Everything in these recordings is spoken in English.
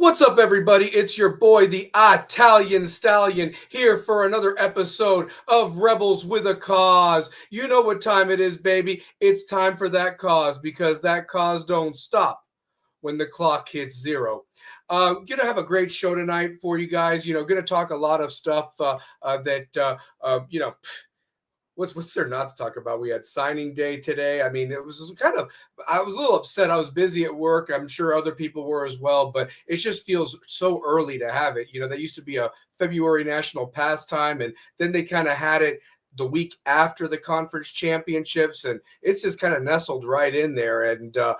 What's up, everybody? It's your boy, the Italian Stallion, here for another episode of Rebels with a Cause. You know what time it is, baby. It's time for that cause, because that cause don't stop when the clock hits zero. Gonna have a great show tonight for you guys. Gonna talk a lot of stuff that what's there not to talk about? We had signing day today. I mean, it was I was a little upset. I was busy at work. I'm sure other people were as well, but it just feels so early to have it. That used to be a February national pastime, and then they kind of had it the week after the conference championships, and it's just kind of nestled right in there. And I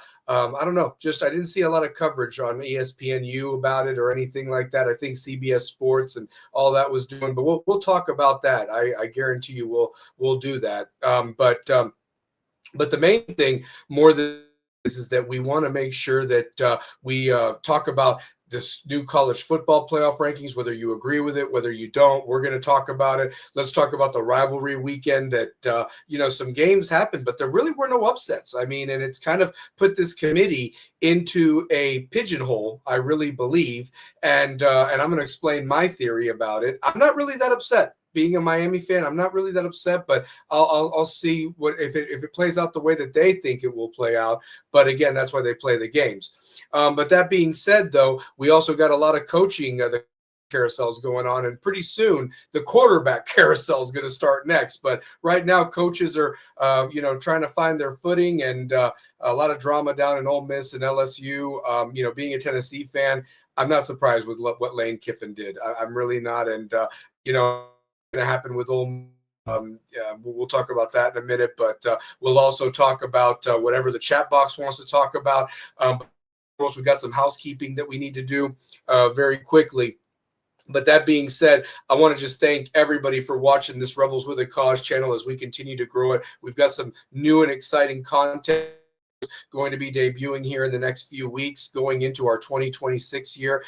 don't know, I didn't see a lot of coverage on ESPNU about it or anything like that. I think CBS Sports and all that was doing, but we'll talk about that. I guarantee you we'll do that. But the main thing more than this is that we want to make sure that we talk about this new college football playoff rankings, whether you agree with it, whether you don't. We're going to talk about it. Let's talk about the rivalry weekend that, some games happened, but there really were no upsets. I mean, and it's kind of put this committee into a pigeonhole, I really believe. And I'm going to explain my theory about it. I'm not really that upset. Being a Miami fan, I'm not really that upset, but I'll see what if it plays out the way that they think it will play out. But again, that's why they play the games. But that being said, though, we also got a lot of coaching the carousels going on, and pretty soon the quarterback carousel is going to start next. But right now, coaches are trying to find their footing, and a lot of drama down in Ole Miss and LSU. Being a Tennessee fan, I'm not surprised with what Lane Kiffin did. I'm really not, and going to happen with Ole. We'll talk about that in a minute, but we'll also talk about whatever the chat box wants to talk about. Of course, we've got some housekeeping that we need to do very quickly. But that being said, I want to just thank everybody for watching this Rebels with a Cause channel as we continue to grow it. We've got some new and exciting content going to be debuting here in the next few weeks going into our 2026 year.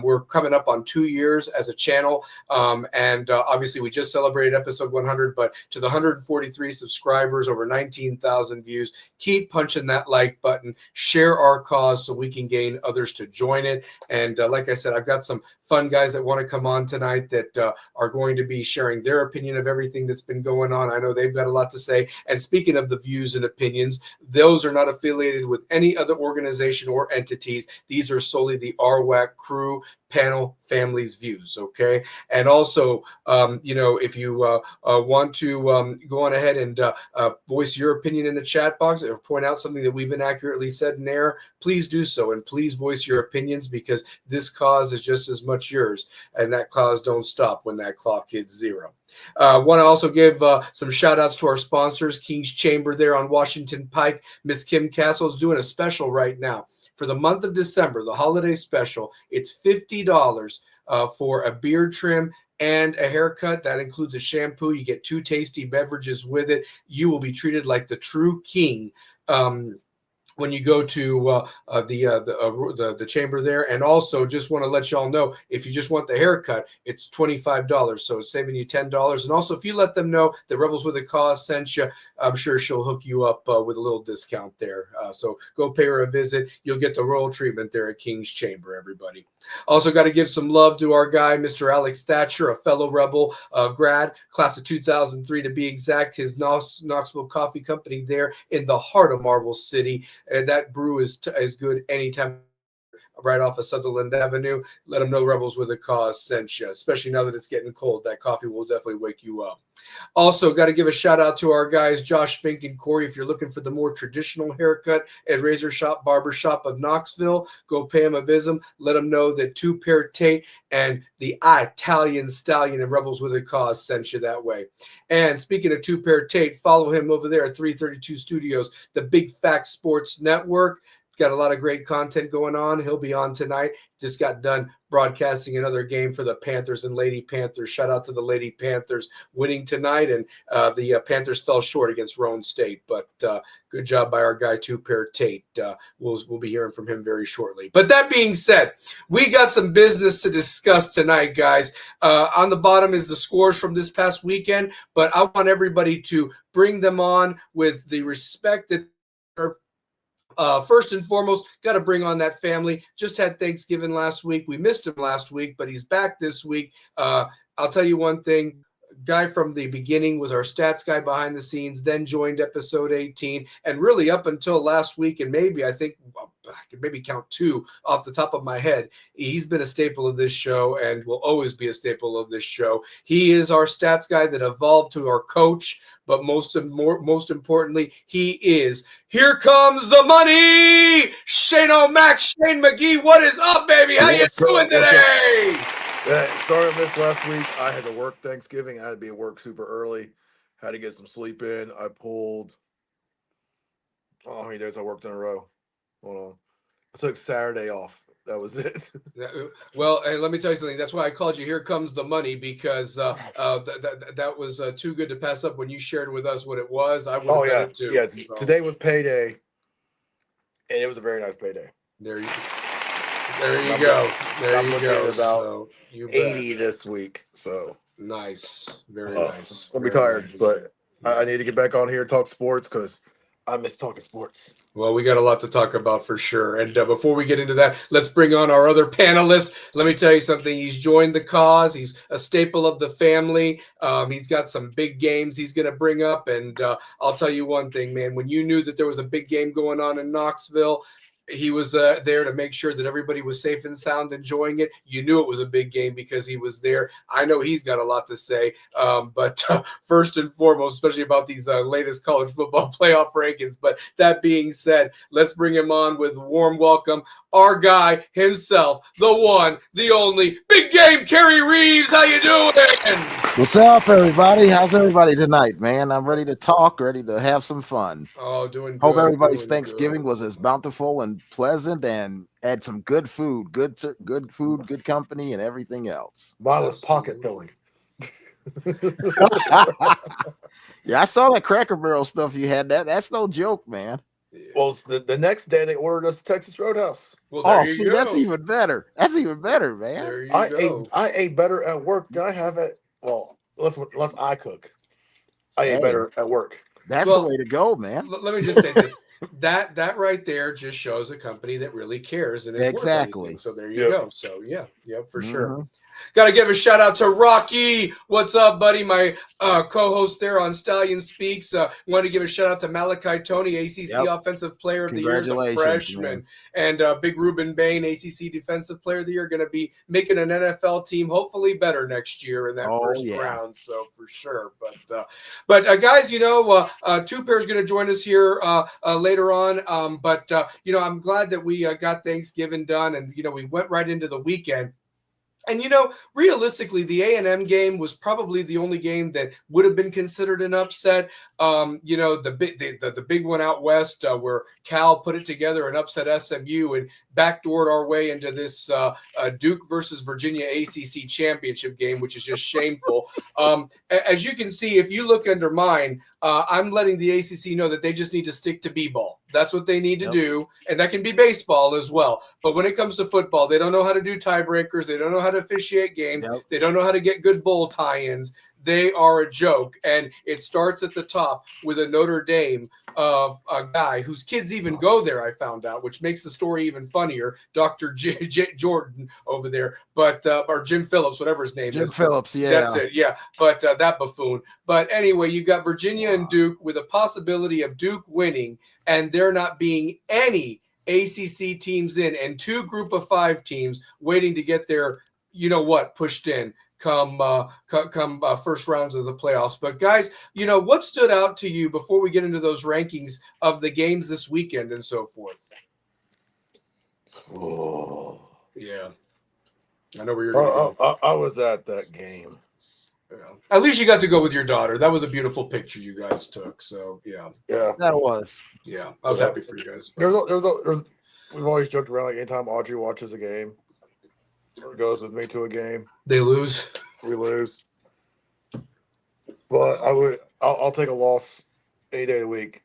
We're coming up on 2 years as a channel, and obviously we just celebrated episode 100, but to the 143 subscribers, over 19,000 views, keep punching that like button, share our cause so we can gain others to join it. And like I said, I've got some fun guys that want to come on tonight that are going to be sharing their opinion of everything that's been going on. I know they've got a lot to say. And speaking of the views and opinions, those are not affiliated with any other organization or entities. These are solely the RWAC crew, panel, families' views, okay? And also, if you want to go on ahead and voice your opinion in the chat box or point out something that we've inaccurately said in error, please do so, and please voice your opinions, because this cause is just as much yours, and that cause don't stop when that clock hits zero. Want to also give some shout outs to our sponsors, King's Chamber there on Washington Pike. Miss Kim Castle is doing a special right now. For the month of December, the holiday special, it's $50 for a beard trim and a haircut. That includes a shampoo. You get 2 tasty beverages with it. You will be treated like the true king when you go to the chamber there. And also, just want to let y'all know, if you just want the haircut, it's $25, so it's saving you $10. And also, if you let them know that Rebels with a Cause sent you, I'm sure she'll hook you up with a little discount there. So go pay her a visit. You'll get the royal treatment there at King's Chamber, everybody. Also got to give some love to our guy, Mr. Alex Thatcher, a fellow Rebel grad, class of 2003 to be exact. His Knoxville Coffee Company there in the heart of Marble City. And that brew is good anytime, right off of Sutherland Avenue. Let them know Rebels with a Cause sent you, especially now that it's getting cold. That coffee will definitely wake you up. Also, got to give a shout out to our guys, Josh, Fink, and Corey. If you're looking for the more traditional haircut at Razor Shop Barber Shop of Knoxville, go pay them a visit. Let them know that Two Pair Tate and the Italian Stallion and Rebels with a Cause sent you that way. And speaking of Two Pair Tate, follow him over there at 332 Studios, the Big Fact Sports Network. Got a lot of great content going on. He'll be on tonight. Just got done broadcasting another game for the Panthers and Lady Panthers. Shout out to the Lady Panthers winning tonight, and the Panthers fell short against Roane State. But good job by our guy, Two Pair Tate. We'll be hearing from him very shortly. But that being said, we got some business to discuss tonight, guys. On the bottom is the scores from this past weekend, but I want everybody to bring them on with the respect that first and foremost, got to bring on that family. Just had Thanksgiving last week. We missed him last week, but he's back this week. I'll tell you one thing. Guy from the beginning was our stats guy behind the scenes, then joined episode 18, and really up until last week, and maybe I think I could maybe count 2 off the top of my head. He's been a staple of this show and will always be a staple of this show. He is our stats guy that evolved to our coach, but most importantly, he is Here Comes the Money! Shane O'Mac, Shane McGee, what is up, baby? How you doing today? Sorry I missed last week. I had to work Thanksgiving. I had to be at work super early. Had to get some sleep in. I pulled, how many days I worked in a row? Hold on. I took Saturday off. That was it. Well, hey, let me tell you something. That's why I called you Here Comes the Money, because that was too good to pass up when you shared with us what it was. I would have done it too. Yeah, today was payday, and it was a very nice payday. There you go. There you go. About so 80 this week. So nice. Very nice. I'll be tired, but I need to get back on here and talk sports because I miss talking sports. Well, we got a lot to talk about for sure. And before we get into that, let's bring on our other panelist. Let me tell you something. He's joined the cause. He's a staple of the family. He's got some big games he's going to bring up. And I'll tell you one thing, man. When you knew that there was a big game going on in Knoxville, he was there to make sure that everybody was safe and sound enjoying it. You knew it was a big game because he was there. I know he's got a lot to say. But first and foremost, especially about these latest college football playoff rankings. But that being said, let's bring him on with warm welcome. Our guy himself, the one, the only, big game, Kerry Reeves. How you doing? What's up, everybody? How's everybody tonight, man? I'm ready to talk, ready to have some fun. Oh, doing good. Hope everybody's Thanksgiving was as bountiful and pleasant and had some good food, good food, good company, and everything else. Mine was pocket filling. Yeah, I saw that Cracker Barrel stuff you had. That's no joke, man. Yeah. Well, the next day they ordered us Texas Roadhouse. Well, see, that's even better. That's even better, man. There you go. I ate better at work than I have at, well, unless I cook. I ate better at work. That's the way to go, man. Let me just say this. That right there just shows a company that really cares and is exactly. So there you go. So yeah, for sure. Got to give a shout out to Rocky. What's up, buddy? My co-host there on Stallion Speaks. Want to give a shout out to Malachi Tony, ACC Offensive Player of the Year as a freshman. Man. And Big Ruben Bain, ACC Defensive Player of the Year, going to be making an NFL team hopefully better next year in that first round. So for sure. But guys, you know, Two Pair's going to join us here later on. But you know, I'm glad that we got Thanksgiving done, and you know, we went right into the weekend. And, you know, realistically, the A&M game was probably the only game that would have been considered an upset. You know, the big one out west where Cal put it together and upset SMU and backdoored our way into this Duke versus Virginia ACC championship game, which is just shameful. As you can see, if you look under mine, I'm letting the ACC know that they just need to stick to b-ball. That's what they need to do, and that can be baseball as well. But when it comes to football, they don't know how to do tiebreakers. They don't know how to officiate games. They don't know how to get good bowl tie-ins. They are a joke, and it starts at the top with a Notre Dame of a guy whose kids even go there, I found out, which makes the story even funnier, Dr. Jordan over there, but or Jim Phillips, whatever his name is. Jim Phillips, That's it, but that buffoon. But anyway, you've got Virginia and Duke with a possibility of Duke winning, and there not being any ACC teams in, and 2 group of 5 teams waiting to get their, you know what, pushed in come first rounds of the playoffs. But guys, you know, what stood out to you before we get into those rankings of the games this weekend and so forth? Oh, yeah, I know where you're going to go. I was at that game. Yeah. At least you got to go with your daughter. That was a beautiful picture you guys took. So yeah, that was. Yeah, I was happy for you guys. We've always joked around, like, anytime Audrey watches a game or goes with me to a game, they lose. We lose. But I'll take a loss any day of the week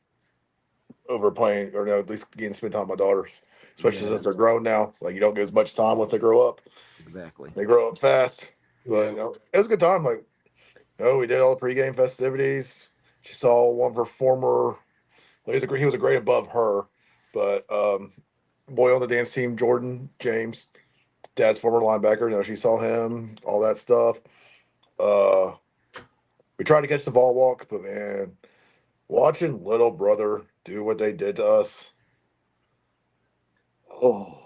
over playing, or no, at least getting to spend time with my daughters, especially since they're grown now. Like, you don't get as much time once they grow up. Exactly. They grow up fast. But you know, it was a good time. Like, we did all the pregame festivities. She saw one of her former. He was a grade above her, But boy on the dance team, Jordan James, dad's former linebacker. You know, she saw him, all that stuff. We tried to catch the ball walk, but man, watching little brother do what they did to us. Oh,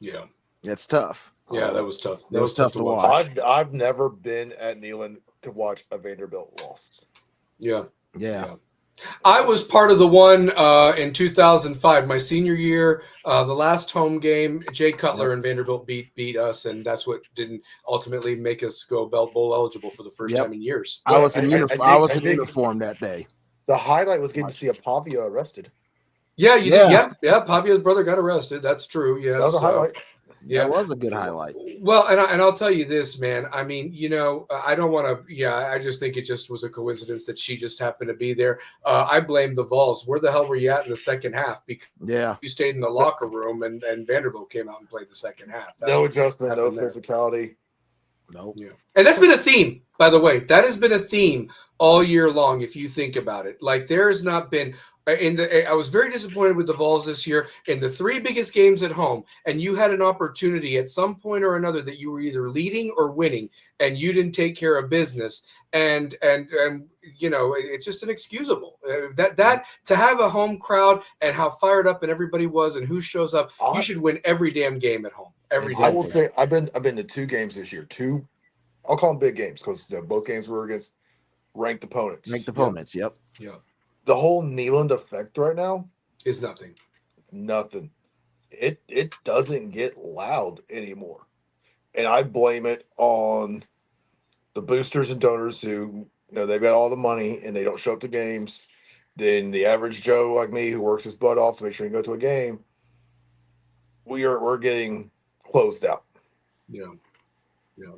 Yeah. It's tough. Yeah, that was tough. That It was was tough tough to to watch. watch. I've never been at Neyland to watch a Vanderbilt loss. Yeah. Yeah. I was part of the one in 2005, my senior year, the last home game. Jay Cutler and Vanderbilt beat us, and that's what didn't ultimately make us go bowl eligible for the first Yep. time in years. I was in I uniform. think- I was I in think- uniform that day. The highlight was getting to see a Pavia arrested. Yeah, you Yeah. did. Yeah, Pavia's brother got arrested. That's true. Yes. That was a highlight. Yeah. That was a good highlight. Well, and I'll tell you this, man. I mean, you know, I don't want to. Yeah, I just think it just was a coincidence that she just happened to be there. I blame the Vols. Where the hell were you at in the second half? Because Yeah. you stayed in the locker room, and Vanderbilt came out and played the second half. That's No what adjustment, no happened there. physicality. Nope. Yeah, and that's been a theme, by the way. That has been a theme all year long. If you think about it, like there has not been. I was very disappointed with the Vols this year in the three biggest games at home, and you had an opportunity at some point or another that you were either leading or winning, and you didn't take care of business. And you know, it's just inexcusable. That to have a home crowd and how fired up and everybody was and who shows up, you should win every damn game at home. Every I damn will game. say I've been to 2 games this year. 2, I'll call them big games because both games were against ranked opponents. Ranked opponents. Yep. Yeah, The whole Neyland effect right now, is nothing. nothing. It doesn't get loud anymore, and I blame it on the boosters and donors who they've got all the money and they don't show up to games. Then the average Joe like me who works his butt off to make sure he can go to a game, we're getting closed out. Yeah. Yeah.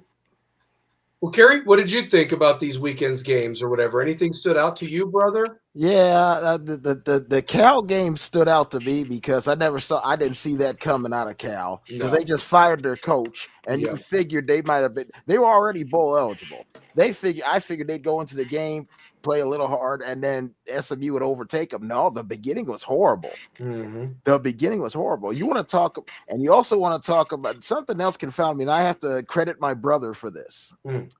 Well, Kerry, what did you think about these weekends games or whatever? Anything stood out to you, brother? Yeah, the Cal game stood out to me because I didn't see that coming out of Cal because No. they just fired their coach, and Yeah. you figured they might have been. They were already bowl eligible. I figured they'd go into the game, play a little hard, and then SMU would overtake them. No, the beginning was horrible. Mm-hmm. The beginning was horrible. You want to talk, and you also want to talk about something else confounded me, and I have to credit my brother for this. Mm.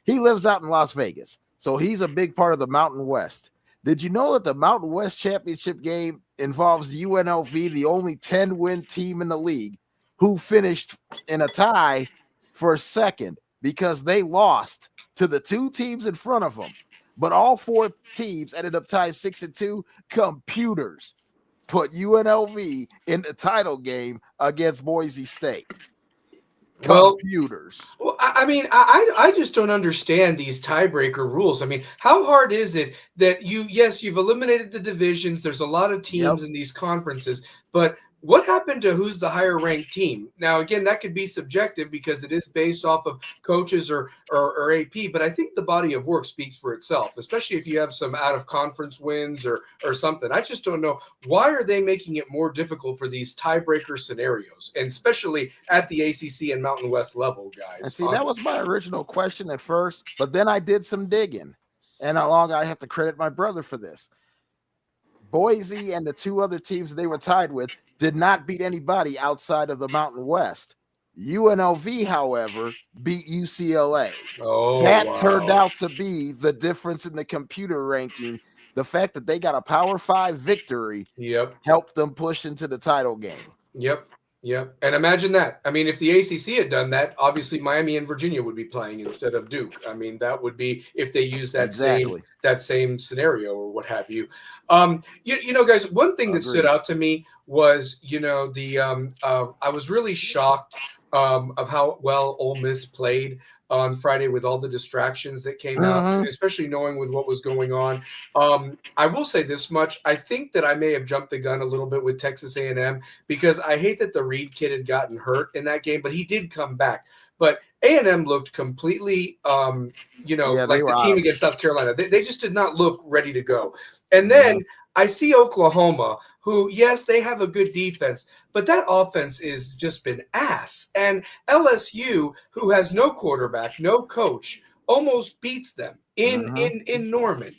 He lives out in Las Vegas, so he's a big part of the Mountain West. Did you know that the Mountain West Championship game involves UNLV, the only 10-win team in the league, who finished in a tie for second because they lost to the 2 teams in front of them, but all 4 teams ended up tied 6-2. Computers put UNLV in the title game against Boise State. Computers. Well, I mean, I just don't understand these tiebreaker rules. I mean, how hard is it that you've eliminated the divisions. There's a lot of teams in these conferences, but what happened to who's the higher ranked team? Now, again, that could be subjective because it is based off of coaches or AP, but I think the body of work speaks for itself, especially if you have some out of conference wins or something. I just don't know, why are they making it more difficult for these tiebreaker scenarios, and especially at the ACC and Mountain West level, guys? And see, that was my original question at first, but then I did some digging, and I have to credit my brother for this. Boise and the 2 other teams they were tied with did not beat anybody outside of the Mountain West. UNLV, however, beat UCLA. Oh, that wow. turned out to be the difference in the computer ranking. The fact that they got a Power 5 victory helped them push into the title game. Yep. And imagine that. I mean, if the ACC had done that, obviously Miami and Virginia would be playing instead of Duke. I mean, that would be if they use that same scenario or what have you. You know, guys, one thing that stood out to me was, I was really shocked of how well Ole Miss played on Friday with all the distractions that came out, especially knowing with what was going on. I will say this much. I think that I may have jumped the gun a little bit with Texas A&M because I hate that the Reed kid had gotten hurt in that game, but he did come back. But A&M looked completely, like the team against South Carolina. They just did not look ready to go. And then I see Oklahoma, who, yes, they have a good defense, but that offense is just been ass. And LSU, who has no quarterback, no coach, almost beats them in Norman,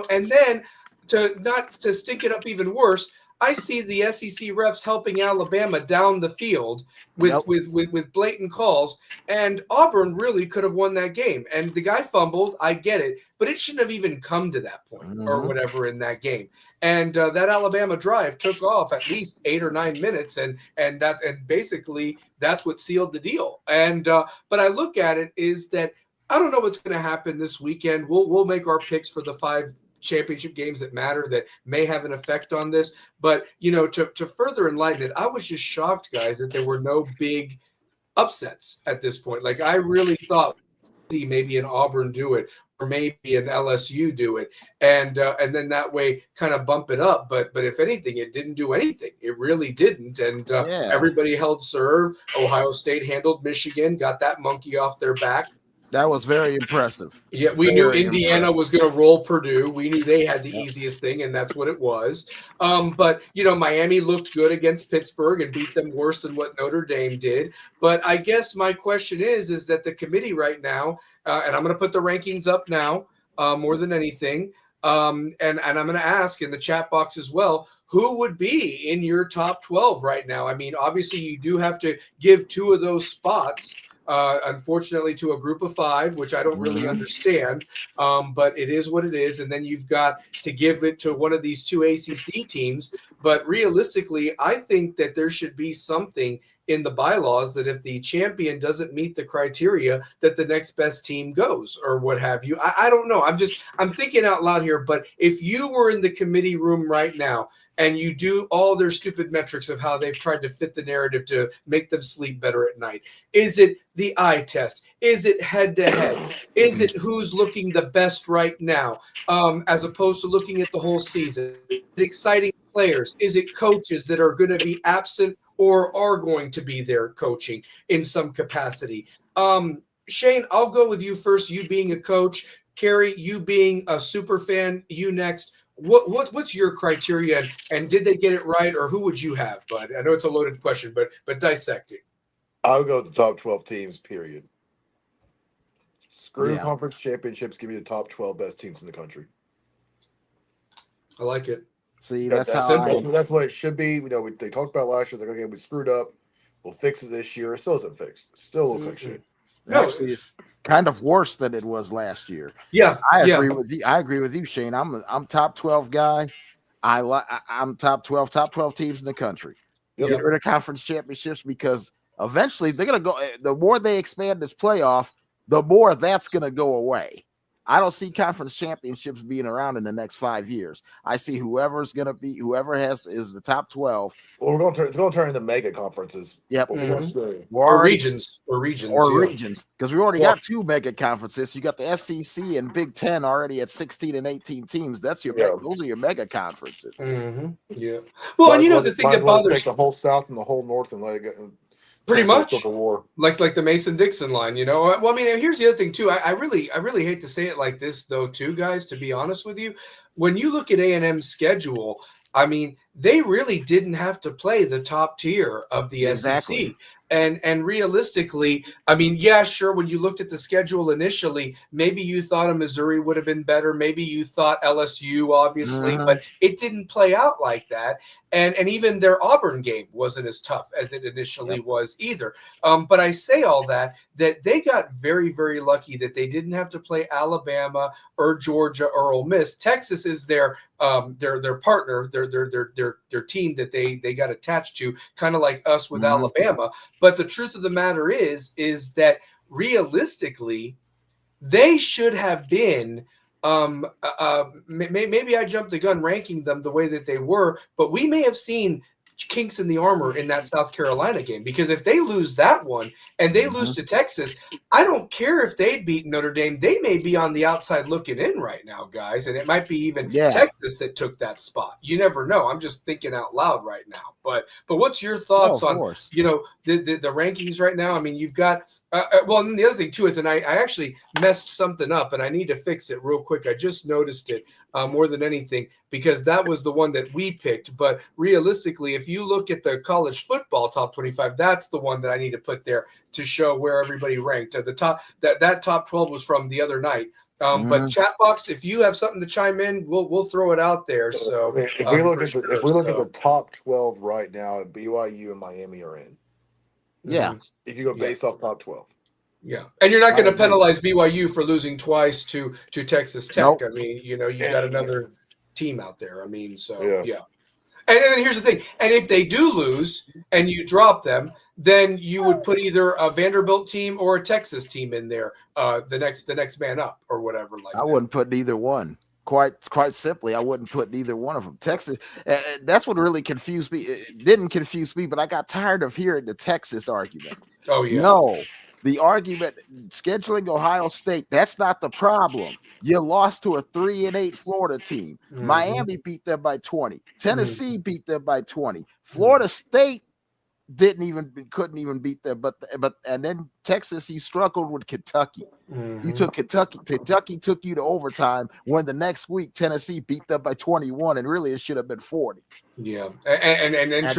And then to stink it up even worse, I see the SEC refs helping Alabama down the field with blatant calls, and Auburn really could have won that game. And the guy fumbled, I get it, but it shouldn't have even come to that point or whatever in that game. And that Alabama drive took off at least 8 or 9 minutes, and basically that's what sealed the deal. And but I look at it is that I don't know what's going to happen this weekend. We'll make our picks for the 5 championship games that matter that may have an effect on this. But, to further enlighten it, I was just shocked, guys, that there were no big upsets at this point. Like, I really thought maybe an Auburn do it or maybe an LSU do it. And then that way kind of bump it up. But if anything, it didn't do anything. It really didn't. And everybody held serve. Ohio State handled Michigan, got that monkey off their back. That was very impressive. Yeah, we knew Indiana was going to roll Purdue. We knew they had the easiest thing, and that's what it was. But, Miami looked good against Pittsburgh and beat them worse than what Notre Dame did. But I guess my question is that the committee right now, and I'm going to put the rankings up now more than anything, and I'm going to ask in the chat box as well, who would be in your top 12 right now? I mean, obviously, you do have to give 2 of those spots unfortunately, to a group of 5, which I don't really understand, but it is what it is. And then you've got to give it to one of these 2 ACC teams. But realistically, I think that there should be something in the bylaws that if the champion doesn't meet the criteria, that the next best team goes or what have you. I don't know. I'm thinking out loud here. But if you were in the committee room right now, and you do all their stupid metrics of how they've tried to fit the narrative to make them sleep better at night. Is it the eye test? Is it head-to-head? Is it who's looking the best right now, as opposed to looking at the whole season? Is it exciting players? Is it coaches that are going to be absent or are going to be there coaching in some capacity? Shane, I'll go with you first, you being a coach. Kerry, you being a super fan, you next. What's your criteria, and did they get it right, or who would you have? But I know it's a loaded question, but dissect it. I would go with the top 12 teams, period. Screw conference championships. Give me the top 12 best teams in the country. I like it. See, that's how simple. That's what it should be. They talked about last year. Like, okay, we screwed up. We'll fix it this year. It still isn't fixed. It still looks like shit. No, actually, it's kind of worse than it was last year. Yeah, I agree with you. I agree with you, Shane. I'm top 12 guy. I'm top 12 teams in the country. Get rid of conference championships because eventually they're gonna go. The more they expand this playoff, the more that's gonna go away. I don't see conference championships being around in the next 5 years. I see whoever is the top 12. Well, it's going to turn into mega conferences. Yep. Or regions. Because we already got 2 mega conferences. You got the SEC and Big Ten already at 16 and 18 teams. That's those are your mega conferences. Yeah. Well, and the thing that bothers take the whole South and the whole North and let it go. Pretty much like the Mason-Dixon line, Well, I mean, here's the other thing too. I really hate to say it like this though, too, guys, to be honest with you. When you look at A&M's schedule, I mean, they really didn't have to play the top tier of the SEC. And realistically, I mean, yeah, sure, when you looked at the schedule initially, maybe you thought a Missouri would have been better. Maybe you thought LSU, obviously, but it didn't play out like that. And even their Auburn game wasn't as tough as it initially was either. But I say all that they got very, very lucky that they didn't have to play Alabama or Georgia or Ole Miss. Texas is their partner, their team that they got attached to, kind of like us with Alabama. But the truth of the matter is that realistically, they should have been. Maybe I jumped the gun ranking them the way that they were, but we may have seen kinks in the armor in that South Carolina game, because if they lose that one and they lose to Texas, I don't care if they'd beat Notre Dame. They may be on the outside looking in right now, guys, and it might be even Texas that took that spot. You never know. I'm just thinking out loud right now. But what's your thoughts on the rankings right now? I mean, you've got and the other thing too is, and I actually messed something up and I need to fix it real quick. I just noticed it more than anything, because that was the one that we picked. But realistically, if you look at the college football top 25, that's the one that I need to put there to show where everybody ranked. The top that top 12 was from the other night. But chat box, if you have something to chime in, we'll throw it out there. So if we look at the top 12 right now, BYU and Miami are in. Yeah. If you go based off top 12. Yeah, and you're not going to agree. penalize BYU for losing twice to Texas Tech. Nope. I mean, you got another team out there. I mean, so Yeah. And then here's the thing: and if they do lose and you drop them, then you would put either a Vanderbilt team or a Texas team in there, the next man up or whatever. Like I wouldn't put either one. Quite simply, I wouldn't put either one of them. Texas, and that's what really confused me. It didn't confuse me, but I got tired of hearing the Texas argument. Oh yeah. No, the argument scheduling Ohio State, that's not the problem. You lost to a 3-8 Florida team. Miami beat them by 20. Tennessee beat them by 20. Florida State couldn't even beat them, but and then Texas, you struggled with Kentucky. You took Kentucky took you to overtime, when the next week Tennessee beat them by 21, and really it should have been 40. Yeah, and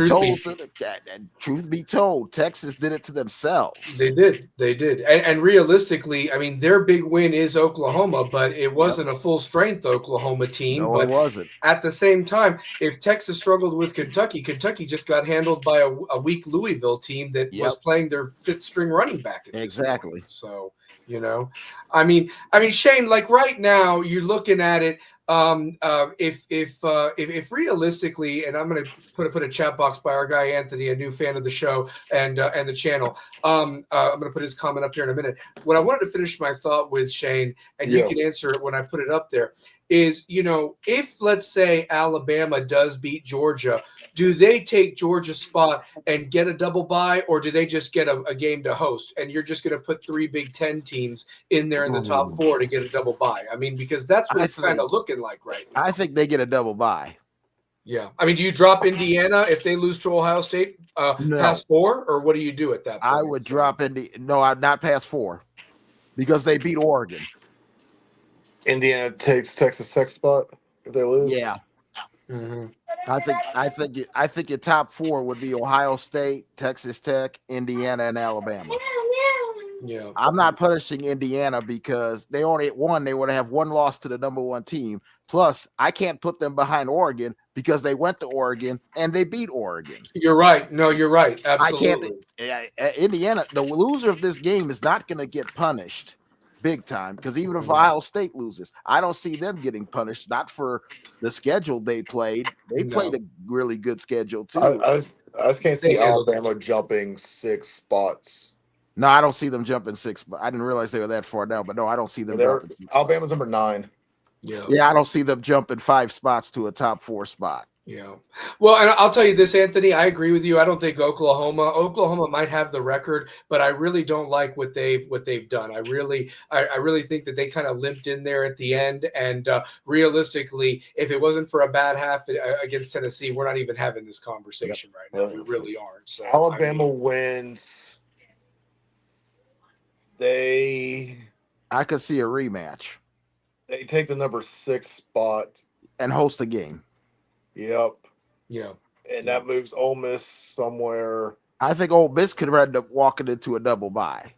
truth be told, Texas did it to themselves. They did, and realistically, I mean, their big win is Oklahoma, but it wasn't a full strength Oklahoma team. No, but it wasn't. At the same time, if Texas struggled with Kentucky just got handled by a weak Louisville team that was playing their fifth string running back. Exactly. So, I mean, Shane, like right now, you're looking at it. If realistically, and I'm going to put a chat box by our guy Anthony, a new fan of the show and the channel. I'm going to put his comment up here in a minute. What I wanted to finish my thought with, Shane, and you can answer it when I put it up there, is if let's say Alabama does beat Georgia, do they take Georgia's spot and get a double bye, or do they just get a game to host? And you're just going to put 3 Big Ten teams in there in the top 4 to get a double bye? I mean, because that's what it's kind of looking like right now. I think they get a double bye. Yeah. I mean, do you drop Indiana if they lose to Ohio State past 4, or what do you do at that point? I would drop I'd not past 4 because they beat Oregon. Indiana takes Texas Tech spot if they lose. Yeah. I think your top 4 would be Ohio State, Texas Tech, Indiana, and Alabama. Yeah. I'm not punishing Indiana because they only they would have one loss to the number 1 team. Plus, I can't put them behind Oregon because they went to Oregon and they beat Oregon. You're right. No, you're right. Absolutely. Indiana, the loser of this game is not going to get punished big time, because even if Ohio State loses, I don't see them getting punished. Not for the schedule they played. They played a really good schedule too. I just can't see Alabama jumping 6 spots. No, I don't see them jumping 6. But I didn't realize they were that far down. But no, I don't see them jumping 6. Alabama's number 9. Yeah, I don't see them jumping 5 spots to a top 4 spot. Yeah. Well, and I'll tell you this, Anthony, I agree with you. I don't think Oklahoma might have the record, but I really don't like what they've done. I really think that they kind of limped in there at the end. And realistically, if it wasn't for a bad half against Tennessee, we're not even having this conversation right now. We really aren't. So Alabama wins. I could see a rematch. They take the number 6 spot and host a game. Yep. Yeah. And that moves Ole Miss somewhere. I think Ole Miss could end up walking into a double bye.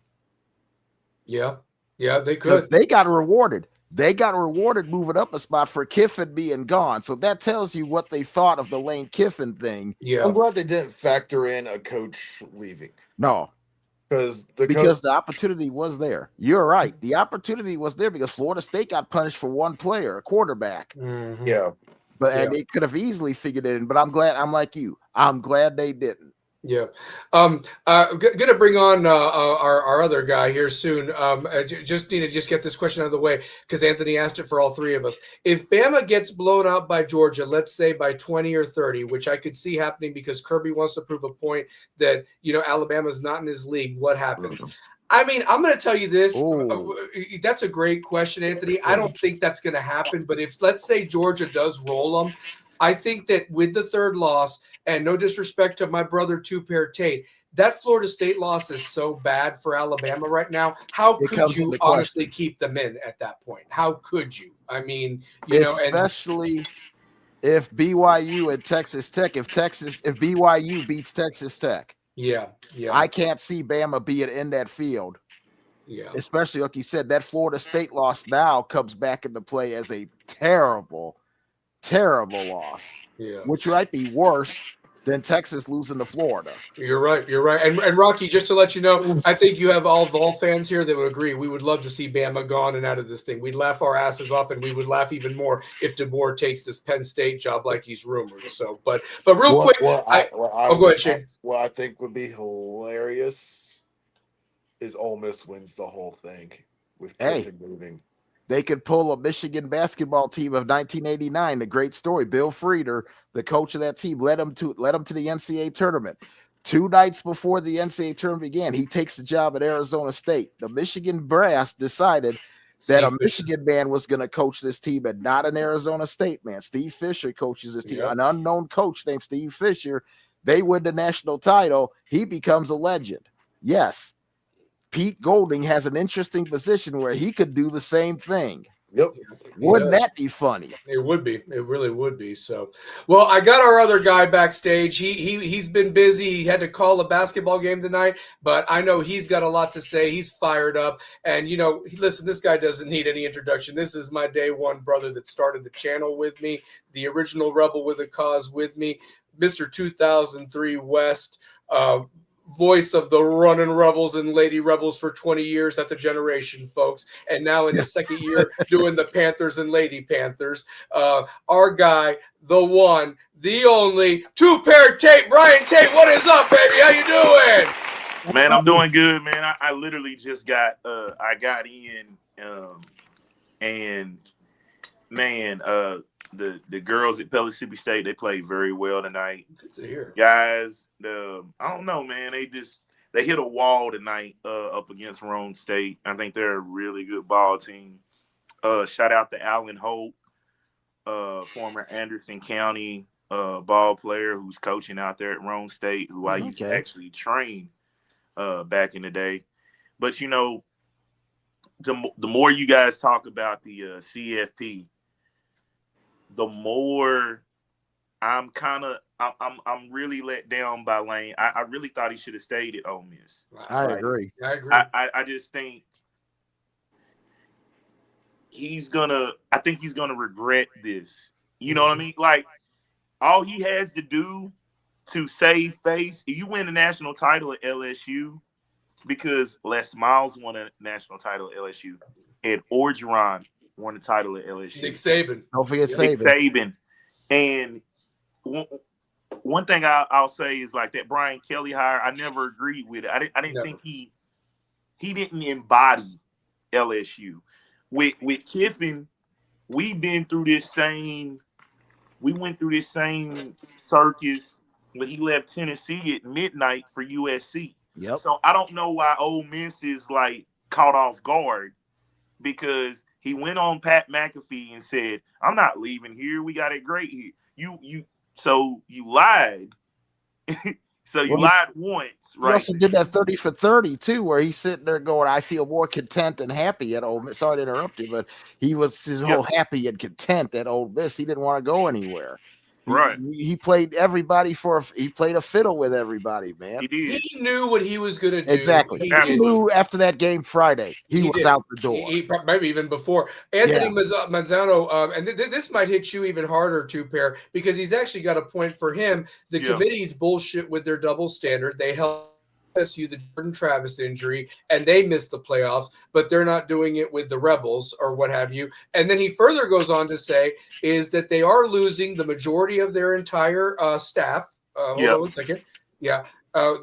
Yeah. Yeah, they could. They got rewarded. They got rewarded moving up a spot for Kiffin being gone. So that tells you what they thought of the Lane Kiffin thing. Yeah. I'm glad they didn't factor in a coach leaving. No. Because the opportunity was there. You're right. The opportunity was there because Florida State got punished for one player, a quarterback. Mm-hmm. Yeah. And they could have easily figured it in, but I'm like you. I'm glad they didn't. Yeah. Gonna bring on our other guy here soon. Just need to get this question out of the way because Anthony asked it for all 3 of us. If Bama gets blown out by Georgia, let's say by 20 or 30, which I could see happening because Kirby wants to prove a point that Alabama's not in his league, what happens? I mean, I'm going to tell you this. That's a great question, Anthony. I don't think that's going to happen. But if, let's say, Georgia does roll them, I think that with the 3rd loss, and no disrespect to my brother Two-Pair Tate, that Florida State loss is so bad for Alabama right now. How could you honestly keep them in at that point? How could you? I mean, especially if BYU and Texas Tech, if BYU beats Texas Tech. Yeah. I can't see Bama being in that field. Yeah. Especially like you said, that Florida State loss now comes back into play as a terrible, terrible loss, Yeah. which might be worse than Texas losing to Florida. You're right. You're right. And Rocky, just to let you know, I think you have all Vol fans here that would agree. We would love to see Bama gone and out of this thing. We'd laugh our asses off, and we would laugh even more if DeBoer takes this Penn State job like he's rumored. So, but real quick, go ahead, Shane. What I think would be hilarious is Ole Miss wins the whole thing with Kiffin moving. They could pull a Michigan basketball team of 1989. A great story. Bill Frieder, the coach of that team, led them to the NCAA tournament. 2 nights before the NCAA tournament began, he takes the job at Arizona State. The Michigan brass decided that a Michigan man was going to coach this team and not an Arizona State man. Steve Fisher coaches this team. Yep. An unknown coach named Steve Fisher. They win the national title. He becomes a legend. Yes. Pete Golding has an interesting position where he could do the same thing. Yep. Wouldn't that be funny? It would be. It really would be. So, well, I got our other guy backstage. He's been busy. He had to call a basketball game tonight, but I know he's got a lot to say. He's fired up. And, you know, listen, this guy doesn't need any introduction. This is my day one brother that started the channel with me, the original Rebel with a Cause with me, Mr. 2003 West, voice of the running Rebels and Lady Rebels for 20 years. That's a generation, folks. And now in his second year doing the Panthers and Lady Panthers. Our guy, the one, the only, 2-pair Tate, Brian Tate. What is up, baby? How you doing? Man, I'm doing good, man. I literally just got I got in and man, the girls at Mississippi State, they played very well tonight. Good to hear. Guys, I don't know, man. They hit a wall tonight up against Rome State. I think they're a really good ball team. Shout out to Allen Hope, former Anderson County ball player who's coaching out there at Rome State, who I used to actually train back in the day. But you know, the more you guys talk about the CFP, the more I'm really let down by Lane. I really thought he should have stayed at Ole Miss. I agree. I just think I think he's gonna regret this. You know what I mean? Like, all he has to do to save face, if you win the national title at LSU, because Les Miles won a national title at LSU, and Orgeron won the title at LSU. Nick Saban. Don't forget Nick Saban. And one thing I'll say is like that Brian Kelly hire, I never agreed with it. I didn't think he didn't embody LSU. With Kiffin, we went through this same circus when he left Tennessee at midnight for USC. Yep. So I don't know why Ole Miss is like caught off guard, because he went on Pat McAfee and said, "I'm not leaving here. We got it great here." So you lied. So you lied once, right? He also did that 30 for 30 too, where he's sitting there going, "I feel more content and happy at Ole Miss." Sorry to interrupt you, but he was his whole happy and content at Ole Miss. He didn't want to go anywhere. Right. He played everybody he played a fiddle with everybody, man. He did. He knew what he was going to do. Exactly. He knew after that game Friday, he was out the door. He maybe even before. Anthony Mazzano, and this might hit you even harder, 2-pair, because he's actually got a point for him. The committee's bullshit with their double standard. They held SU the Jordan Travis injury, and they missed the playoffs, but they're not doing it with the Rebels or what have you. And then he further goes on to say is that they are losing the majority of their entire staff. Hold on 1 second. Yeah.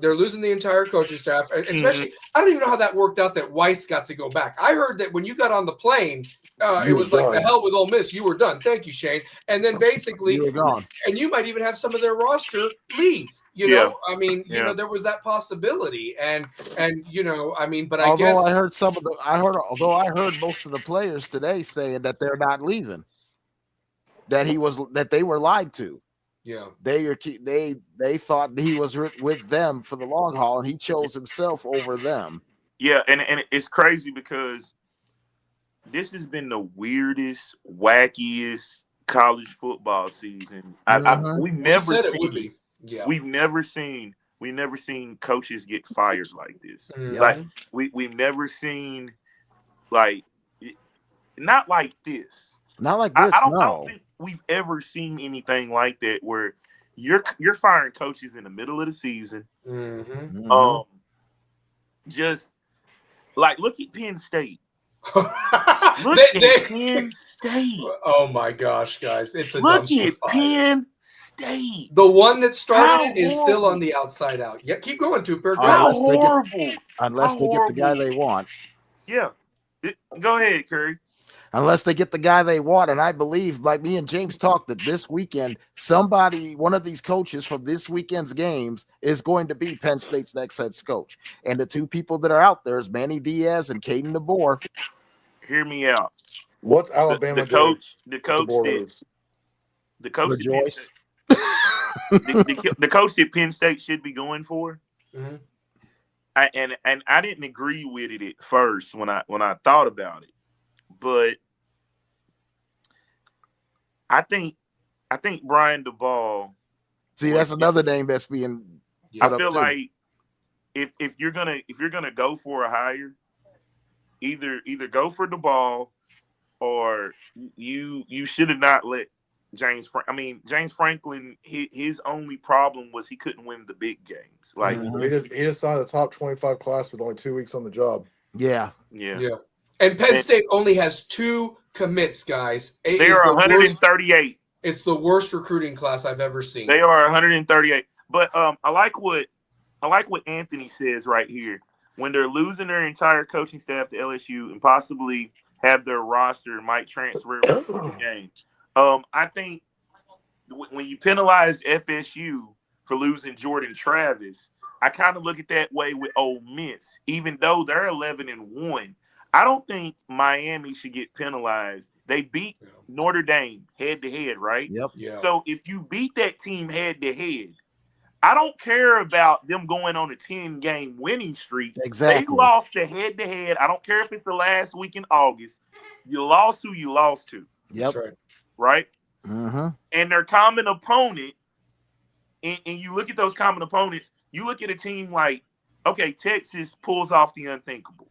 They're losing the entire coaching staff, especially. I don't even know how that worked out that Weiss got to go back. I heard that when you got on the plane, it was like the hell with Ole Miss. You were done. Thank you, Shane. And then basically, you were gone. And you might even have some of their roster leave. You know, I mean, you know, there was that possibility, and you know, I mean, but although I heard most of the players today saying that they're not leaving, that they were lied to. Yeah, they thought he was with them for the long haul, and he chose himself over them. Yeah, and it's crazy because this has been the weirdest, wackiest college football season. We've never seen we've never seen coaches get fired like this. Mhm. Like we've never seen like not like this. Not like this. I No. don't think we've ever seen anything like that where you're firing coaches in the middle of the season. Mhm. Mhm. Just like look at Penn State. Look They- at Penn State. oh my gosh, guys, it's a Look dumpster at fire. Penn State. The one that started How it is still horrible. on the outside out. Yeah, keep going, Tooper. Go. How Unless they get- horrible. Unless How they get the guy horrible. they want. Yeah. Go ahead, Kerry. Unless they get the guy they want. And I believe, like me and James talked, that this weekend, one of these coaches from this weekend's games is going to be Penn State's next head coach. And the two people that are out there is Manny Diaz and Caden DeBoer. Hear me out. What's Alabama The coach the that Boardrooms? the coach that Penn Rejoice. State, the coach that Penn State should be going for. Mhm. And I didn't agree with it at first when I thought about it, but I think Brian DeBall. See, that's another name that's being. Yeah. put I up feel too. like if you're gonna go for a hire, either go for DeBall or you should have not let James Franklin. His only problem was he couldn't win the big games. Like Mhm. He just signed the top 25 class with only 2 weeks on the job. Yeah. yeah. And Penn State only has 2 commits, guys. It They is are the worst. 138. It's the worst recruiting class I've ever seen. They are 138. But I like what Anthony says right here. When they're losing their entire coaching staff to LSU and possibly have their roster might transfer in the game. I think when you penalize FSU for losing Jordan Travis, I kind of look at that way with Ole Miss. Even though they're 11-1, I don't think Miami should get penalized. They beat Notre Dame head-to-head, right? Yep. Yeah. So if you beat that team head-to-head, I don't care about them going on a 10-game winning streak. Exactly. They lost the head-to-head. I don't care if it's the last week in August. You lost who you lost to. Yep. That's right. Right? Mm-hmm. And their common opponent, and you look at those common opponents, you look at a team like, okay, Texas pulls off the unthinkable.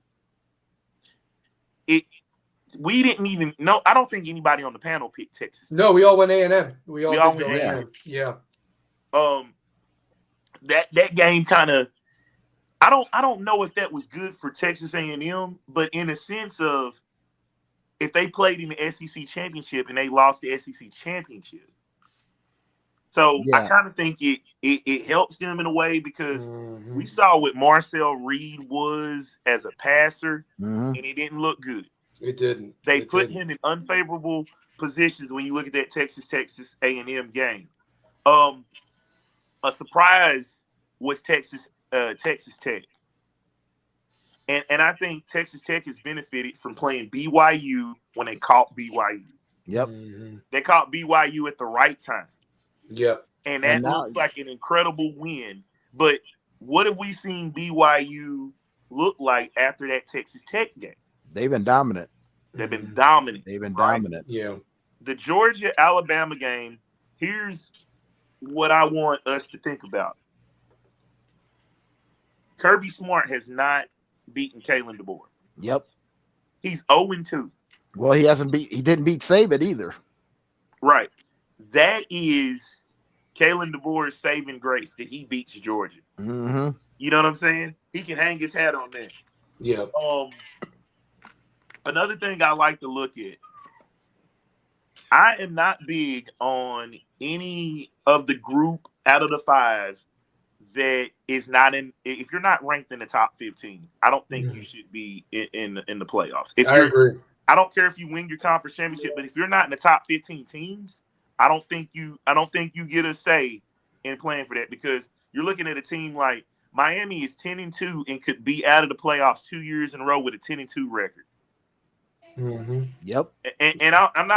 We didn't even know. I don't think anybody on the panel picked Texas. No, we all went A&M. We all all did go went A&M. Yeah. That game kind of, I don't know if that was good for Texas A&M, but in a sense of if they played in the SEC championship and they lost the SEC championship. So I kind of think it helps them in a way because we saw what Marcel Reed was as a passer, and it didn't look good. It didn't. They put him in unfavorable positions when you look at that Texas A&M game. A surprise was Texas Tech. And I think Texas Tech has benefited from playing BYU when they caught BYU. Yep. They caught BYU at the right time. Yep. And that looks like an incredible win. But what have we seen BYU look like after that Texas Tech game? They've been dominant. They've been dominant. Yeah. The Georgia-Alabama game, here's what I want us to think about. Kirby Smart has not beaten Kalen DeBoer. Yep. He's 0-2. Well, he didn't beat Saban either. Right. That is Kalen DeBoer's saving grace that he beats Georgia. Mm-hmm. You know what I'm saying? He can hang his hat on that. Yeah. Another thing I like to look at, I am not big on any of the group out of the 5 that is not in. If you're not ranked in the top 15, I don't think you should be in the playoffs. I agree. I don't care if you win your conference championship, but if you're not in the top 15 teams, I don't think you get a say in playing for that because you're looking at a team like Miami is 10-2 and could be out of the playoffs 2 years in a row with a 10-2 record. Yep. And I'm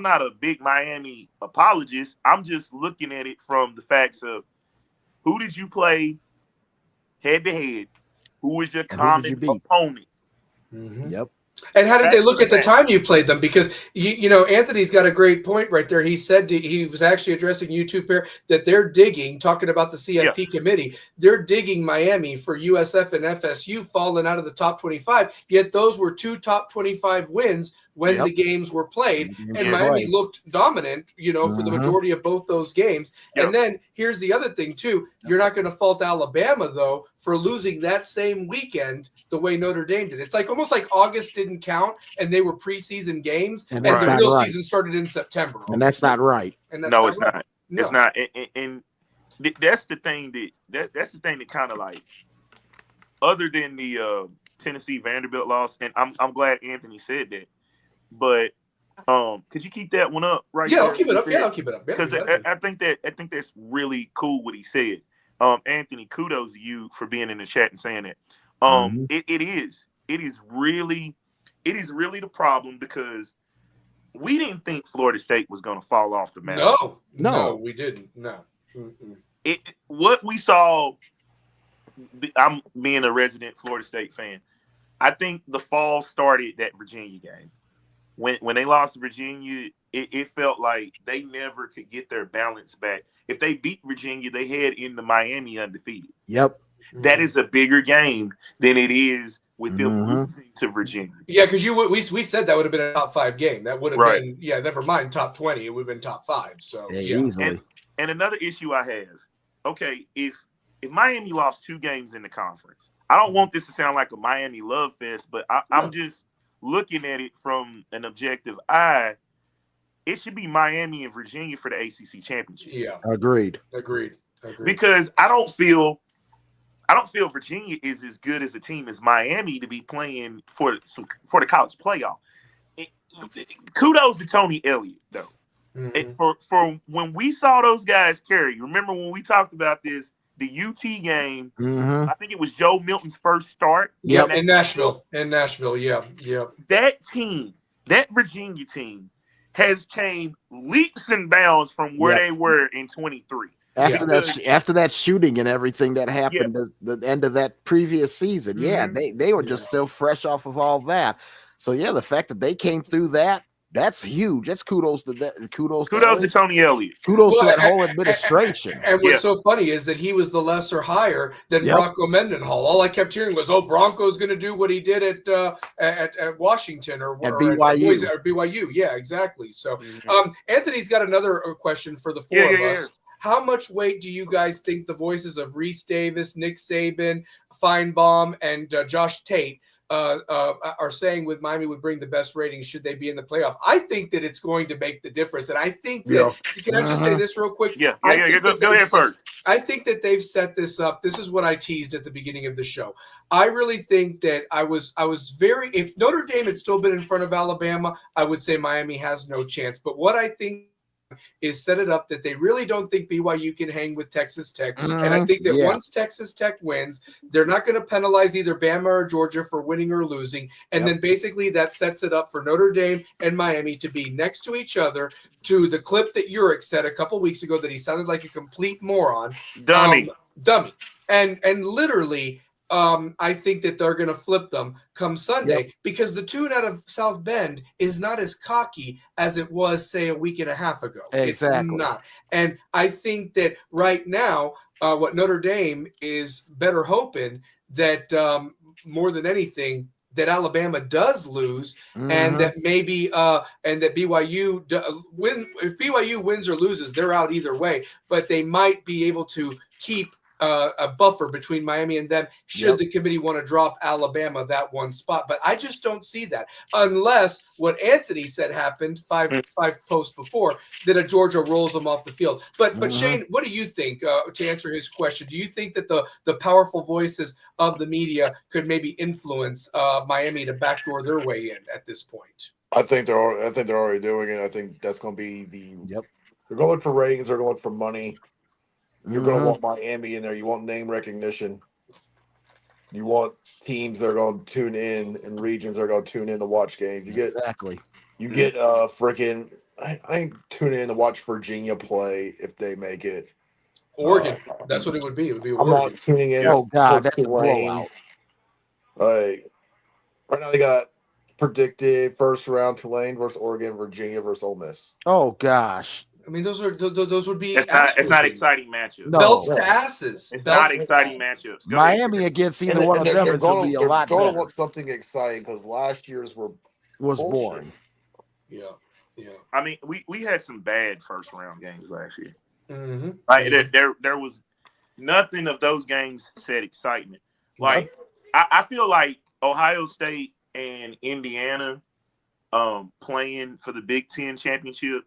not a big Miami apologist. I'm just looking at it from the facts of who did you play head to head? Who was your common opponent? Yep. And how did Back they to look the at the match. time you played them? Because you know Anthony's got a great point right there. He said he was actually addressing you two pair that they're digging, talking about the CFP committee. They're digging Miami for USF and FSU falling out of the top 25. Yet those were two top 25 wins when Yep. the games were played, and were Miami played. looked dominant, you know, for the majority of both those games. Yep. And then here's the other thing too: you're not going to fault Alabama though for losing that same weekend the way Notre Dame did. It's like almost like August didn't count and they were preseason games, And and that's the not real right. season started in September. And that's not right. And that's No, not it's right. not. No. It's not. And that's the thing that's the thing that kind of like, other than the Tennessee Vanderbilt loss, and I'm glad Anthony said that. But could you keep that one up right Yeah, there? I'll keep it up. Yeah, I'll keep it up. Yeah, Because exactly. I think that's really cool what he said. Anthony, kudos to you for being in the chat and saying that. It is really the problem, because we didn't think Florida State was going to fall off the mountain. No, we didn't. No. What we saw, I'm being a resident Florida State fan, I think the fall started that Virginia game. When they lost to Virginia, it felt like they never could get their balance back. If they beat Virginia, they head into Miami undefeated. Yep. That is a bigger game than it is with them losing to Virginia. Yeah, because we said that would have been a top 5 game. That would have been, never mind top 20. It would have been top 5. So easily. And another issue I have, okay, if Miami lost 2 games in the conference, I don't want this to sound like a Miami love fest, but I'm just looking at it from an objective eye. It should be Miami and Virginia for the ACC championship. Yeah, agreed. Because I don't feel Virginia is as good as a team as Miami to be playing for the college playoff. Kudos to Tony Elliott though. For when we saw those guys carry. Remember when we talked about this? The UT game, I think it was Joe Milton's first start. Yeah, in Nashville. Yeah. That team, that Virginia team, has came leaps and bounds from where they were in 23. After that shooting and everything that happened at the end of that previous season, they were just still fresh off of all that. So the fact that they came through that's huge. That's kudos to that. Kudos to Tony Elliott. Kudos to that whole administration. And what's so funny is that he was the lesser hire than Bronco Mendenhall. All I kept hearing was, Bronco's going to do what he did at Washington or BYU. Or BYU. Yeah, exactly. So Anthony's got another question for the four of us. How much weight do you guys think the voices of Reese Davis, Nick Saban, Feinbaum, and Josh Tate are saying with Miami would bring the best ratings should they be in the playoff? I think that it's going to make the difference. And I think that, can I just say this real quick? Go ahead first. I think that they've set this up. This is what I teased at the beginning of the show. I really think that I was very, if Notre Dame had still been in front of Alabama, I would say Miami has no chance. But what I think is set it up that they really don't think BYU can hang with Texas Tech. And I think that once Texas Tech wins, they're not going to penalize either Bama or Georgia for winning or losing. And then basically that sets it up for Notre Dame and Miami to be next to each other, to the clip that Uric said a couple weeks ago that he sounded like a complete moron. Dummy. And literally, I think that they're going to flip them come Sunday because the tune out of South Bend is not as cocky as it was, say, a week and a half ago. Exactly. It's not. And I think that right now, what Notre Dame is better hoping that more than anything, that Alabama does lose, and that maybe and that BYU win. If BYU wins or loses, they're out either way. But they might be able to keep a buffer between Miami and them should the committee want to drop Alabama that one spot. But I just don't see that unless what Anthony said happened five posts before, that a Georgia rolls them off the field. But Shane, what do you think, to answer his question? Do you think that the powerful voices of the media could maybe influence Miami to backdoor their way in at this point? I think they're already doing it. I think that's going to be they're going for ratings. They're going for money. You're going to want Miami in there. You want name recognition. You want teams that are going to tune in and regions that are going to tune in to watch games. You get freaking. I ain't tuning in to watch Virginia play if they make it. Oregon. That's what it would be. It would be Oregon. I'm not tuning in. Oh God, that's a blowout. Like right now, they got predicted first round Tulane versus Oregon, Virginia versus Ole Miss. Oh gosh. I mean, those would be. It's not absolutely exciting matchups. No. belts No. to asses. It's belts not to exciting asses. matchups. Go ahead. Miami against either one of them is going to be a lot They're better. want something exciting because last year's were Was bullshit. boring. Yeah, yeah. I mean, we had some bad first round games last year. Mm-hmm. Like there was nothing of those games said excitement. Like I feel like Ohio State and Indiana playing for the Big Ten championship,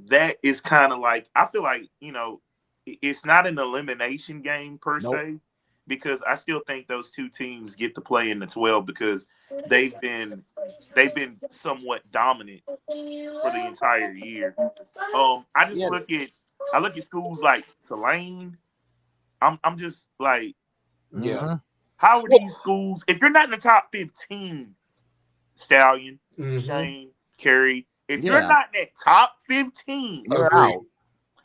that is kind of like, I feel like, it's not an elimination game per se, because I still think those two teams get to play in the 12 because they've been somewhat dominant for the entire year. I look at schools like Tulane. I'm just like, Yeah. how are these schools, if you're not in the top 15, Stallion, Shane, Kerry, if you're not in that top 15, You're out.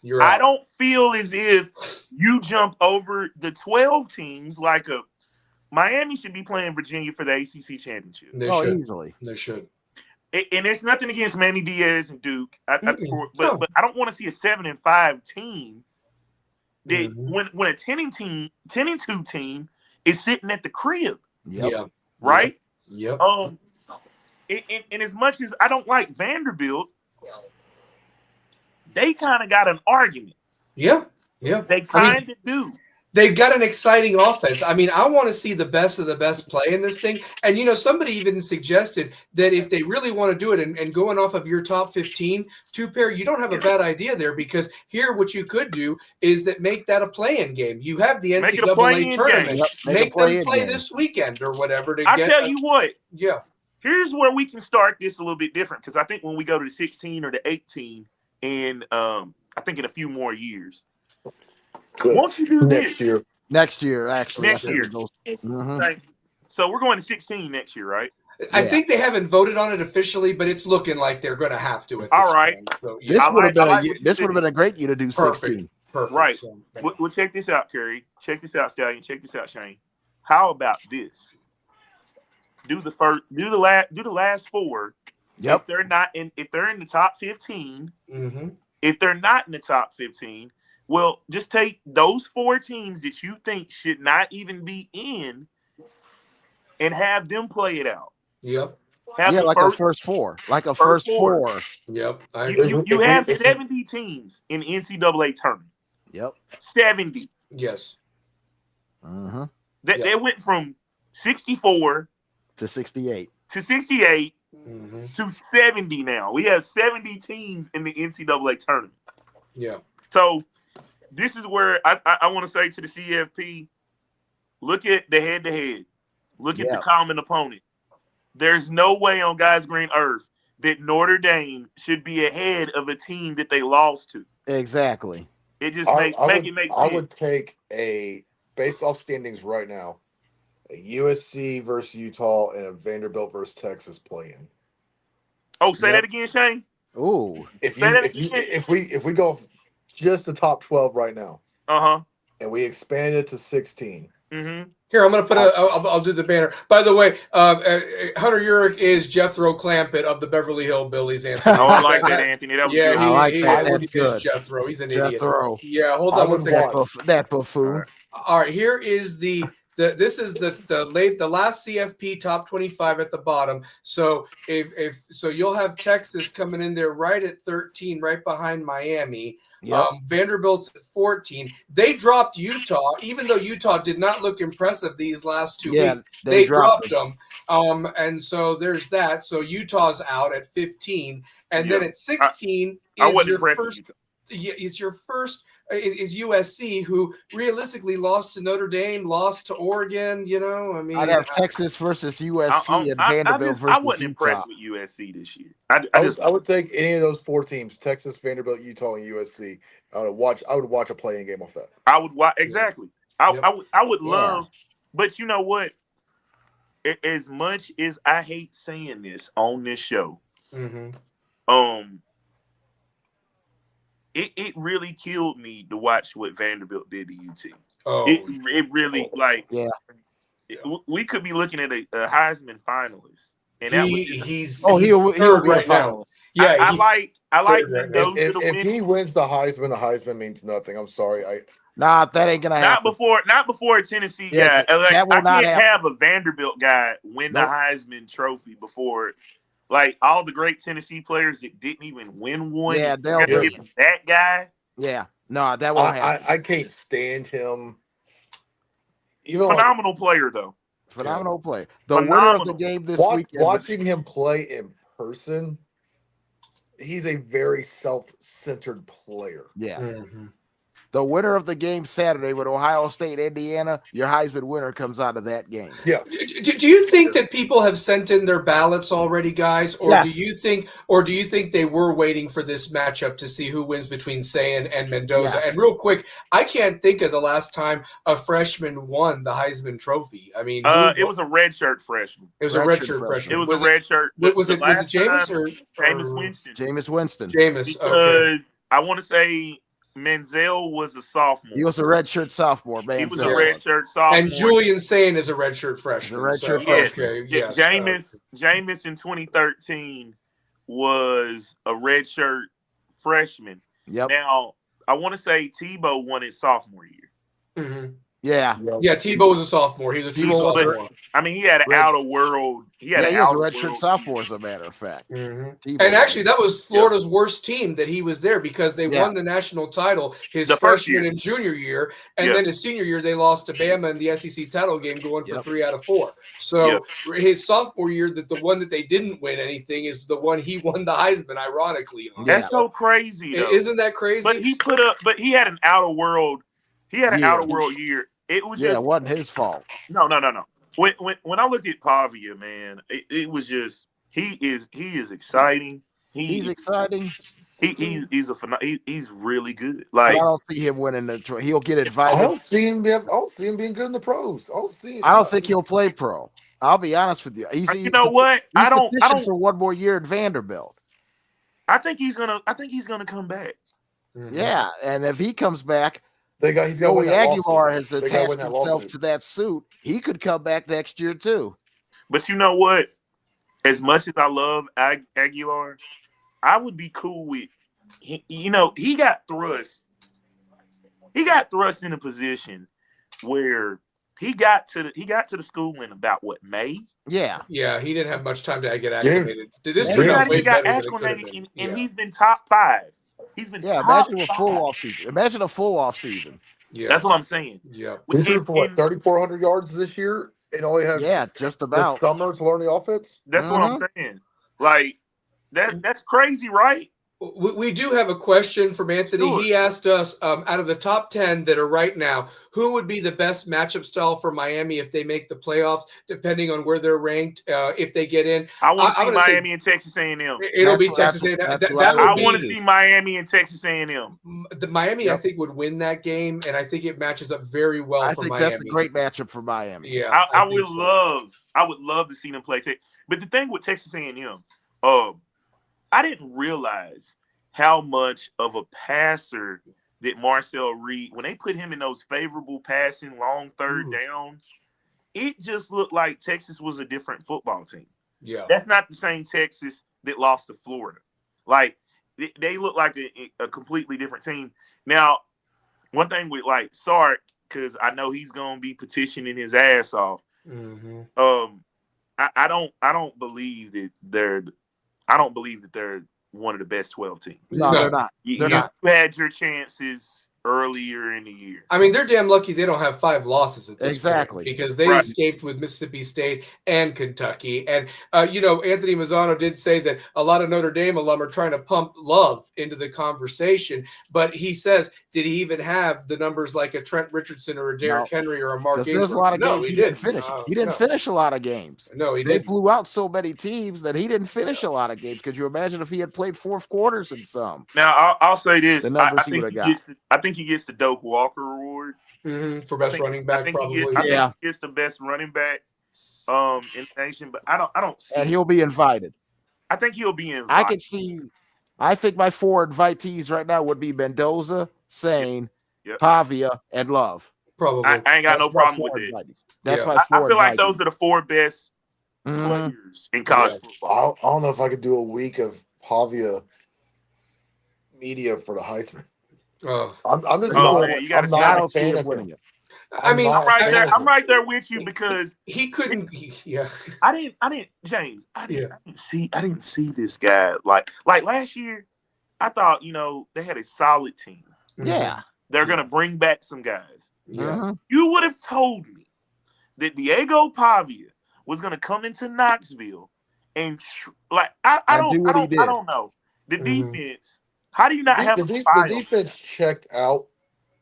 You're out. I don't feel as if you jump over the 12 teams like Miami should be playing Virginia for the ACC championship. They should. Easily. They should. And there's nothing against Manny Diaz and Duke, but I don't want to see a 7-5 team that when a 10-2 team is sitting at the crib. Yep. Yeah. Right? Yep. And as much as I don't like Vanderbilt, they kind of got an argument. Yeah. Yeah. They kind of do. They've got an exciting offense. I mean, I want to see the best of the best play in this thing. And, somebody even suggested that if they really want to do it and going off of your top 15, two-pair, you don't have a bad idea there, because here what you could do is that make that a play-in game. You have the NCAA tournament. Yep, make them play this weekend or whatever. I'll tell you what. Yeah. Here's where we can start this a little bit different, because I think when we go to the 16 or the 18, and I think in a few more years, won't you do next year? Next year, actually. Next year. So we're going to 16 next year, right? I think they haven't voted on it officially, but it's looking like they're going to have to. All right. So, This would have been a great year to do 16. Perfect. Right. So, well, check this out, Kerry. Check this out, Stallion. Check this out, Shane. How about this? Do the last four. Yep. If they're in the top 15, if they're not in the top 15, well, just take those four teams that you think should not even be in and have them play it out. Yep. Like a first four. Yep. I agree. You have 70 teams in the NCAA tournament. Yep. 70. Yes. They went from 64 to 68. To 68 to 70 now. We have 70 teams in the NCAA tournament. Yeah. So this is where I want to say to the CFP, look at the head-to-head. Look at the common opponent. There's no way on God's green earth that Notre Dame should be ahead of a team that they lost to. Exactly. It just make sense. I would take based off standings right now, a USC versus Utah and a Vanderbilt versus Texas play-in. Oh, say that again, Shane. Ooh. If we go just the top 12 right now, and we expand it to 16. Here, I'm going to put I'll do the banner. By the way, Hunter Urick is Jethro Clampett of the Beverly Hillbillies, Anthony. Oh, I like that, Anthony. That was good. I like that. He is Jethro. He's an idiot. Yeah, hold I on one second. That buffoon. All right, here is this is the last CFP top 25 at the bottom. So so you'll have Texas coming in there right at 13, right behind Miami. Yep. Vanderbilt's at 14. They dropped Utah, even though Utah did not look impressive these last 2 weeks. They dropped them. And so there's that. So Utah's out at 15, and then at 16 is your first. Is USC, who realistically lost to Notre Dame, lost to Oregon. I mean, I'd have Texas versus USC and Vanderbilt versus I wasn't impressed with USC this year. I would take any of those four teams: Texas, Vanderbilt, Utah, and USC. I would watch a playing game off that. I would watch exactly. I would love, but you know what? As much as I hate saying this on this show, It really killed me to watch what Vanderbilt did to UT. Oh, it really we could be looking at a Heisman finalist, and that was He's he'll third be a right now. finalist. Yeah, I he's like third right now. Mendoza to If win. he wins the Heisman means nothing. I'm sorry. Nah, that ain't gonna Not happen. before a Tennessee Yeah, guy. Like, that will I not can't happen. have a Vanderbilt guy win Nope. the Heisman Trophy before, like, all the great Tennessee players that didn't even win one. Yeah, You gotta they'll give that guy. Yeah, no, that won't happen. I can't stand him. Even Phenomenal player though. Phenomenal player. The winner of the game this weekend. Watching him play in person, he's a very self-centered player. Yeah. Mm-hmm. The winner of the game Saturday with Ohio State, Indiana, your Heisman winner comes out of that game. Yeah. Do you think that people have sent in their ballots already, guys, or Yes. do you think they were waiting for this matchup to see who wins between Sayin and Mendoza? Yes. And real quick, I can't think of the last time a freshman won the Heisman Trophy. I mean, It was a redshirt freshman. It was a redshirt freshman. It was a redshirt. Was it Jameis or Jameis Winston? Jameis Winston. Jameis. Because Okay. I want to say Menzel was a sophomore. He was a redshirt sophomore, man. He was a redshirt sophomore. And Julian Sayin is a redshirt freshman. He's a redshirt freshman. Okay, yes. Jameis in 2013 was a redshirt freshman. Yep. Now, I want to say Tebow won his sophomore year. Mm-hmm. Yeah. Yeah, Tebow was a sophomore. He was a true sophomore. I mean, he had an out of world. He was a redshirt sophomore, as a matter of fact. Mm-hmm. And actually, that was Florida's worst team that he was there because they won the national title his freshman and junior year, and then his senior year they lost to Bama in the SEC title game, going for 3 out of 4. So his sophomore year, the one that they didn't win anything is the one he won the Heisman. Ironically, that's so crazy. Though. Isn't that crazy? But he had an out of world. He had an out of world year. It was it wasn't his fault. No. When I look at Pavia, man, it was just he is exciting. He's exciting. He's really good. Like, I don't see him winning the. He'll get invited. I don't see him being good in the pros. I don't think he'll play pro. I'll be honest with you. You know what? I don't for one more year at Vanderbilt. I think he's gonna come back. Mm-hmm. Yeah, and if he comes back. Joey Aguilar has attached himself to that suit. He could come back next year too. But you know what? As much as I love Aguilar, I would be cool with. He got thrust. He got thrust in a position where he got to the school in about May. Yeah, he didn't have much time to get acclimated. This turned out he way got better acclimated, and he's been top 5. He's been imagine a full off season. Imagine a full off season. Yeah, that's what I'm saying. Yeah, we threw for 3,400 yards this year, and only had just about the summer to learn the offense. That's what I'm saying. Like that's crazy, right? We do have a question from Anthony. Sure. He asked us, out of the top 10 that are right now, who would be the best matchup style for Miami if they make the playoffs, depending on where they're ranked, if they get in? I want to see Miami and Texas A&M. It'll be Texas A&M. I want to see Miami and Texas A&M. The Miami, I think, would win that game, and I think it matches up very well for Miami. That's a great matchup for Miami. Yeah, I would love to see them play. But the thing with Texas A&M, I didn't realize how much of a passer that Marcel Reed, when they put him in those favorable passing long third downs, it just looked like Texas was a different football team. Yeah. That's not the same Texas that lost to Florida. Like, they look like a completely different team. Now, one thing with like Sark, because I know he's gonna be petitioning his ass off. Mm-hmm. I don't believe that they're one of the best 12 teams. No, they're not. You had your chances earlier in the year. I mean, they're damn lucky they don't have 5 losses at this point because they escaped with Mississippi State and Kentucky. And, Anthony Mazzano did say that a lot of Notre Dame alum are trying to pump Love into the conversation. But he says, did he even have the numbers like a Trent Richardson or a Derrick Henry or a Mark Ingram? There's a lot of games he didn't finish. He didn't finish a lot of games. No, he didn't. They didn't. blew out so many teams that he didn't finish a lot of games. Could you imagine if he had played 4th quarters in some? Now, I'll say this. The numbers I think he gets the Doak Walker Award for best running back. Probably, I think he gets the best running back in the nation. But I don't see. And he'll be invited. I think he'll be invited. I think my 4 invitees right now would be Mendoza, Sain, Pavia, and Love. Probably. I ain't got no problem with it. That's my 4 I feel like those are the 4 best players in college football. I don't know if I could do a week of Pavia media for the Heisman. Oh, I'm just Oh, not. man, you gotta I'm see not I a don't see fan him of winning him. it. I mean, not a right fan there. of I'm him. right there with you because he couldn't. Yeah, I didn't, James. I didn't see this guy like last year. I thought they had a solid team. Yeah. They're gonna bring back some guys. yeah. You would have told me that Diego Pavia was gonna come into Knoxville and I do what he did. don't know the Mhm. defense. How do you not have The fire? defense checked out.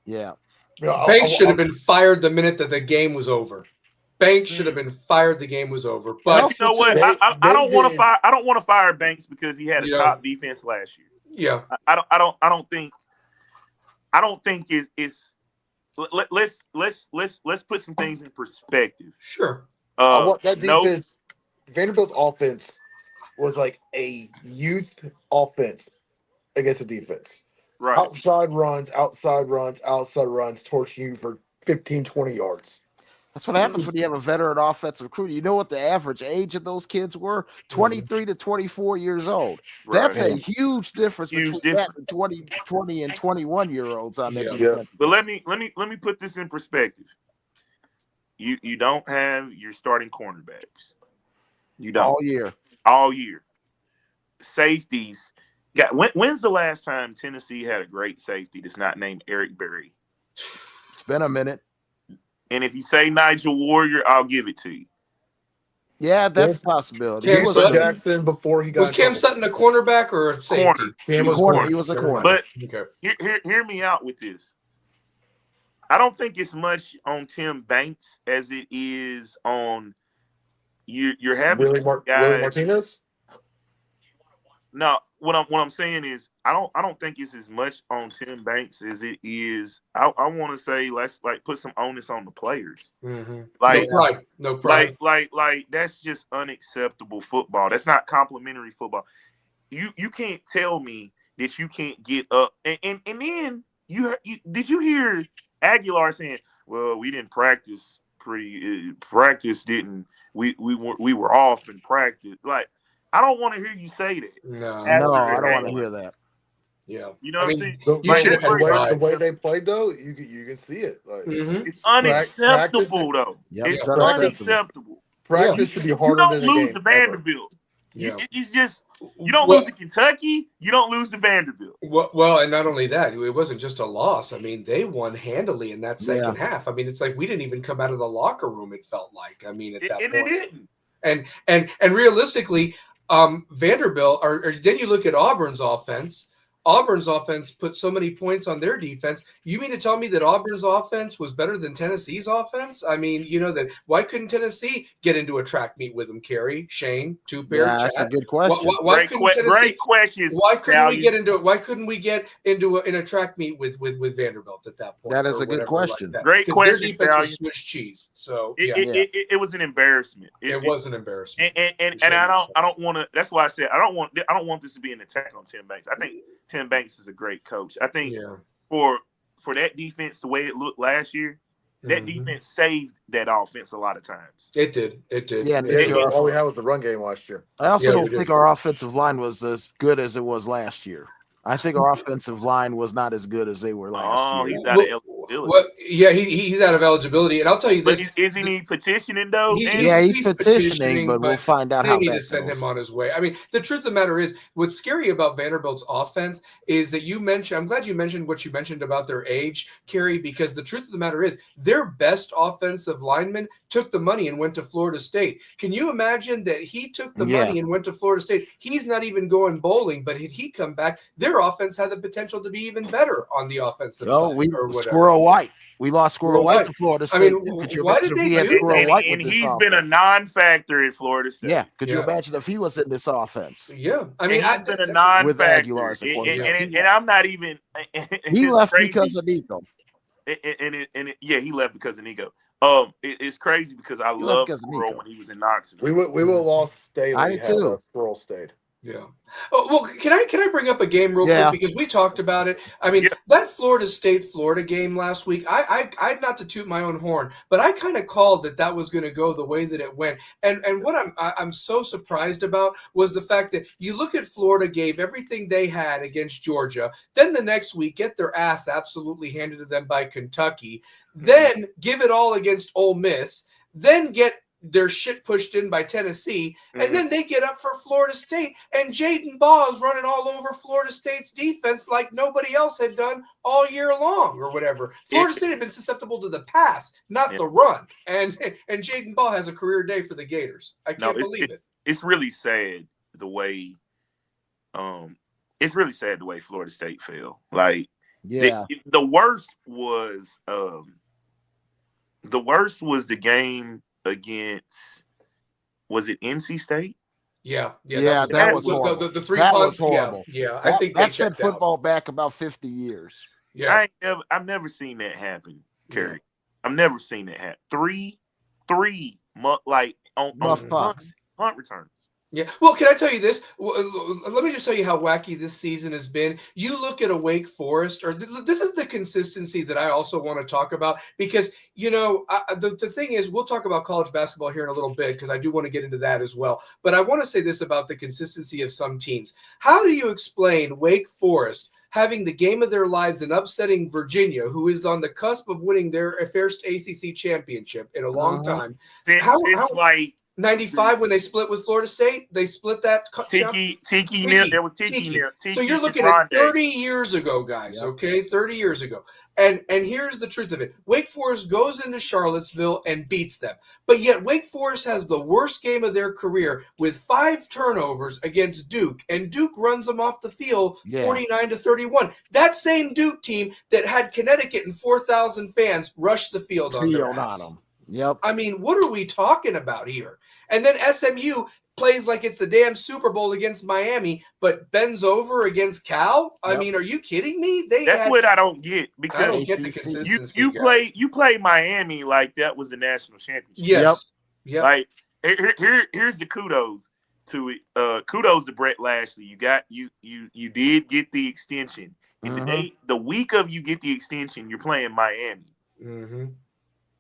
Yeah. Banks should have been fired the minute that the game was over. Banks should have been fired. The game was over. But But you know what? I don't want to fire. I don't want to fire Banks because he had a top defense last year. Yeah. I don't think it's. Let's put some things in perspective. Sure. That defense, Vanderbilt's offense was like a youth offense against the defense. Right. Outside runs, torching you for 15, 20 yards. That's what happens when you have a veteran offensive crew. You know what the average age of those kids were? 23 to 24 years old. Right. That's a huge difference between that and 20 and 21-year-olds on that defense. But let me put this in perspective. You don't have your starting cornerbacks. You don't. All year. Safeties. When's the last time Tennessee had a great safety that's not named Eric Berry? It's been a minute. And if you say Nigel Warrior, I'll give it to you. Yeah, that's a possibility. Cam Sutton Jackson before he got. Was Cam Sutton a cornerback or a safety? He was a corner. But hear me out with this. I don't think it's much on Tim Banks as it is on you're having Willie Martinez. No, what I'm saying is I don't think it's as much on Tim Banks as it is. I want to say let's put some onus on the players. Mm-hmm. Like no pride. Like that's just unacceptable football. That's not complimentary football. You can't tell me that you can't get up and then did you hear Aguilar saying, "Well, we didn't practice practice didn't we were off in practice." Like I don't want to hear you say that. No, I don't want to hear that. Yeah, you know what I'm saying. You should have the way they played though. You can see it. Like, it's unacceptable though. Yep, it's unacceptable. Practice should be harder. You don't than lose game, to Vanderbilt. Yeah. It's just you don't lose to Kentucky. You don't lose to Vanderbilt. Well, and not only that, it wasn't just a loss. I mean, they won handily in that second half. I mean, it's like we didn't even come out of the locker room. It felt like. I mean, at that point, it didn't. And realistically. Vanderbilt, or then you look at Auburn's offense. Auburn's offense put so many points on their defense. You mean to tell me that Auburn's offense was better than Tennessee's offense? I mean, that why couldn't Tennessee get into a track meet with them? Kerry, Shane, two-pair. Yeah, that's a good question. Why great questions. Why couldn't we get into it? Why couldn't we get into a track meet with Vanderbilt at that point? That is a good question. Like great question. Their defense was Swiss cheese. So it was an embarrassment. It was an embarrassment. And I don't want to. That's why I said I don't want this to be an attack on Tim Banks. I think Tim Banks is a great coach. I think for that defense, the way it looked last year, that defense saved that offense a lot of times. It did. Yeah, all we had was the run game last year. I also don't think our offensive line was as good as it was last year. I think our offensive line was not as good as they were last year. He's out of eligibility. He's out of eligibility. And I'll tell you this. But isn't he petitioning, though? He's petitioning, but we'll find out how they need to send him on his way. I mean, the truth of the matter is, what's scary about Vanderbilt's offense is that I'm glad you mentioned what you mentioned about their age, Kerry, because the truth of the matter is their best offensive lineman took the money and went to Florida State. Can you imagine that he took the money and went to Florida State? He's not even going bowling, but had he come back, their offense had the potential to be even better on the offensive side. Squirrel White. We lost Squirrel White to Florida State. I mean, why did they do that? And he's been a non-factor at Florida State. Yeah, could you imagine if he was in this offense? Yeah, I mean, he's been a non-factor. With Aguilar, and I'm not even. He left because of Nico. He left because of Nico. It's crazy because I love Squirrel when he was in Knoxville. We would have lost Staley. I too. Squirrel stayed. Yeah. Oh, well, can I bring up a game real quick because we talked about it. I mean, that Florida Florida game last week. I not to toot my own horn, but I kind of called that was going to go the way that it went. And what I'm so surprised about was the fact that you look at Florida gave everything they had against Georgia, then the next week get their ass absolutely handed to them by Kentucky, then give it all against Ole Miss, then get their shit pushed in by Tennessee, and then they get up for Florida State, and Jaden Baugh is running all over Florida State's defense like nobody else had done all year long or whatever. Florida State had been susceptible to the pass, not the run, and Jaden Baugh has a career day for the Gators. I can't believe it. It's really sad the way Florida State fell. Like, the worst was the game against, was it NC State? Yeah, that was horrible. The 3 that punts, was horrible. Yeah, I think that set football back about 50 years. Yeah, I've never seen that happen, Kerry. I've never seen that happen. Three like on punt returns. Yeah. Well, can I tell you this? Let me just tell you how wacky this season has been. You look at a Wake Forest, or this is the consistency that I also want to talk about because, the thing is, we'll talk about college basketball here in a little bit because I do want to get into that as well. But I want to say this about the consistency of some teams. How do you explain Wake Forest having the game of their lives and upsetting Virginia, who is on the cusp of winning their first ACC championship in a long time? It's like 95 when they split with Florida State, they split that. Tiki. There was Tiki. So you're looking at 30 years ago, guys. Yep. Okay, 30 years ago, and here's the truth of it: Wake Forest goes into Charlottesville and beats them, but yet Wake Forest has the worst game of their career with 5 turnovers against Duke, and Duke runs them off the field 49-31. That same Duke team that had Connecticut and 4,000 fans rush the field on their ass. Yep. I mean, what are we talking about here? And then SMU plays like it's the damn Super Bowl against Miami, but bends over against Cal. I mean, are you kidding me? That's what I don't get, because I don't get the consistency. You play Miami like that was the national championship. Yes. Yep. Like here's the kudos to it. Kudos to Brett Lashley. You did get the extension. And the week of you get the extension, you're playing Miami. Mm-hmm.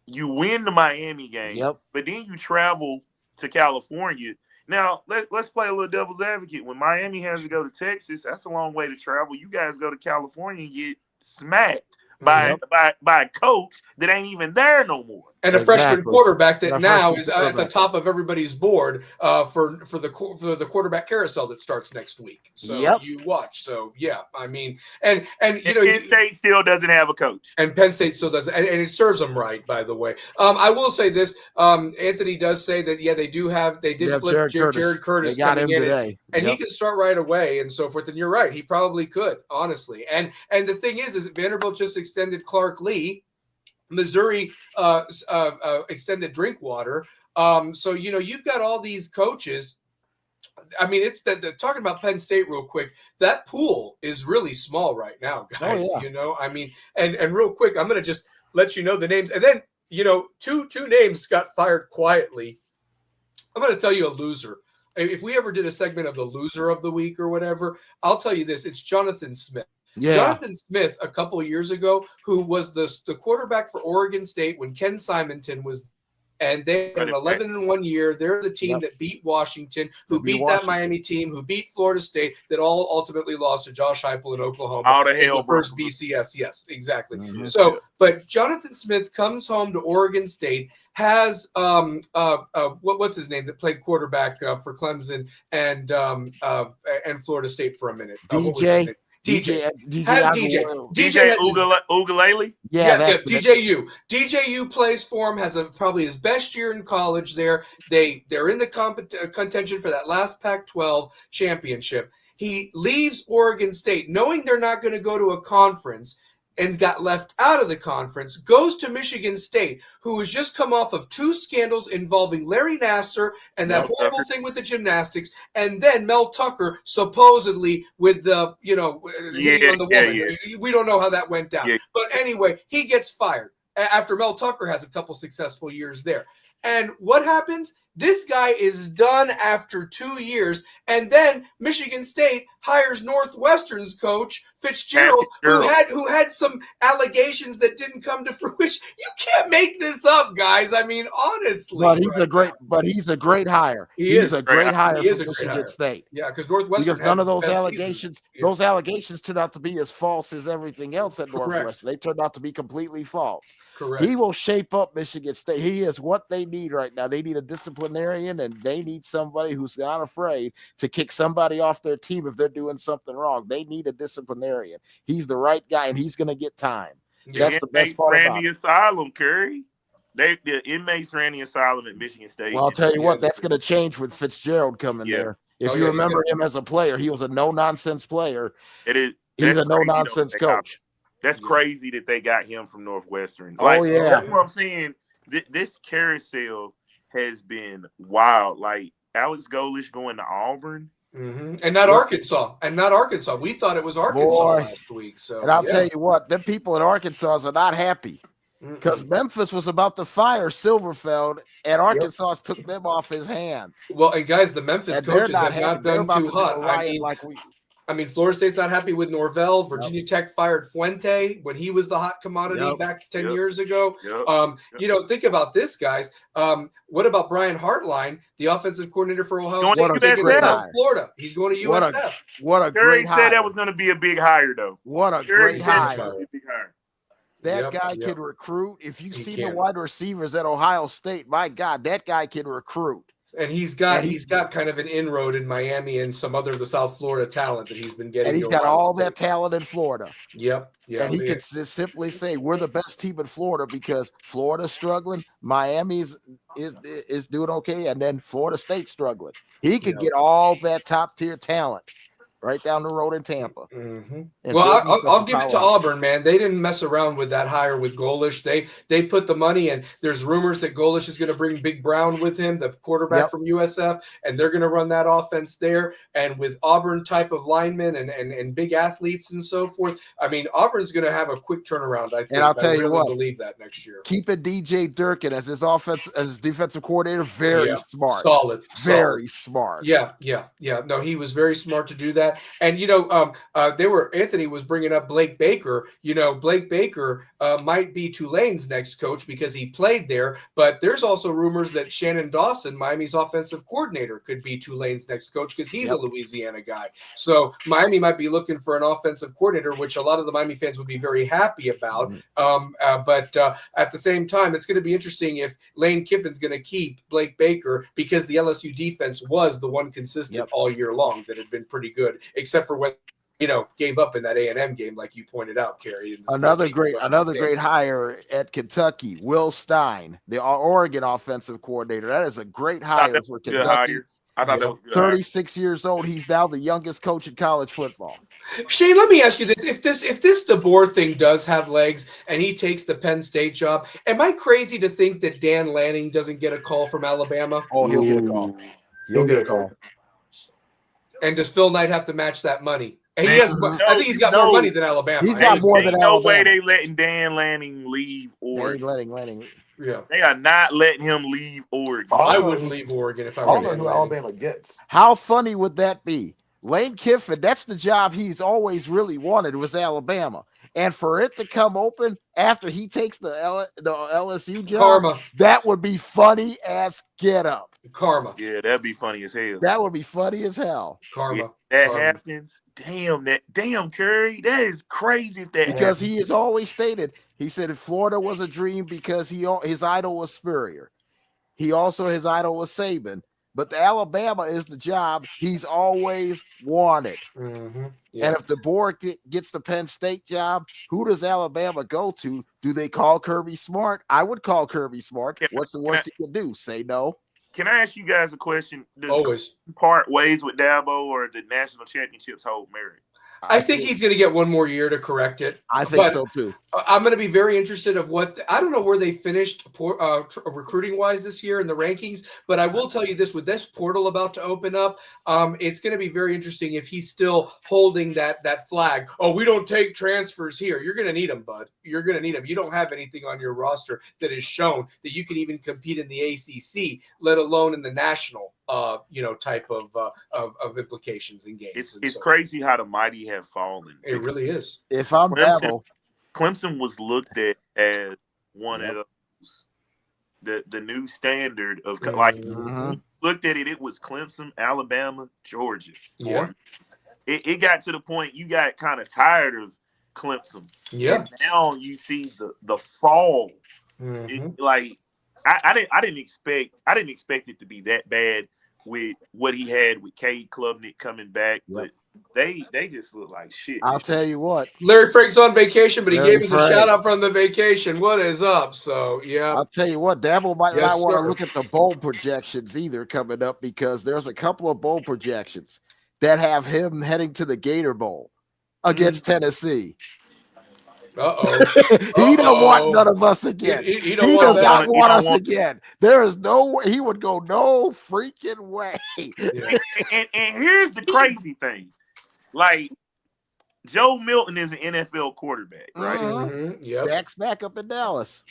You win the Miami game, but then you travel to California. Now, let's play a little devil's advocate. When Miami has to go to Texas, that's a long way to travel. You guys go to California and get smacked by a coach that ain't even there no more. And a freshman quarterback that now is at the top of everybody's board for the quarterback carousel that starts next week. So you watch. So I mean, and Penn State still doesn't have a coach, and Penn State still doesn't, and it serves them right. By the way, I will say this: Anthony does say that they did flip Jared Curtis coming in today, and he can start right away and so forth. And you're right, he probably could, honestly. And the thing is Vanderbilt just extended Clark Lee. Missouri extended Drinkwater. So, you've got all these coaches. I mean, it's talking about Penn State real quick. That pool is really small right now, guys. I mean, and real quick, I'm going to just let you know the names. And then, two names got fired quietly. I'm going to tell you a loser. If we ever did a segment of the loser of the week or whatever, I'll tell you this. It's Jonathan Smith. Yeah. Jonathan Smith, a couple of years ago, who was the quarterback for Oregon State when Ken Simonton was, and they had an 11-1 year. They're the team that beat Washington, who beat that Miami team, who beat Florida State, that all ultimately lost to Josh Heupel in Oklahoma. Out of hell, the first BCS. Yes, exactly. Mm-hmm. So, but Jonathan Smith comes home to Oregon State, has what's his name that played quarterback for Clemson and Florida State for a minute. DJ Ugalele. DJU plays for him, has probably his best year in college there. They're in the contention for that last Pac-12 championship. He leaves Oregon State knowing they're not going to go to a conference and got left out of the conference, goes to Michigan State, who has just come off of 2 scandals involving Larry Nassar and that horrible thing with the gymnastics, and then Mel Tucker supposedly with the, on the woman. Yeah. We don't know how that went down. Yeah. But anyway, he gets fired after Mel Tucker has a couple successful years there. And what happens? This guy is done after 2 years. And then Michigan State hires Northwestern's coach, Fitzgerald, who had some allegations that didn't come to fruition. You can't make this up, guys. I mean, honestly. But he's a great hire. He's a great hire for Michigan State. Yeah, because Northwestern, because none of those allegations turned out to be as false as everything else at Northwestern. They turned out to be completely false. Correct. He will shape up Michigan State. He is what they need right now. They need a disciplinarian, and they need somebody who's not afraid to kick somebody off their team if they're doing something wrong. They need a disciplinarian. He's the right guy, and he's going to get time. That's the best part about it. Asylum, Kerry. The inmates ran the asylum at Michigan State. Well, I'll tell you what, that's going to change with Fitzgerald coming there. If you remember him as a player, he was a no-nonsense player. He's a no-nonsense coach. That's crazy that they got him from Northwestern. That's what I'm saying. This carousel has been wild. Like Alex Golesh going to Auburn. Mm-hmm. And not Arkansas. We thought it was Arkansas last week. So, and I'll tell you what, them people in Arkansas are not happy because Memphis was about to fire Silverfeld, and Arkansas took them off his hands. Well, and guys, the Memphis coaches have not done too hot. I mean, Florida State's not happy with Norvell. Virginia Tech fired Fuente when he was the hot commodity back 10 years ago. Think about this, guys. What about Brian Hartline, the offensive coordinator for Ohio State? South Florida. He's going to USF. What a great hire. Said that was going to be a big hire, though. What a great hire. That guy can recruit. If you see the wide receivers at Ohio State, my God, that guy can recruit. And he's got kind of an inroad in Miami and some other of the South Florida talent that he's been getting. And he's got all that talent in Florida. Yep. And he could just simply say, we're the best team in Florida because Florida's struggling, Miami's is doing okay, and then Florida State's struggling. He could get all that top-tier talent right down the road in Tampa. Mm-hmm. Well, I'll give it to Auburn, man. They didn't mess around with that hire with Golesh. They put the money in. There's rumors that Golesh is going to bring Big Brown with him, the quarterback from USF, and they're going to run that offense there. And with Auburn type of linemen and big athletes and so forth, I mean, Auburn's going to have a quick turnaround, I think. And I'll tell you what, believe that next year. Keeping DJ Durkin as his defensive coordinator, very smart. Solid. Very smart. Yeah. No, he was very smart to do that. And Anthony was bringing up Blake Baker. Blake Baker might be Tulane's next coach because he played there. But there's also rumors that Shannon Dawson, Miami's offensive coordinator, could be Tulane's next coach because he's a Louisiana guy. So Miami might be looking for an offensive coordinator, which a lot of the Miami fans would be very happy about. But at the same time, it's going to be interesting if Lane Kiffin's going to keep Blake Baker because the LSU defense was the one consistent all year long that had been pretty good. Except for when gave up in that A&M game, like you pointed out, Kerry. Another great hire at Kentucky, Will Stein, the Oregon offensive coordinator. That is a great hire for Kentucky. I thought that was good. 36 years old. He's now the youngest coach in college football. Shane, let me ask you this: if this DeBoer thing does have legs and he takes the Penn State job, am I crazy to think that Dan Lanning doesn't get a call from Alabama? Oh, he'll get a call. He'll get a call. And does Phil Knight have to match that money? And I think he's got more money than Alabama. He's got more than Alabama. No way they letting Dan Lanning leave Oregon. They ain't letting Lanning. Yeah, they are not letting him leave Oregon. I wouldn't leave Oregon if I were. I don't know who Alabama gets. How funny would that be? Lane Kiffin, that's the job he's always really wanted, was Alabama. And for it to come open after he takes the LSU job, karma. That would be funny as get up. Karma. Yeah, that'd be funny as hell. That would be funny as hell. Karma. If that happens. Damn, Kerry, that is crazy. Because he has always stated, he said if Florida was a dream because his idol was Spurrier. His idol was Saban. But the Alabama is the job he's always wanted. Mm-hmm. Yeah. And if DeBoer gets the Penn State job, who does Alabama go to? Do they call Kirby Smart? I would call Kirby Smart. What's the worst he can do? Say no. Can I ask you guys a question? Always. Part ways with Dabo or the national championships hold merit? I think he's going to get one more year to correct it. I think so too. I'm going to be very interested of what I don't know where they finished recruiting wise this year in the rankings, but I will tell you this: with this portal about to open up, it's going to be very interesting if he's still holding that flag. Oh, we don't take transfers here. You're going to need them, bud. You're going to need them. You don't have anything on your roster that has shown that you can even compete in the ACC, let alone in the national. Type of implications in games. It's crazy how the mighty have fallen. It really is. If I'm Dabo, Clemson was looked at as one of those, the new standard of like looked at it. It was Clemson, Alabama, Georgia. Yeah. It got to the point you got kind of tired of Clemson. Yeah. And now you see the fall. I didn't expect it to be that bad with what he had with Cade Klubnik coming back, but they just look like shit. I'll tell you what. Larry Frank's on vacation, but he gave us a shout out from the vacation. What is up? So yeah. I'll tell you what, Dabo might not want to look at the bowl projections either coming up, because there's a couple of bowl projections that have him heading to the Gator Bowl against Tennessee. He don't want none of us again. He does not want us again. There is no way. He would go no freaking way. Yeah. and here's the crazy thing. Like, Joe Milton is an NFL quarterback, right? Yep. Dak's back up in Dallas.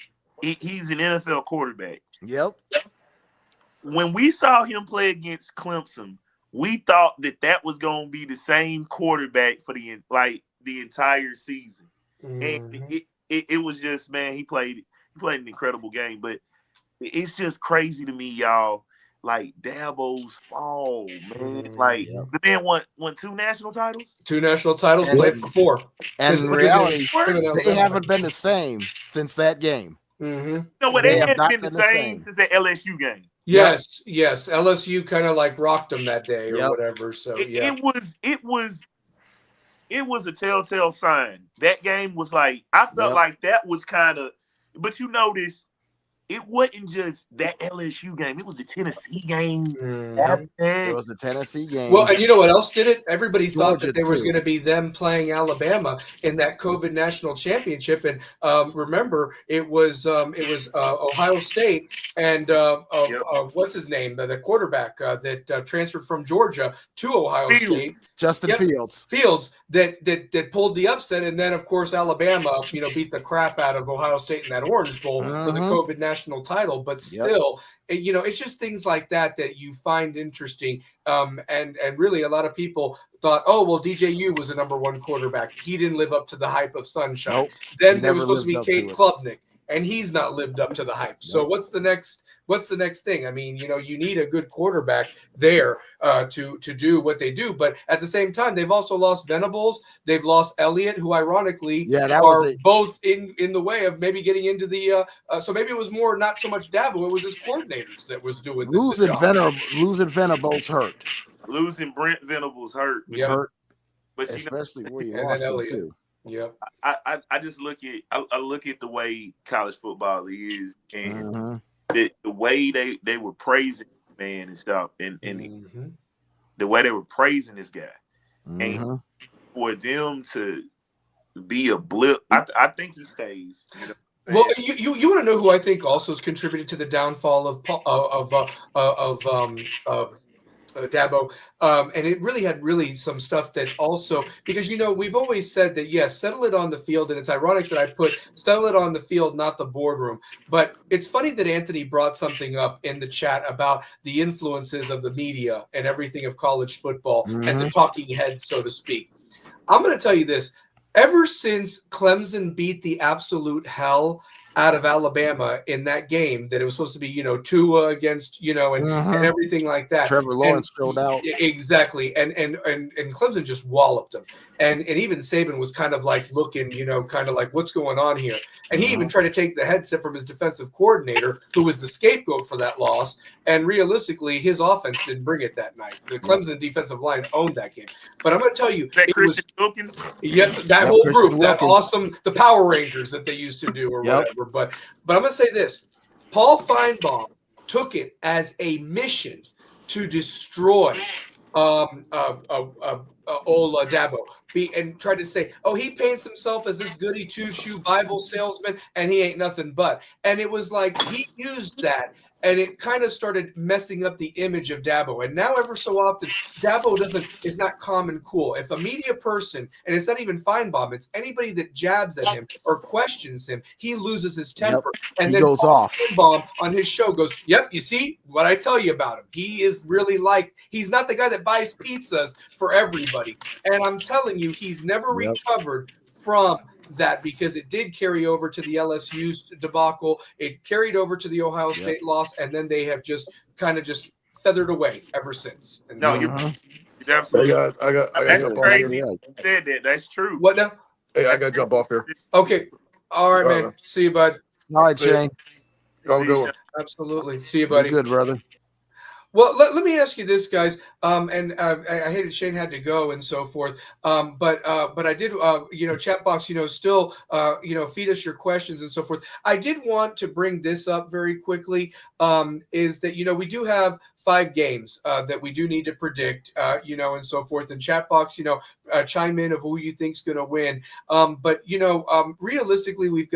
He's an NFL quarterback. Yep. When we saw him play against Clemson, we thought that was going to be the same quarterback for the entire season. And it was just, man, he played an incredible game. But it's just crazy to me, y'all. Like, Dabo's fall, man. The man won 2 national titles. 2 national titles, played for 4. And in reality, they haven't been the same since that game. No, but they haven't been the same since that LSU game. Yes. LSU kind of like rocked them that day or whatever. So it was a telltale sign. That game was like, I felt like that was kind of, but you notice it wasn't just that LSU game. It was the Tennessee game. It was the Tennessee game. Well, and you know what else did it? Everybody thought that there was going to be them playing Alabama in that COVID national championship. And remember, it was Ohio State and what's his name? The quarterback that transferred from Georgia to Ohio State. Justin Fields. Fields that pulled the upset, and then of course Alabama, beat the crap out of Ohio State in that Orange Bowl for the COVID national title. But still, it's just things like that you find interesting. And really, a lot of people thought, oh well, DJU was a #1 quarterback. He didn't live up to the hype of Sunshine. Nope. Then there was supposed to be Cade Klubnik, and he's not lived up to the hype. Nope. So what's the next thing? I mean, you need a good quarterback there to do what they do. But at the same time, they've also lost Venables. They've lost Elliott, who ironically are both in the way of maybe getting into the so maybe it was more not so much Dabo, it was his coordinators that was doing losing Venables hurt. Losing Brent Venables hurt. Hurt. But especially where you lost him too. Yeah. I just look at the way college football is, and the way they were praising man and stuff, and the way they were praising this guy, and for them to be a blip, I think he stays. Well, you want to know who I think also has contributed to the downfall of Dabo, and it really had some stuff that also, because we've always said that yes, settle it on the field, and it's ironic that I put settle it on the field, not the boardroom. But it's funny that Anthony brought something up in the chat about the influences of the media and everything of college football and the talking heads, so to speak. I'm going to tell you this: ever since Clemson beat the absolute hell out of Alabama in that game, that it was supposed to be, Tua against, and everything like that. Trevor Lawrence showed out. Exactly. And Clemson just walloped him. And even Saban was kind of like looking, kind of like, what's going on here? And he even tried to take the headset from his defensive coordinator, who was the scapegoat for that loss. And realistically, his offense didn't bring it that night. The Clemson defensive line owned that game. But I'm going to tell you, it was that whole group, that awesome, the Power Rangers that they used to do or whatever. But I'm going to say this: Paul Feinbaum took it as a mission to destroy Ola Dabo and tried to say, oh, he paints himself as this goody two-shoe Bible salesman, and he ain't nothing but. And it was like he used that, and it kind of started messing up the image of Dabo. And now, ever so often, Dabo is not calm and cool. If a media person, and it's not even Feinbaum, it's anybody that jabs at him or questions him, he loses his temper. And He then goes off. Feinbaum on his show goes, yep, you see what I tell you about him. He is really like, he's not the guy that buys pizzas for everybody. And I'm telling you, he's never recovered from that because it did carry over to the LSU debacle. It carried over to the Ohio State loss, and then they have just kind of just feathered away ever since. And No, so, he's absolutely. Hey guys, I got That's jump crazy. off. You said that. That's true. what now? Hey, I got to jump off here. Okay. All right, man. See you, bud. All right, Shane. Y'all go. Absolutely. See you, Be buddy. good, brother. Well, let me ask you this, guys. And I hated Shane had to go and so forth. But I did, chat box, still, feed us your questions and so forth. I did want to bring this up very quickly. Is that we do have 5 games that we do need to predict, and so forth. And chat box, chime in of who you think's going to win. But realistically,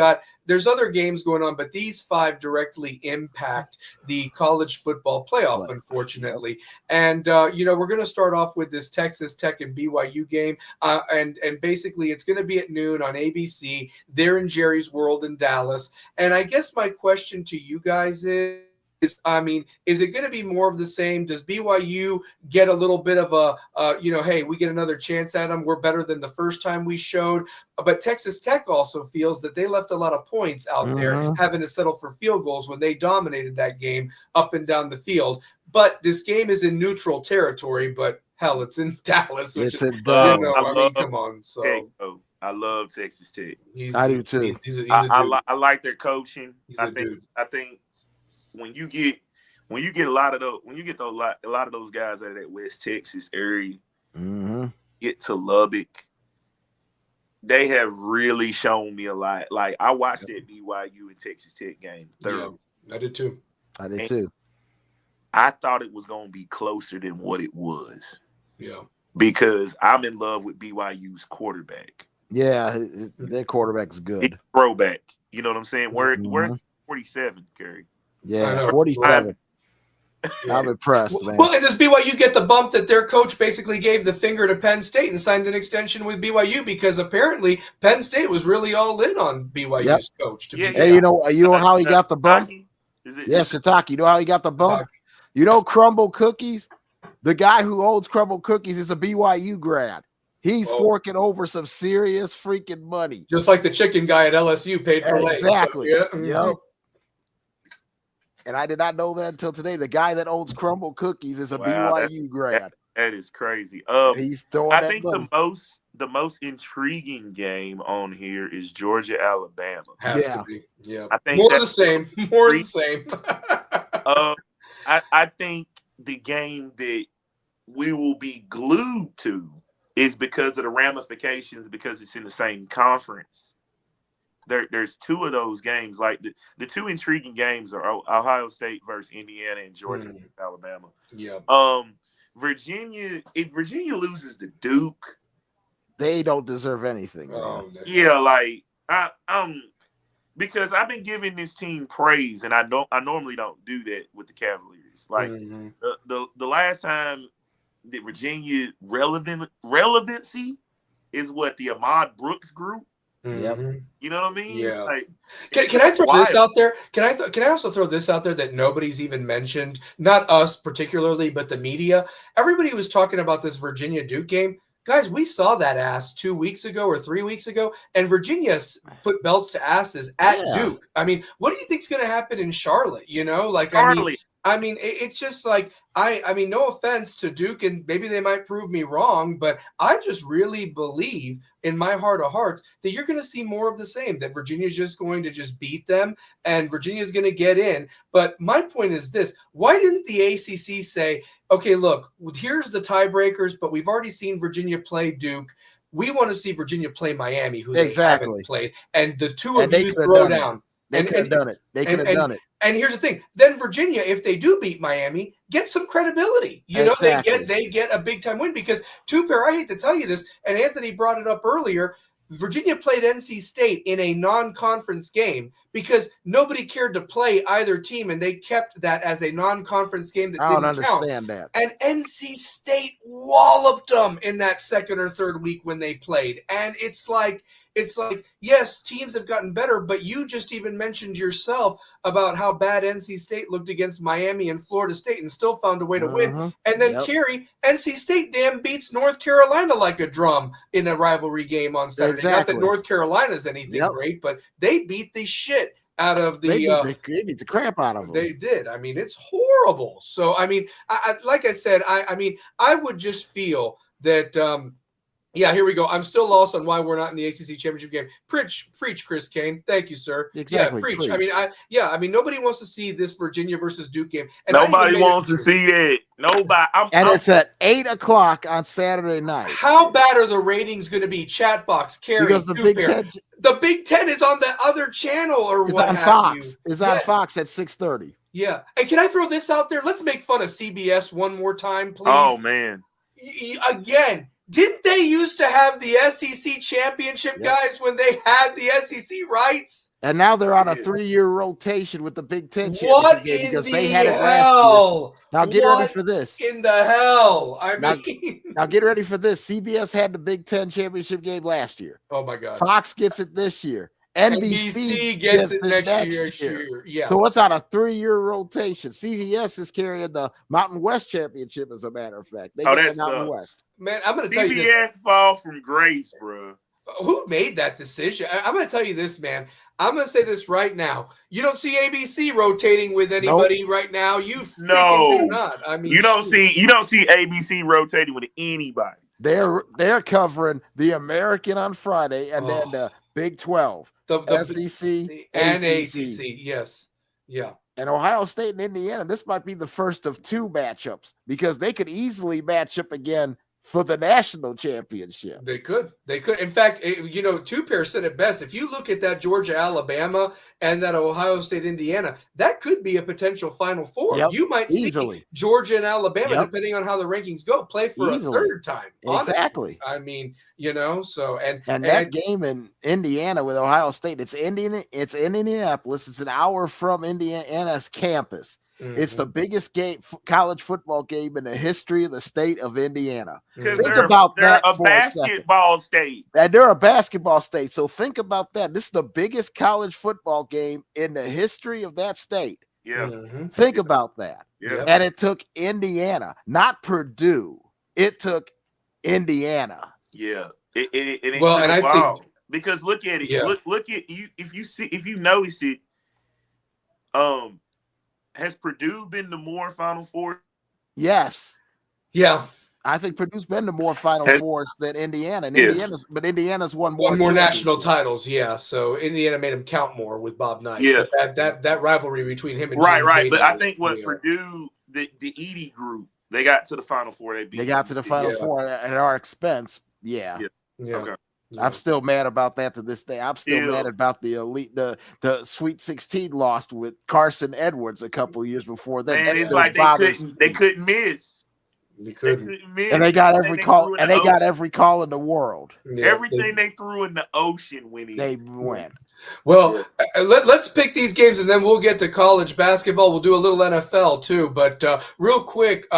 there's other games going on, but these 5 directly impact the college football playoff, unfortunately. And, we're going to start off with this Texas Tech and BYU game. And basically it's going to be at noon on ABC. They're in Jerry's World in Dallas. And I guess my question to you guys is it going to be more of the same? Does BYU get a little bit of hey, we get another chance at them. We're better than the first time we showed. But Texas Tech also feels that they left a lot of points out there, having to settle for field goals when they dominated that game up and down the field. But this game is in neutral territory, but hell, it's in Dallas. Which come on. So I love Texas Tech. I do too. He's a dude. I like their coaching. I think when you get a lot of those guys out of that West Texas area, get to Lubbock, they have really shown me a lot. Like I watched that BYU and Texas Tech game thoroughly. Yeah, I did too. I thought it was going to be closer than what it was. Yeah, because I'm in love with BYU's quarterback. Yeah, their quarterback is good. He's throwback. You know what I'm saying? Where's 47, Kerry? Yeah, 47. I'm impressed, man. Well, and does BYU get the bump that their coach basically gave the finger to Penn State and signed an extension with BYU because apparently Penn State was really all in on BYU's coach. Hey, you know how he got the bump? Shiitake. You know how he got the bump? Shiitake. You know Crumble Cookies? The guy who owns Crumble Cookies is a BYU grad. He's forking over some serious freaking money. Just like the chicken guy at LSU paid for exactly. Lane. So, Yep. And I did not know that until today. The guy that owns Crumble Cookies is a BYU grad. That is crazy. He's throwing I that think money. the most intriguing game on here is Georgia Alabama. Has to be. Yeah. I think more of the same. More of the same. I think the game that we will be glued to is because of the ramifications, because it's in the same conference. There's 2 of those games. Like the 2 intriguing games are Ohio State versus Indiana and Georgia versus Alabama. Yeah. Virginia, if Virginia loses to Duke, they don't deserve anything. Because I've been giving this team praise, and I normally don't do that with the Cavaliers. Like the last time that Virginia relevancy is what the Ahmad Brooks group. Yep. You know what I mean? Yeah. Like, can I throw this out there? Can I also throw this out there that nobody's even mentioned? Not us particularly, but the media. Everybody was talking about this Virginia Duke game. Guys, we saw that ass 2 weeks ago or 3 weeks ago, and Virginia put belts to asses at Duke. I mean, what do you think's going to happen in Charlotte? Charlotte. I mean, it's just like I mean, no offense to Duke, and maybe they might prove me wrong, but I just really believe in my heart of hearts that you're going to see more of the same. That Virginia's just going to just beat them, and Virginia's going to get in. But my point is this: why didn't the ACC say, "Okay, look, here's the tiebreakers, but we've already seen Virginia play Duke. We want to see Virginia play Miami, who they haven't played, and the 2 of you throw down." They could have done it. They could have done it. And here's the thing. Then Virginia, if they do beat Miami, get some credibility. You know, Exactly. they get a big time win because Two-Pair, I hate to tell you this, and Anthony brought it up earlier. Virginia played NC State in a non-conference game because nobody cared to play either team, and they kept that as a non-conference game that I don't didn't count. understand that. And NC State walloped them in that second or third week when they played. And it's like, yes, teams have gotten better, but you just even mentioned yourself about how bad NC State looked against Miami and Florida State and still found a way to win. And then Kerry, NC State damn beats North Carolina like a drum in a rivalry game on Saturday. Exactly. Not that North Carolina's anything great, but they beat the shit out of the they beat the crap out of them. They did. I mean, it's horrible. So, I mean, like I said, I mean, I would just feel that yeah, here we go. I'm still lost on why we're not in the ACC championship game. Preach, Chris Kane. Thank you, sir. Exactly. Yeah, preach. I mean, I mean, nobody wants to see this Virginia versus Duke game. And nobody wants to see that. Nobody. It's at 8:00 on Saturday night. How bad are the ratings going to be? Chatbox, Kerry, because the Big Ten is on the other channel or what? On Fox. It's on Fox at 6:30. Yeah. And can I throw this out there? Let's make fun of CBS one more time, please. Oh man. Again. Didn't they used to have the SEC championship guys when they had the SEC rights? And now they're on a 3-year rotation with the Big Ten championship what game because in they the had it hell? last year. Now get ready for this. In the hell? I mean, now get ready for this. CBS had the Big Ten championship game last year. Oh my God. Fox gets it this year. NBC gets it next year. Yeah. So it's on a 3-year rotation. CBS is carrying the Mountain West Championship, as a matter of fact. They get the Mountain West. Man, I'm going to tell you this. CBS fall from grace, bro. Who made that decision? I'm going to tell you this, man. I'm going to say this right now. You don't see ABC rotating with anybody right now. You do not. I mean, you don't see ABC rotating with anybody. They're covering the American on Friday and then the Big 12. The SEC and ACC, yes. Yeah. And Ohio State and Indiana, this might be the first of 2 matchups because they could easily match up again for the national championship. They could. In fact, you know, Two-Pair said it best. If you look at that Georgia, Alabama, and that Ohio State, Indiana, that could be a potential Final Four. Yep. You might see Georgia and Alabama, depending on how the rankings go, play for a third time. Honestly. Exactly. I mean, you know, so and that game in Indiana with Ohio State, it's in Indianapolis. It's an hour from Indiana's campus. Mm-hmm. It's the biggest college football game in the history of the state of Indiana. Think about that. They're a basketball state. And they're a basketball state. So think about that. This is the biggest college football game in the history of that state. Yeah. Mm-hmm. Think about that. Yeah. And it took Indiana, not Purdue. It took Indiana. Yeah. And I think because look at it. Yeah. Look at you. If you notice it, has Purdue been to more Final Four? Yes. Yeah. I think Purdue's been to more Final Fours than Indiana. And Indiana's won more national titles, yeah. So Indiana made him count more with Bob Knight. Yeah. But that rivalry between him and right. But I think what Purdue, the Edey group, they got to the Final Four. They got to the Final Four at our expense. Yeah. Okay. I'm still mad about that to this day. I'm still mad about the elite, the Sweet 16 lost with Carson Edwards a couple of years before that. Man, it's like they couldn't miss. They couldn't miss. And they got every call. And they got every call in the world. Yeah, everything they threw in the ocean winning. They win. Well, let's pick these games and then we'll get to college basketball. We'll do a little NFL too. But real quick,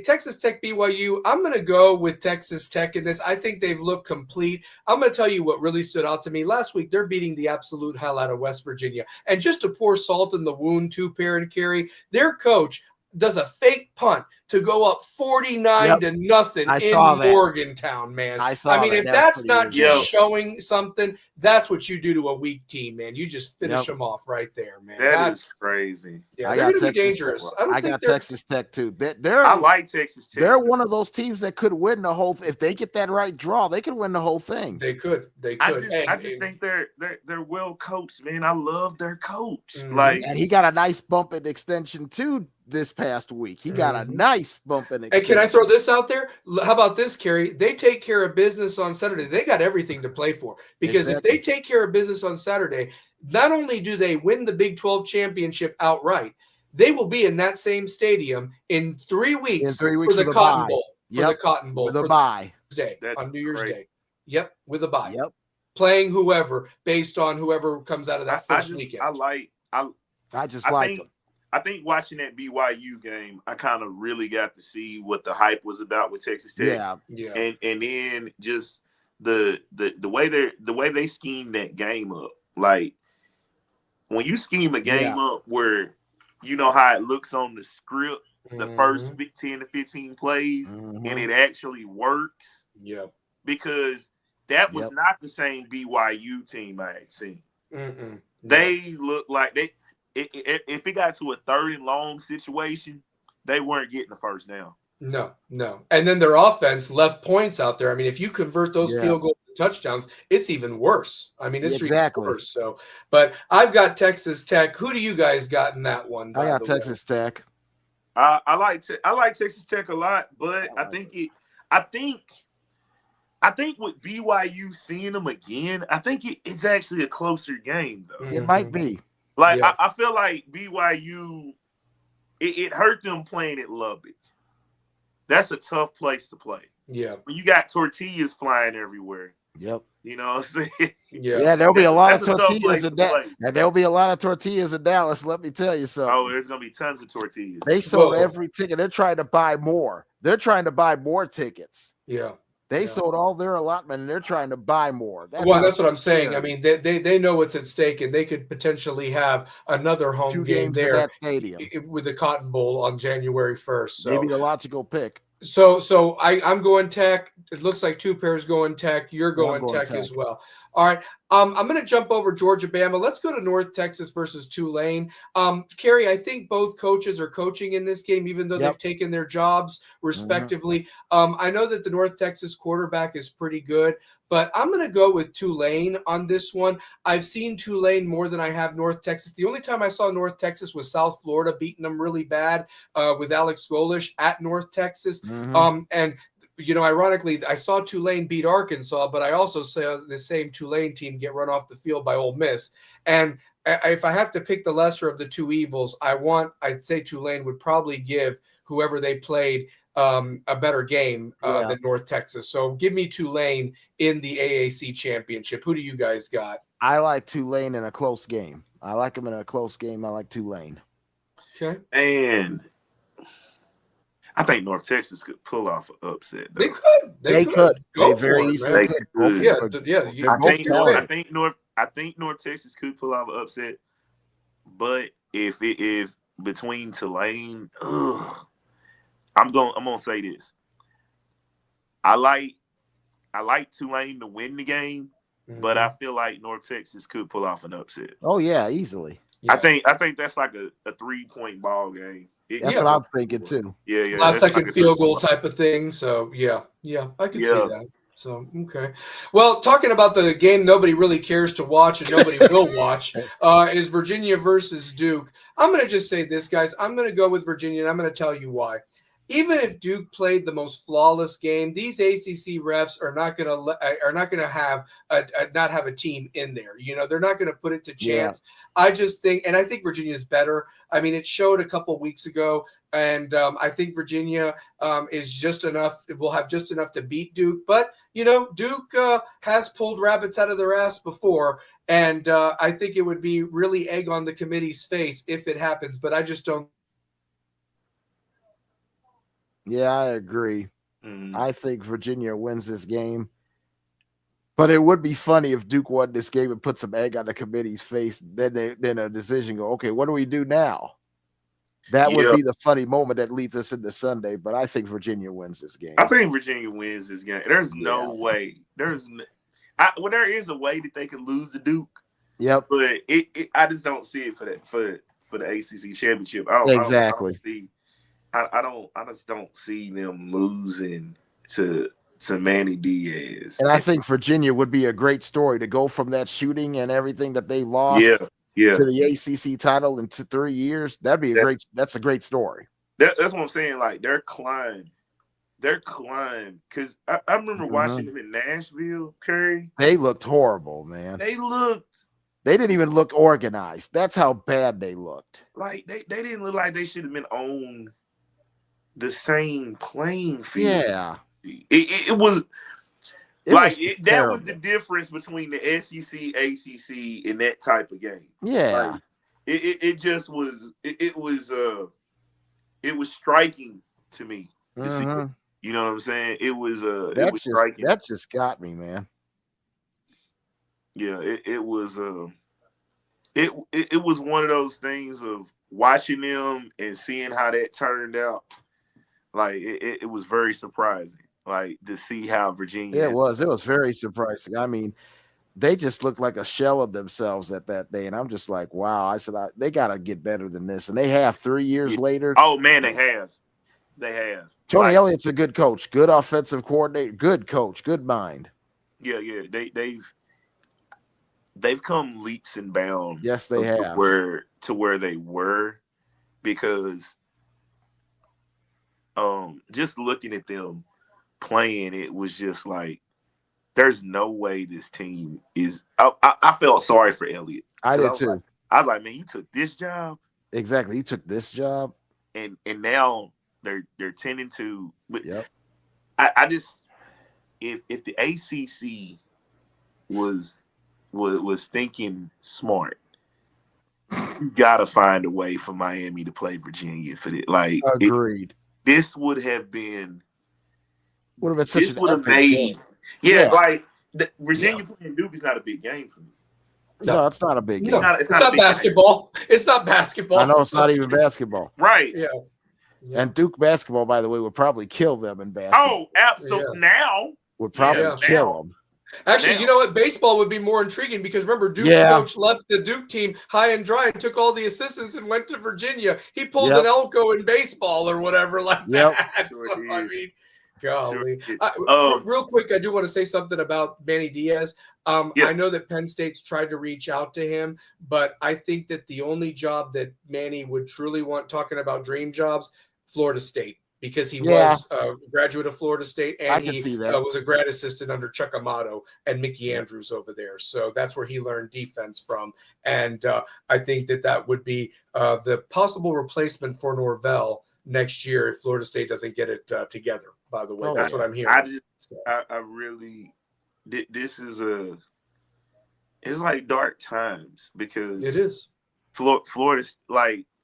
Texas Tech BYU, I'm going to go with Texas Tech in this. I think they've looked complete. I'm going to tell you what really stood out to me. Last week, they're beating the absolute hell out of West Virginia. And just to pour salt in the wound, Two-Pair and Kerry, their coach does a fake punt to go up 49 to nothing in Morgantown, man. I mean, if that's not just showing something, that's what you do to a weak team, man. You just finish them off right there, man. That's crazy. Yeah, they're going to be dangerous. I got Texas Tech too. I like Texas Tech. They're one of those teams that could win the whole. If they get that right draw, they could win the whole thing. They could. I just think they're well coached, man. I love their coach. And he got a nice bump and extension too this past week. He got a nice nice bumping And can I experience. throw this out there? How about this, Kerry? They take care of business on Saturday. They got everything to play for because if they take care of business on Saturday, not only do they win the Big 12 championship outright, they will be in that same stadium in 3 weeks, for the Cotton Bowl. For the Cotton Bowl. With a bye. On New Year's Day. Yep, with a bye. Yep. Playing whoever based on whoever comes out of that first weekend. I think watching that BYU game, I kind of really got to see what the hype was about with Texas Tech. Yeah. And then just the way they schemed that game up. Like when you scheme a game up where you know how it looks on the script, the first 10 to 15 plays, and it actually works. Yeah. Because that was not the same BYU team I had seen. They looked like if it got to a 3rd and long situation, they weren't getting the first down. No. And then their offense left points out there. I mean, if you convert those field goals to touchdowns, it's even worse. I mean, it's even worse. So, but I've got Texas Tech. Who do you guys got in that one? I got Texas Tech. I like Texas Tech a lot, but I think with BYU seeing them again, I think it's actually a closer game though. It might be. Like I feel like BYU, it hurt them playing at Lubbock. That's a tough place to play. Yeah. When you got tortillas flying everywhere. Yep. You know what I'm saying? Yeah, there'll be a lot of tortillas in Dallas. There'll be a lot of tortillas in Dallas. Let me tell you something. Oh, there's gonna be tons of tortillas. They sold every ticket. They're trying to buy more. They're trying to buy more tickets. Yeah. They sold all their allotment, and they're trying to buy more. That's what I'm saying. I mean, they know what's at stake, and they could potentially have another home game there at that stadium with the Cotton Bowl on January 1st. So maybe the logical pick. So I'm going Tech. It looks like 2 pairs going Tech. You're going Tech as well. All right. I'm going to jump over Georgia, Bama. Let's go to North Texas versus Tulane. Kerry, I think both coaches are coaching in this game, even though they've taken their jobs respectively. I know that the North Texas quarterback is pretty good, but I'm going to go with Tulane on this one. I've seen Tulane more than I have North Texas. The only time I saw North Texas was South Florida beating them really bad with Alex Golish at North Texas. And you know, ironically, I saw Tulane beat Arkansas, but I also saw the same Tulane team get run off the field by Ole Miss. And if I have to pick the lesser of the two evils, I'd say Tulane would probably give whoever they played a better game than North Texas. So give me Tulane in the AAC championship. Who do you guys got? I like Tulane in a close game. I like them in a close game. I like Tulane. Okay. And I think North Texas could pull off an upset. Though. They could. Go they very easily could. Yeah. I think North Texas could pull off an upset. But if it is between Tulane, I'm gonna say this. I like Tulane to win the game, but I feel like North Texas could pull off an upset. Oh yeah, easily. Yeah. I think that's like a 3-point ball game. That's what I'm thinking too. Yeah. Last second field goal type of thing. So yeah, I can see that. So okay. Well, talking about the game nobody really cares to watch and nobody will watch is Virginia versus Duke. I'm going to just say this, guys. I'm going to go with Virginia, and I'm going to tell you why. Even if Duke played the most flawless game, these ACC refs are not going to have a team in there. You know, they're not going to put it to chance. Yeah. I just think, and I think Virginia is better. I mean, it showed a couple weeks ago, and I think Virginia is just enough. Will have just enough to beat Duke. But you know, Duke has pulled rabbits out of their ass before, and I think it would be really egg on the committee's face if it happens. But I just don't. Yeah, I agree. I think Virginia wins this game. But it would be funny if Duke won this game and put some egg on the committee's face. Then a decision go, okay, what do we do now? That would be the funny moment that leads us into Sunday. But I think Virginia wins this game. I think Virginia wins this game. There's no way. There is a way that they could lose to Duke. Yep. But I just don't see it for the ACC championship. I just don't see them losing to Manny Diaz. And I think Virginia would be a great story to go from that shooting and everything that they lost to the ACC title in 3 years. That's a great story. That's what I'm saying. Like they're climbing. Because I remember watching them in Nashville, Kerry. They looked horrible, man. They didn't even look organized. That's how bad they looked. like they didn't look like they should have been on the same playing field. Yeah. It was It like was that was the difference between the SEC, ACC, and that type of game. Yeah. Like, it just was. It was striking to me. To see, you know what I'm saying? It was striking. That just got me, man. Yeah, it was it was one of those things of watching them and seeing how that turned out. Like it was very surprising. Like to see how Virginia. It was very surprising. I mean, they just looked like a shell of themselves at that day, and I'm just like, wow. I said they got to get better than this, and they have 3 years later. Oh man, they have. Tony Elliott's a good coach, good offensive coordinator, good coach, good mind. Yeah. They've come leaps and bounds. Yes, they have. To where they were, because just looking at them playing, it was just like there's no way this team is. I felt sorry for Elliott. I did too. I was like, man, you took this job. Exactly, you took this job, and now they're tending to. But yep. I just if the ACC was thinking smart, you gotta find a way for Miami to play Virginia for it. Like, agreed. This would have been such an epic game. Yeah, like Virginia playing Duke is not a big game for me. No, it's not a big game. It's not basketball. Game. It's not basketball. I know it's not even basketball. Right. Yeah. And Duke basketball, by the way, would probably kill them in basketball. Oh, absolutely. Now would probably kill them. Actually, you know what? Baseball would be more intriguing because remember, Duke's coach left the Duke team high and dry and took all the assistants and went to Virginia. He pulled an Elko in baseball or whatever like that. So, I mean, golly. Real quick, I do want to say something about Manny Diaz. I know that Penn State's tried to reach out to him, but I think that the only job that Manny would truly want, talking about dream jobs, Florida State. Because he was a graduate of Florida State, and he was a grad assistant under Chuck Amato and Mickey Andrews over there. So that's where he learned defense from. And I think that would be the possible replacement for Norvell next year if Florida State doesn't get it together, by the way. That's what I'm hearing. I really – this is it's like dark times because – It is. Florida – like –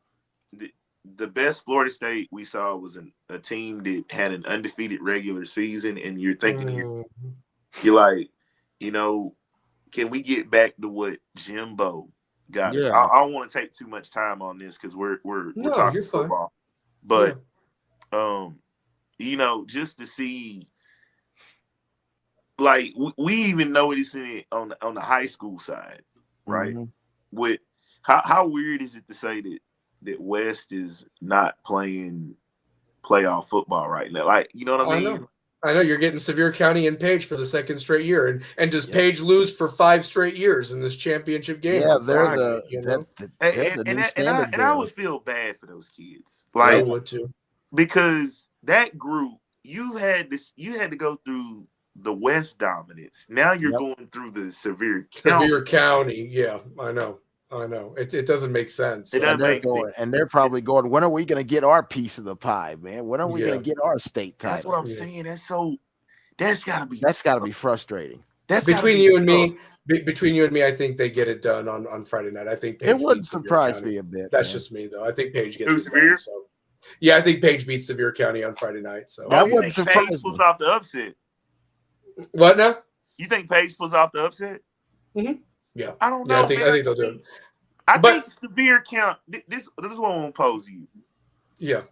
the best Florida State we saw was a team that had an undefeated regular season, and you're thinking, you're like, you know, can we get back to what Jimbo got? I don't want to take too much time on this because we're talking football, but you know, just to see, like we even noticed it on the high school side, right? With how weird is it to say that West is not playing playoff football right now? Like, you know what I mean? I know you're getting Sevier County and Page for the second straight year, and does Page lose for 5 straight years in this championship game? Yeah, they're the new standard. And I would feel bad for those kids. Like, I would too, because that group you had to go through the West dominance. Now you're going through the Sevier County. Yeah, I know. It doesn't make sense. And they're probably going, when are we going to get our piece of the pie, man? When are we going to get our state title? That's what I'm saying. That's got to be frustrating. Between you and me, I think they get it done on Friday night. I think Page it wouldn't surprise me a bit. That's just me, though. I think Page gets it done. So. Yeah, I think Page beats Sevier County on Friday night. So that wouldn't surprise Page pulls off the upset. What now? You think Page pulls off the upset? Mm-hmm. Yeah, I don't know. Yeah, I think they'll do it. I think Sevier County. This is what I'm gonna pose you. Yeah.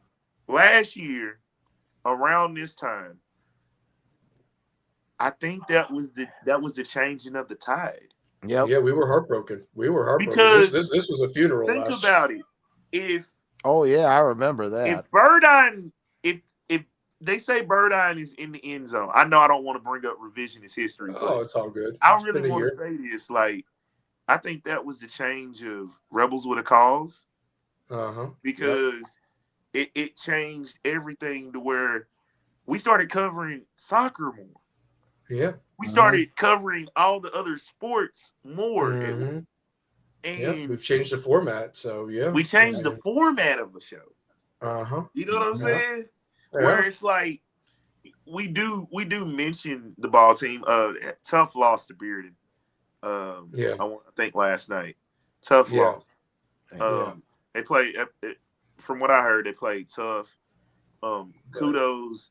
Last year, around this time, I think that was the changing of the tide. Yeah, we were heartbroken. Because this was a funeral. Think about it. I remember that. If Burdine, if they say Burdine is in the end zone, I know I don't want to bring up revisionist history. Oh, it's all good. I really want to say this. Like, I think that was the change of Rebels with a Cause. Uh-huh. Because it changed everything to where we started covering soccer more. Yeah. We started covering all the other sports more. Mm-hmm. And Yeah, we've changed the format, so yeah. we changed the format of the show. Uh-huh. You know what I'm saying? Yeah. Where it's like we do mention the ball team. Tough lost to Bearden. I think last night. Tough loss. They played. From what I heard, they played tough. Kudos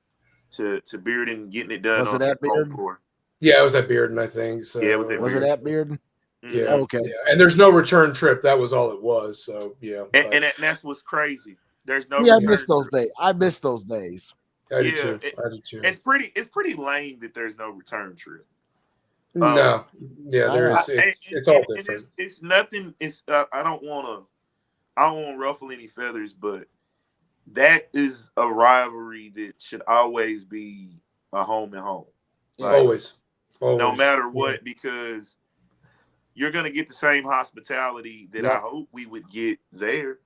to Bearden getting it done. Was it at Bearden? Floor. Yeah, it was at Bearden, I think. So yeah, was it at Bearden? Yeah. Okay. Yeah. And there's no return trip. That was all it was. So yeah. And that's what's crazy. There's no. Yeah, I miss those days. I miss those days. I do too. I do too. It's pretty lame that there's no return trip. No. Yeah, there is. It's all different. It's nothing. It's I don't want to ruffle any feathers, but that is a rivalry that should always be a home and home. Like, always. No matter what, because you're going to get the same hospitality that I hope we would get there.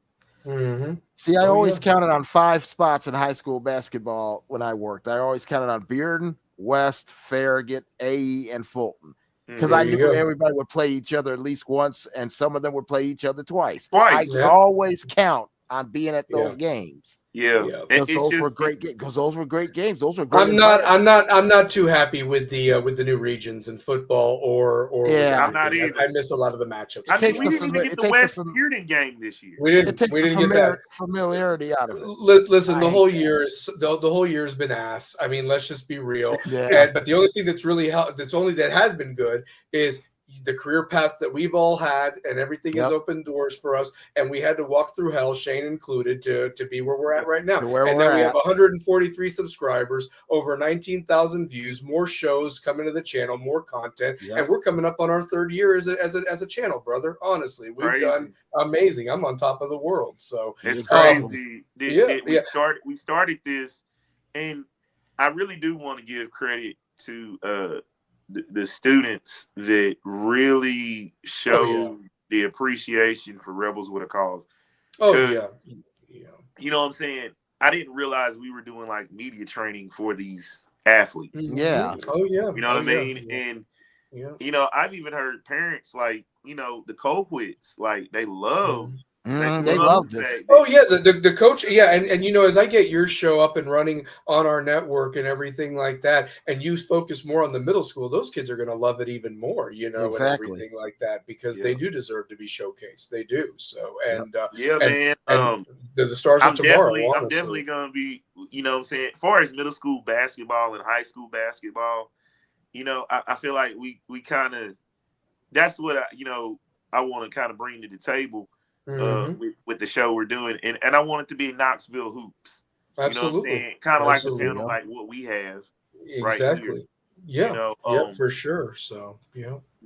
Mm-hmm. See, I always counted on 5 spots in high school basketball when I worked. I always counted on Bearden, West, Farragut, AE, and Fulton. Because I knew everybody would play each other at least once, and some of them would play each other twice. I always count on being at those games. Because those were great games. Those were great games. Those were great. I'm not too happy with the new regions in football or I'm not either. I miss a lot of the matchups. We didn't even get the West Bearden game this year. We didn't get that familiarity out of it. Listen, the whole year has been ass. I mean, let's just be real. But the only thing that's really that has been good is the career paths that we've all had, and everything is open doors for us, and we had to walk through hell, Shane included, to be where we're at right now. And now we have 143 subscribers, over 19,000 views, more shows coming to the channel, more content, and we're coming up on our 3rd year as a channel, brother. Honestly, we've done amazing. I'm on top of the world. So it's crazy. We started this, and I really do want to give credit to the students that really show the appreciation for Rebels with a Cause. You know what I'm saying? I didn't realize we were doing like media training for these athletes. Yeah. You know what I mean? And you know, I've even heard parents like, you know, the Colquitts, like they love they love this. The coach, and you know, as I get your show up and running on our network and everything like that, and you focus more on the middle school, those kids are going to love it even more, you know, and everything like that, because they do deserve to be showcased. They do. So, and man, the stars of tomorrow. I'm definitely going to be, you know what I'm saying, as far as middle school basketball and high school basketball, you know, I feel like we kind of, that's what I want to kind of bring to the table. With the show we're doing, and I want it to be Knoxville hoops. Absolutely, you know kind of like the panel, like what we have. Exactly. Right here. For sure. So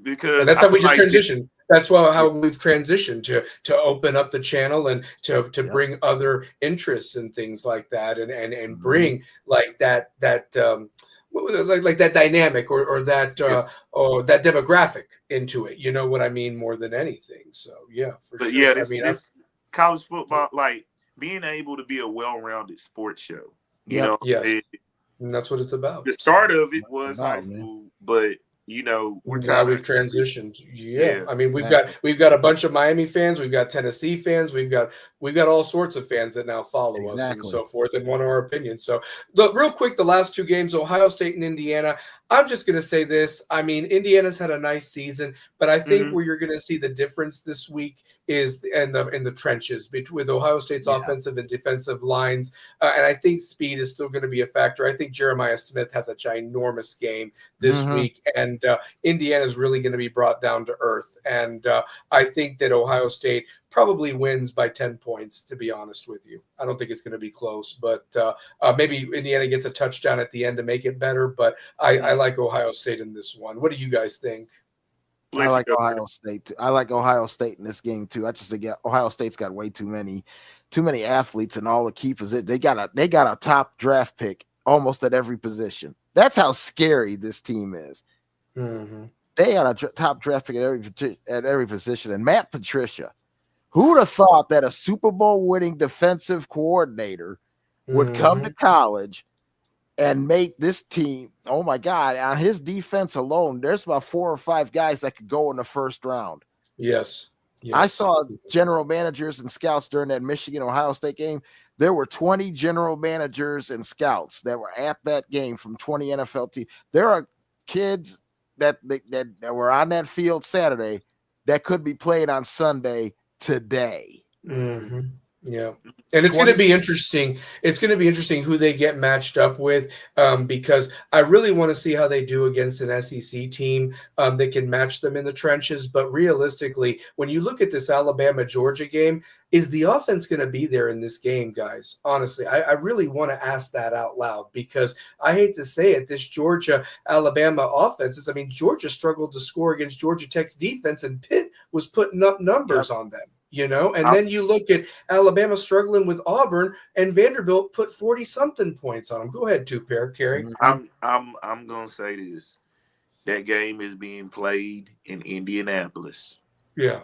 because and that's how we just transitioned. That's how we've transitioned to open up the channel and to bring other interests and things like that, and bring like that like that dynamic or that or that demographic into it. You know what I mean? More than anything. So for sure. Yeah, this college football, like being able to be a well-rounded sports show. You know, and that's what it's about. The start of it was high school, but you know, we've transitioned. I mean, we've got a bunch of Miami fans, we've got Tennessee fans, we've got all sorts of fans that now follow us and so forth and want our opinion. So, look, real quick, the last 2 games, Ohio State and Indiana. I'm just going to say this. I mean, Indiana's had a nice season, but I think where you're going to see the difference this week is in the trenches with Ohio State's offensive and defensive lines. And I think speed is still going to be a factor. I think Jeremiah Smith has a ginormous game this week, and Indiana's really going to be brought down to earth. And I think that Ohio State probably wins by 10 points, to be honest with you. I don't think it's going to be close, but maybe Indiana gets a touchdown at the end to make it better. But I like Ohio State in this one. What do you guys think? I like Ohio State too. I like Ohio State in this game too. I just think Ohio State's got way too many athletes and all the key positions. They got a top draft pick almost at every position. That's how scary this team is. They got a top draft pick at every position. And Matt Patricia, Who would have thought that a Super Bowl winning defensive coordinator would come to college and make this team? Oh my God. On his defense alone, there's about 4 or 5 guys that could go in the first round. Yes. I saw general managers and scouts during that Michigan-Ohio State game. There were 20 general managers and scouts that were at that game from 20 NFL teams. There are kids that were on that field Saturday that could be played on Sunday today. Mm-hmm. Yeah. And it's going to be interesting. It's going to be interesting who they get matched up with, because I really want to see how they do against an SEC team that can match them in the trenches. But realistically, when you look at this Alabama-Georgia game, is the offense going to be there in this game, guys? Honestly, I really want to ask that out loud, because I hate to say it, this Georgia-Alabama offense I mean, Georgia struggled to score against Georgia Tech's defense, and Pitt was putting up numbers on them. And then you look at Alabama struggling with Auburn, and Vanderbilt put 40-something points on them. Go ahead, two-pair, Kerry. I'm gonna say this. That game is being played in Indianapolis. Yeah.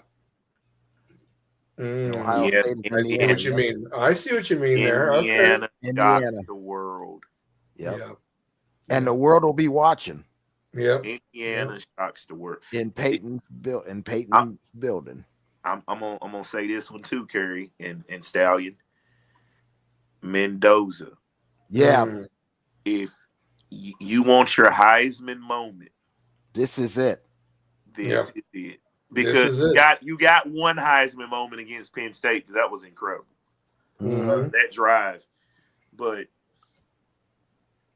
Ohio Yeah, State, I see what you mean. I see what you mean there. Indiana Okay. shocks the world. Yep. Yeah. And the world will be watching. Yeah. Indiana shocks the world. In Peyton's building. I'm gonna say this one too, Kerry and Stallion. Mendoza. Yeah. If you want your Heisman moment, this is it. This is it. Because you got one Heisman moment against Penn State, because that was incredible. That drive. But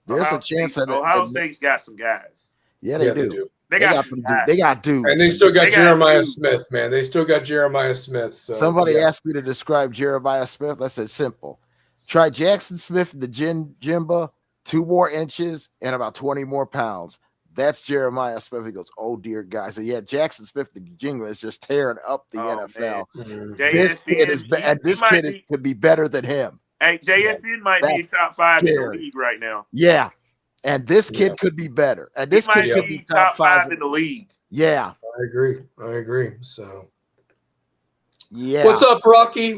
there's a chance that Ohio State's got some guys. Yeah, they do. They got dudes. And they still got Jeremiah Smith, man. They still got Jeremiah Smith. So somebody asked me to describe Jeremiah Smith. I said simple. Try Jackson Smith the Jimba, 2 more inches and about 20 more pounds. That's Jeremiah Smith. He goes, oh dear guys. So yeah, Jackson Smith the Jimba is just tearing up the NFL. This kid could be better than him. Hey, JSN might be top 5 in the league right now. Yeah. And this kid could be better. And this kid could be top 5 in the league. Yeah. I agree. So yeah. What's up, Rocky?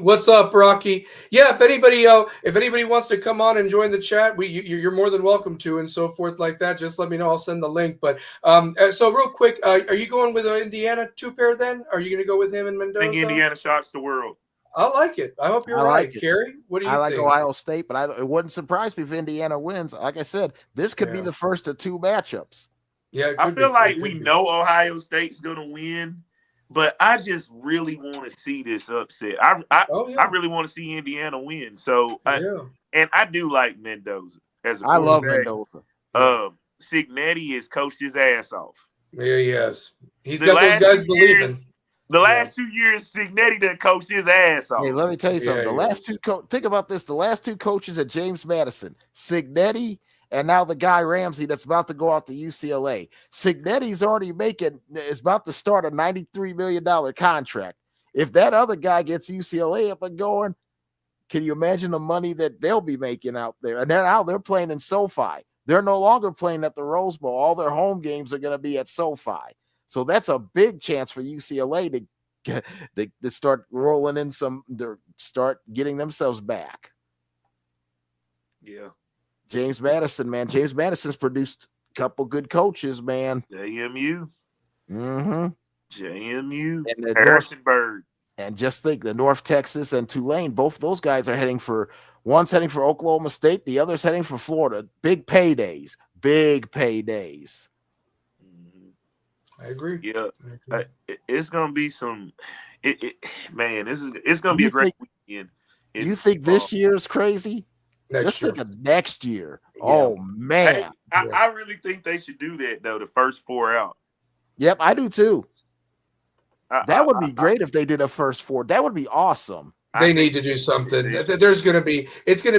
Yeah, if anybody wants to come on and join the chat, you're more than welcome to, and so forth like that. Just let me know. I'll send the link. But so real quick, are you going with Indiana two-pair then? Are you going to go with him and Mendoza? I think Indiana shocks the world. I like it. I hope you're right, Kerry. What do you think? I like Ohio State, but it wouldn't surprise me if Indiana wins. Like I said, this could be the first of 2 matchups. Yeah, I feel like we know Ohio State's going to win, but I just really want to see this upset. I really want to see Indiana win. So, and I do like Mendoza as a I love Mendoza. Signetti has coached his ass off. Yeah, he has. He's got those guys believing. The last 2 years, Signetti done coached his ass off. Hey, let me tell you something. The last two think about this. The last 2 coaches at James Madison, Signetti, and now the guy Ramsey that's about to go out to UCLA. Signetti's already is about to start a $93 million contract. If that other guy gets UCLA up and going, can you imagine the money that they'll be making out there? And now they're playing in SoFi. They're no longer playing at the Rose Bowl. All their home games are going to be at SoFi. So that's a big chance for UCLA to start rolling in start getting themselves back. Yeah. James Madison, man. James Madison's produced a couple good coaches, man. JMU. Mm-hmm. JMU. And Harrisonburg. And just think, the North Texas and Tulane, both those guys are one's heading for Oklahoma State, the other's heading for Florida. Big paydays. I agree. Yeah, it's gonna be some. It's gonna be a great weekend. You think this year's crazy? Think of next year. Yeah. Oh man, I really think they should do that though. The first 4 out. Yep, I do too. That would be great if they did a first 4. That would be awesome. They need to do something. It's going to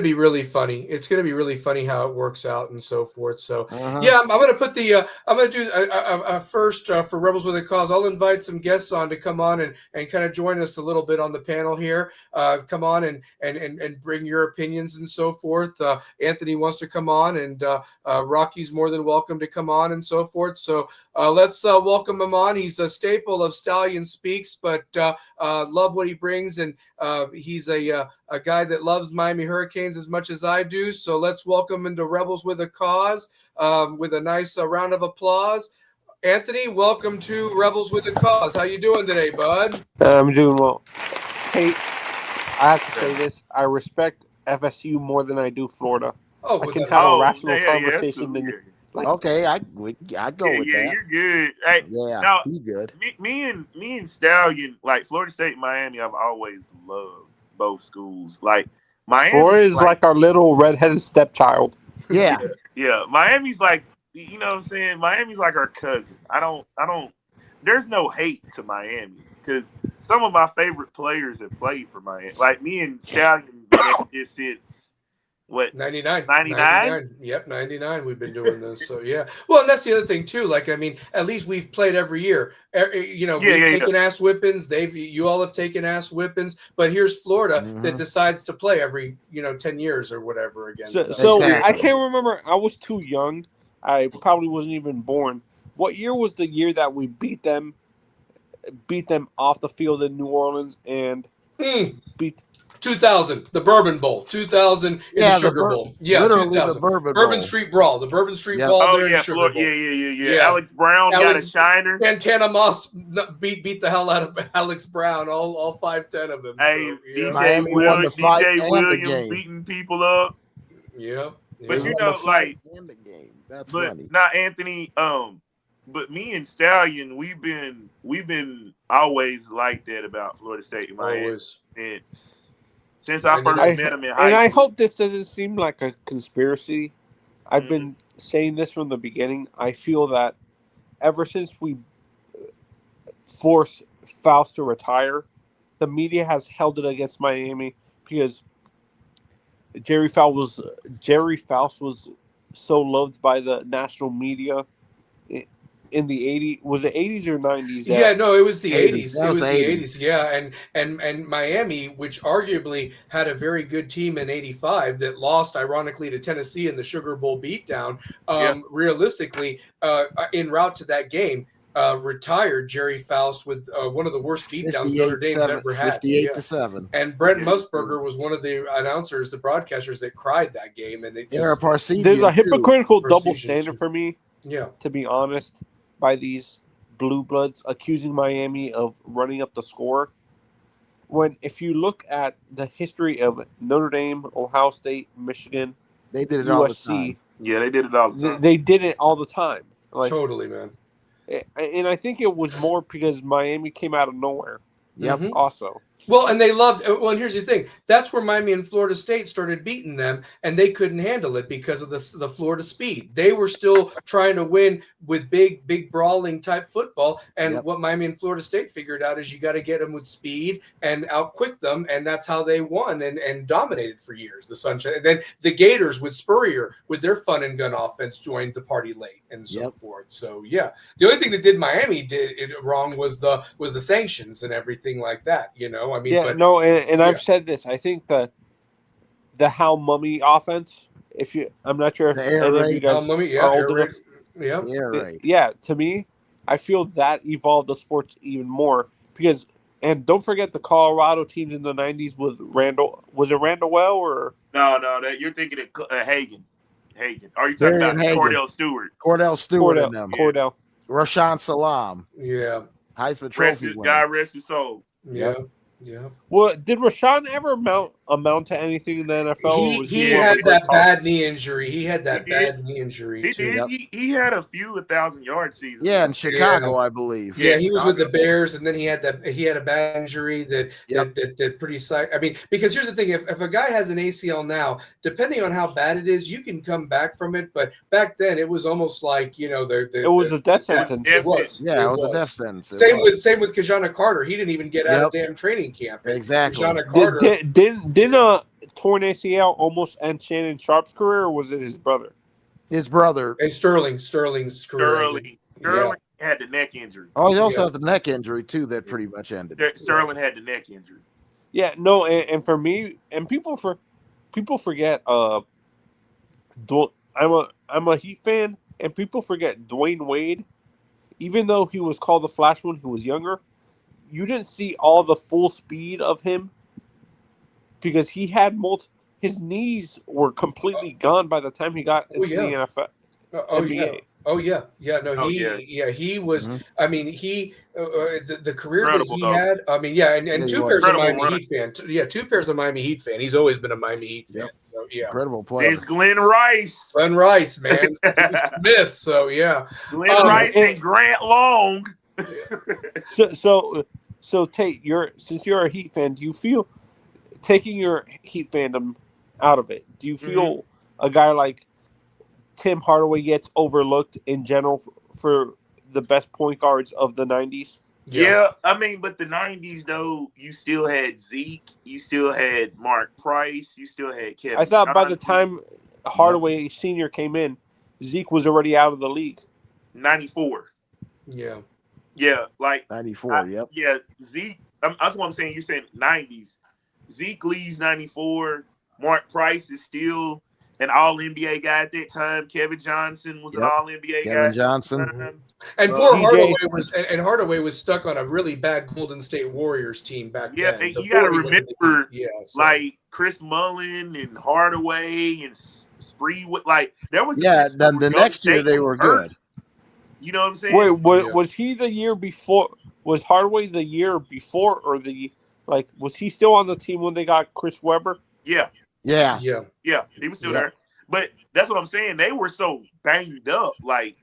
be really funny. It's going to be really funny how it works out and so forth. So yeah, I'm going to put I'm going to do first for Rebels with a Cause. I'll invite some guests on to come on and kind of join us a little bit on the panel here. Come on and bring your opinions and so forth. Anthony wants to come on, and Rocky's more than welcome to come on and so forth. So let's welcome him on. He's a staple of Stallion Speaks, but love what he brings, and he's a guy that loves Miami Hurricanes as much as I do. So let's welcome him to Rebels with a Cause with a nice round of applause. Anthony, welcome to Rebels with a Cause. How you doing today, bud? I'm doing well. Hey, I have to say this. I respect FSU more than I do Florida. Oh, I can have a rational yeah, conversation. Yeah, like, okay, I'd go with that. You're good. Hey, Yeah, now, he's good. Me and Stallion, like Florida State and Miami, I've always loved both schools. Like Miami, Florida is like our little redheaded stepchild. Yeah. Yeah. Miami's like, you know what I'm saying? Miami's like our cousin. I don't. There's no hate to Miami because some of my favorite players have played for Miami. Like me and Stallion, just since. What 99. Yep, 99. We've been doing this, so yeah. Well, and that's the other thing too. Like, I mean, at least we've played every year. You know, we've taken ass whippings. You all have taken ass whippings. But here's Florida that decides to play every 10 years or whatever against us. So I can't remember. I was too young. I probably wasn't even born. What year was the year that we beat them off the field in New Orleans and beat? 2000, the Bourbon Bowl. 2000 in the Sugar Bowl. Yeah, 2000. The Bourbon Street Brawl. The Bourbon Street Brawl there in the Sugar Bowl. Yeah. Alex Brown got a shiner. Santana Moss beat the hell out of Alex Brown, all 5'10" of them. Hey, so, yeah. DJ Williams beating people up. Yeah. But like the game. That's but funny. not Anthony. But me and Stallion, we've been always like that about Florida State and Miami. Always. Since I first met him in high school. And I hope this doesn't seem like a conspiracy. I've been saying this from the beginning. I feel that ever since we forced Faust to retire, the media has held it against Miami because Jerry Faust was so loved by the national media in the 80s. Was it 80s or 90s? Yeah, no, it was the 80s. It was the 80s. 80s. Yeah, and Miami, which arguably had a very good team in 85 that lost ironically to Tennessee in the Sugar Bowl beatdown, realistically en route to that game retired Jerry Faust with one of the worst beatdowns Notre Dame's ever had. 58-7. And Brent Musburger was one of the announcers, the broadcasters that cried that game. And there's a hypocritical double standard for me. Yeah, to be honest, by these blue bloods accusing Miami of running up the score. When if you look at the history of Notre Dame, Ohio State, Michigan, they did it USC, all the time. Yeah, they did it all the time. They did it all the time. Like, totally, man. And I think it was more because Miami came out of nowhere. Yep. Also. Well, and they loved. Well, and here's the thing: that's where Miami and Florida State started beating them, and they couldn't handle it because of the Florida speed. They were still trying to win with big brawling type football. And what Miami and Florida State figured out is you got to get them with speed and outquick them, and that's how they won and dominated for years. The Sunshine, and then the Gators with Spurrier with their fun and gun offense joined the party late and so forth. So yeah, the only thing that did Miami did it wrong was the sanctions and everything like that. I mean, I've said this. I think the Hal Mummy offense. I'm not sure if any of you guys are old enough. Yeah, to me, I feel that evolved the sports even more because. And don't forget the Colorado teams in the '90s with Randall. Was it Randall Well or no? That you're thinking of Hagen. Are you talking about Cordell Stewart? Cordell. Rashawn Salam. Yeah. Heisman Trophy winner. God rest his soul. Yeah. Well, did Rashawn ever amount to anything in the NFL? He had that bad knee injury. He had that bad knee injury too. He did. He had a few 1,000-yard seasons. Yeah, in Chicago, I believe. Yeah, he was with the Bears, and then he had a bad injury that pretty. I mean, because here's the thing: if a guy has an ACL now, depending on how bad it is, you can come back from it. But back then, it was almost like it was a death sentence. It was. Yeah, it was a death sentence. Same with Kajana Carter. He didn't even get out of damn training camp. Exactly. Exactly. Shauna Carter. Didn't torn ACL almost end Shannon Sharp's career, or was it his brother? His brother. And Sterling's career. Sterling had the neck injury. Oh, he also has the neck injury too that pretty much ended. Sterling had the neck injury. Yeah, no, and for me, and people forget. I'm a Heat fan, and people forget Dwayne Wade. Even though he was called the Flash when he was younger, you didn't see all the full speed of him because he had his knees were completely gone by the time he got into the NFL. NBA. He was. Mm-hmm. I mean, the career that he had. I mean, and two pairs of Miami Heat fan. Two pairs of Miami Heat fan. He's always been a Miami Heat fan. So incredible player. There's Glenn Rice. Glenn Rice, man, Steve Smith. So Glenn Rice and Grant Long. So Tate, since you're a Heat fan, do you feel taking your Heat fandom out of it? Do you feel a guy like Tim Hardaway gets overlooked in general for the best point guards of the 90s? Yeah, I mean, but the 90s, though, you still had Zeke, you still had Mark Price, you still had Kevin I thought Johnson. By the time Hardaway Sr. came in, Zeke was already out of the league. 94. Yeah, like 94, Yeah, Zeke, that's what I'm saying. You're saying 90s. Zeke leaves 94. Mark Price is still an All-NBA guy at that time. Kevin Johnson was an All-NBA guy. Kevin Johnson. And poor Hardaway was stuck on a really bad Golden State Warriors team back then. And you got to remember, like Chris Mullin and Hardaway and Spree. Like there was. Then the next year they were good. You know what I'm saying? Wait, was he the year before? Was Hardaway the year before, or was he still on the team when they got Chris Webber? Yeah. Yeah, he was still there. But that's what I'm saying. They were so banged up. Like,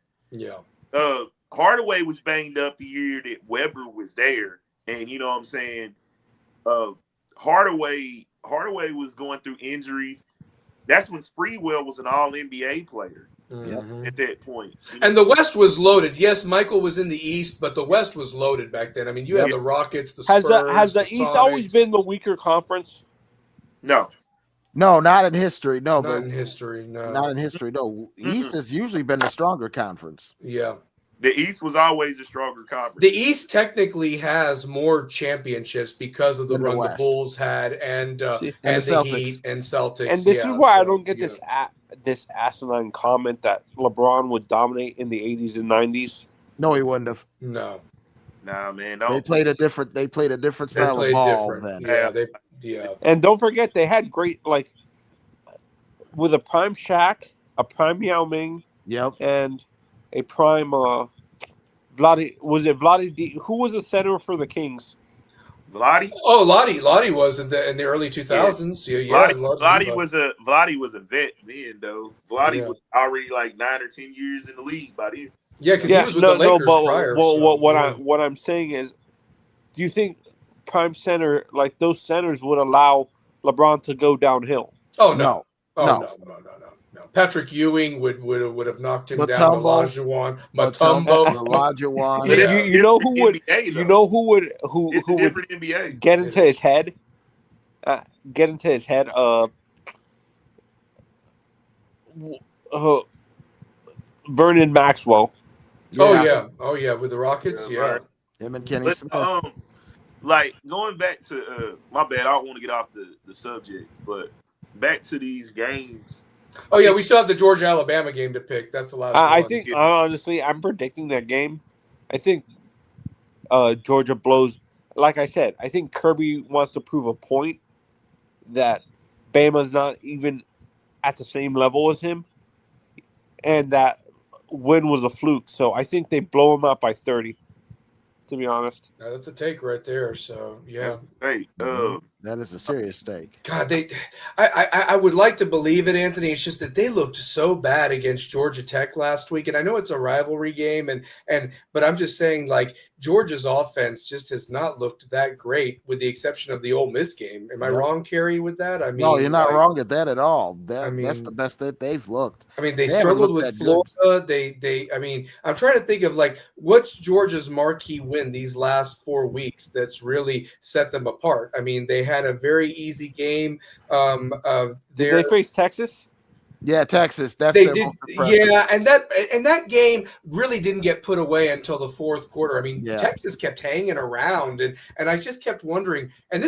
Hardaway was banged up the year that Webber was there, and you know what I'm saying. Hardaway was going through injuries. That's when Spreewell was an All-NBA player at that point. And the West was loaded. Yes, Michael was in the East, but the West was loaded back then. I mean, you had the Rockets, the Spurs. Has the East Sonics. always been the weaker conference? No, not in history. No, not in history. No, not in history. No, East has usually been the stronger conference. Yeah, the East was always a stronger conference. The East technically has more championships because of the run the Bulls had, and the Heat and Celtics. And this is why I don't get this asinine comment that LeBron would dominate in the 80s and 90s. No, he wouldn't have. No, nah, man. They played a different style of ball then. And don't forget, they had great, with a prime Shaq, a prime Yao Ming, and a prime Vladi. Was it Vladi? Who was the center for the Kings? Vladi. Oh, Lottie was in the early 2000s. Vladi was a vet then, though. Vladi was already like 9 or 10 years in the league by then. Yeah, because he was with the Lakers prior. What I'm saying is, do you think prime center, like those centers, would allow LeBron to go downhill? Oh no! No. Patrick Ewing would have knocked him down. Olajuwon, Mutombo. You know who would? You know who would? Who would NBA. Get into his head? Vernon Maxwell. Oh yeah, with the Rockets. Him and Kenny Smith. Like going back to my bad, I don't want to get off the subject, but back to these games. Oh yeah, we still have the Georgia-Alabama game to pick. That's the last one. I think honestly, I'm predicting that game. I think Georgia blows. Like I said, I think Kirby wants to prove a point that Bama's not even at the same level as him, and that win was a fluke. So I think they blow him out by 30. To be honest, that's a take right there. So yeah. Hey, That is a serious stake. God, I would like to believe it, Anthony. It's just that they looked so bad against Georgia Tech last week, and I know it's a rivalry game, but I'm just saying, like, Georgia's offense just has not looked that great, with the exception of the Ole Miss game. Am I wrong, Kerry, with that? I mean, no, you're not wrong at that at all. That's the best that they've looked. I mean, they struggled with Florida. I mean, I'm trying to think of, like, what's Georgia's marquee win these last 4 weeks that's really set them apart. I mean, they had a very easy game. Did they face Texas? Yeah, Texas. They did. Yeah, and that game really didn't get put away until the fourth quarter. I mean, Texas kept hanging around, and I just kept wondering. And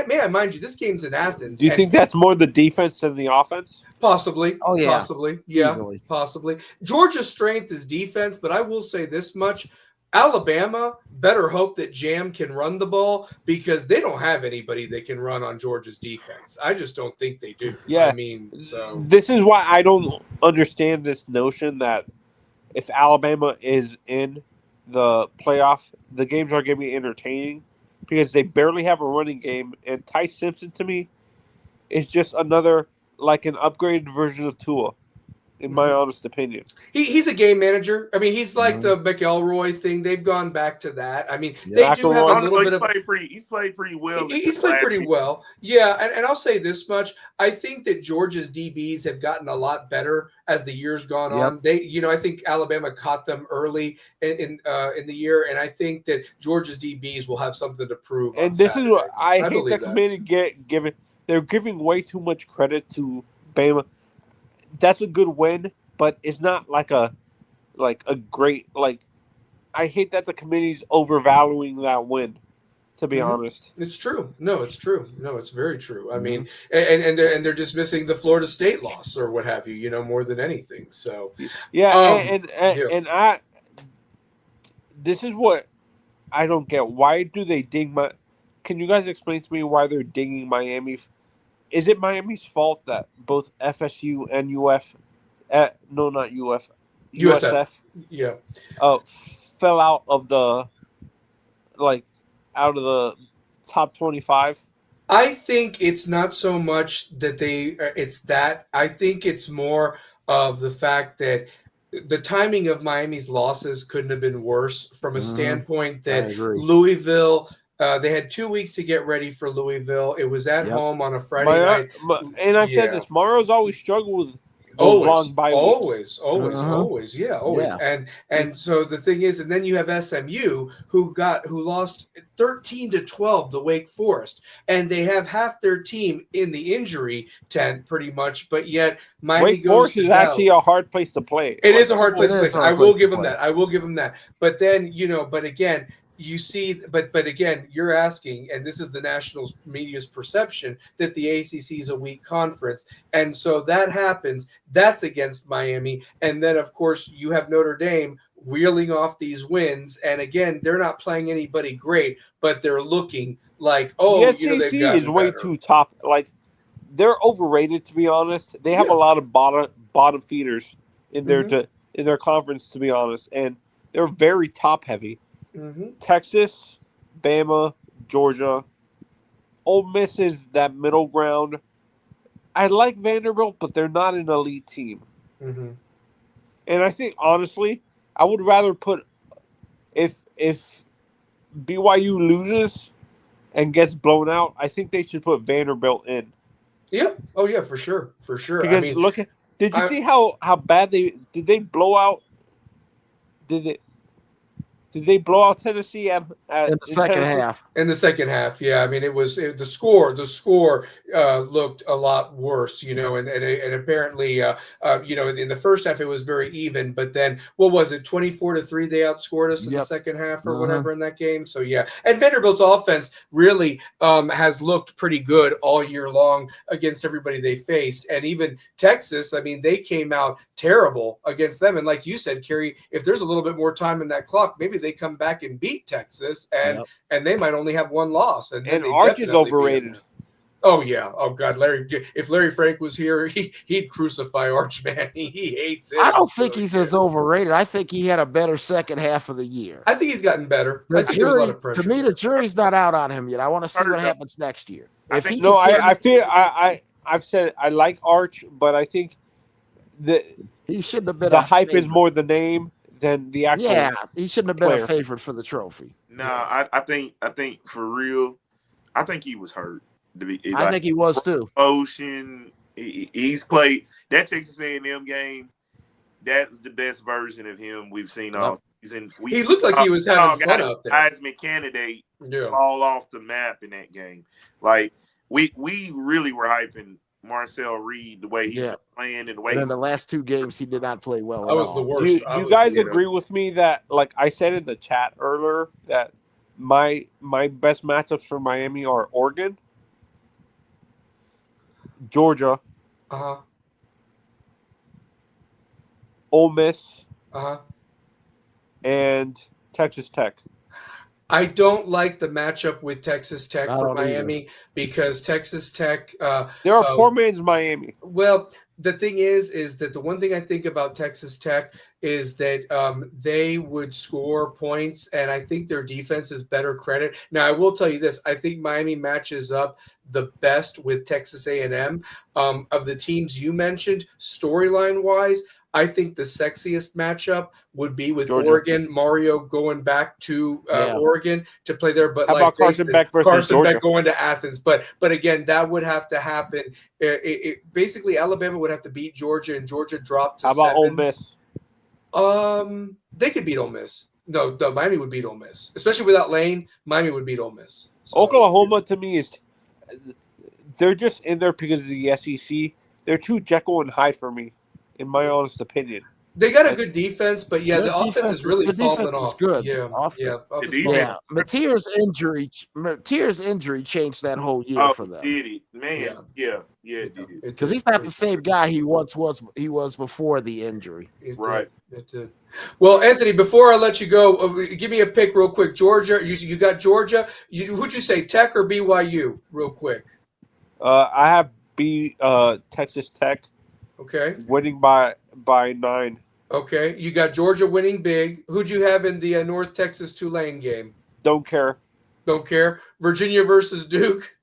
may I mind you, this game's in Athens. Do you think that's more the defense than the offense? Possibly. Oh, yeah. Possibly. Yeah. Easily. Possibly. Georgia's strength is defense, but I will say this much. Alabama better hope that Jam can run the ball, because they don't have anybody that can run on Georgia's defense. I just don't think they do. Yeah. I mean, so this is why I don't understand this notion that if Alabama is in the playoff, the games are going to be entertaining, because they barely have a running game. And Ty Simpson, to me, is just another, like, an upgraded version of Tua, in my honest opinion. He's a game manager. I mean, he's like the McElroy thing. They've gone back to that. I mean, they do have a little bit of. He's played pretty well. He's played pretty well. Yeah, and I'll say this much: I think that Georgia's DBs have gotten a lot better as the year's gone on. They, I think Alabama caught them early in the year, and I think that Georgia's DBs will have something to prove. And this is what I hate the committee giving. They're giving way too much credit to Bama. That's a good win, but it's not like a great, like, I hate that the committee's overvaluing that win, to be honest. It's true. No, it's true. No, it's very true. I mean, and they're dismissing the Florida State loss or what have you, more than anything. So and I this is what I don't get. Why do they dig can you guys explain to me why they're digging Miami? Is it Miami's fault that both FSU and USF, yeah, fell out of the top 25? I think it's not so much that it's that. I think it's more of the fact that the timing of Miami's losses couldn't have been worse from a standpoint that Louisville. They had 2 weeks to get ready for Louisville. It was at home on a Friday night. And I've said this, Mario's always struggled with long bye weeks. Always. Yeah. And so the thing is, and then you have SMU who lost 13-12 to Wake Forest, and they have half their team in the injury tent pretty much, but yet Miami Wake Forest is actually a hard place to play. It is a hard place to play. I will give them that. But then, but again, you see, but again, you're asking, and this is the national media's perception, that the ACC is a weak conference. And so that happens. That's against Miami. And then, of course, you have Notre Dame wheeling off these wins. And again, they're not playing anybody great, but they're looking like, the SEC is way too top. Like, they're overrated, to be honest. They have a lot of bottom feeders in their conference, to be honest. And they're very top heavy. Texas, Bama, Georgia. Ole Miss is that middle ground. I like Vanderbilt, but they're not an elite team. And I think, honestly, I would rather put if BYU loses and gets blown out, I think they should put Vanderbilt in. Yeah. Oh yeah, for sure. Because did you see how bad did they blow out? Did they blow out Tennessee in the second half? In the second half, yeah. I mean, the score looked a lot worse, and apparently, in the first half it was very even, but then what was it, 24-3? They outscored us in the second half or whatever in that game. So yeah, and Vanderbilt's offense really has looked pretty good all year long against everybody they faced, and even Texas. I mean, they came out terrible against them, and like you said, Kerry, if there's a little bit more time in that clock, maybe they come back and beat Texas, and they might only have one loss. And Arch is overrated. Oh yeah. Oh God, Larry. If Larry Frank was here, he'd crucify Arch, man. He hates him. I don't think he's as overrated. I think he had a better second half of the year. I think he's gotten better. The I think there was a lot of pressure. To me, the jury's not out on him yet. I want to see what happens next year. If he I've said I like Arch, but I think he shouldn't have been. The hype favorite. Is more the name than the actual. Yeah, he shouldn't have been a favorite for the trophy. No, I think for real, I think he was hurt. I think he was too. Ocean, he's played that Texas A&M game. That's the best version of him we've seen all season. He looked like he was having fun out there. Heisman candidate fall off the map in that game. Like we really were hyping Marcel Reed the way he was playing and the way. And in the last 2 games, he did not play well. That was the worst. You guys agree with me that, like I said in the chat earlier, that my best matchups for Miami are Oregon, Georgia, Ole Miss, and Texas Tech. I don't like the matchup with Texas Tech for Miami because Texas Tech. They're a poor man's Miami. Well, the thing is that the one thing I think about Texas Tech is that they would score points, and I think their defense is better credit. Now, I will tell you this: I think Miami matches up the best with Texas A&M. Of the teams you mentioned, storyline-wise, I think the sexiest matchup would be with Georgia. Oregon. Mario going back to Oregon to play there, but how about Carson Beck versus Carson Georgia? Beck going to Athens. But again, that would have to happen. Basically, Alabama would have to beat Georgia, and Georgia dropped to 7. How about Ole Miss? They could beat Ole Miss. No, Miami would beat Ole Miss, especially without Lane. Miami would beat Ole Miss. So, Oklahoma to me is they're just in there because of the SEC. They're too Jekyll and Hyde for me, in my honest opinion. They got a good defense, but the offense is really falling off. Good. Mateer's injury changed that whole year for them. Did he? Man, yeah, it did. Because he's not the same guy he was before the injury. Right. It did. Well, Anthony, before I let you go, give me a pick real quick. Georgia, you got Georgia. Who'd you say, Tech or BYU? Real quick. I have Texas Tech. Okay. Winning by 9. Okay. You got Georgia winning big. Who'd you have in the North Texas Tulane game? Don't care. Don't care. Virginia versus Duke.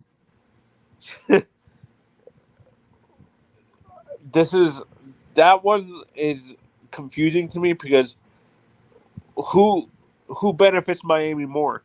That one is confusing to me because who benefits Miami more?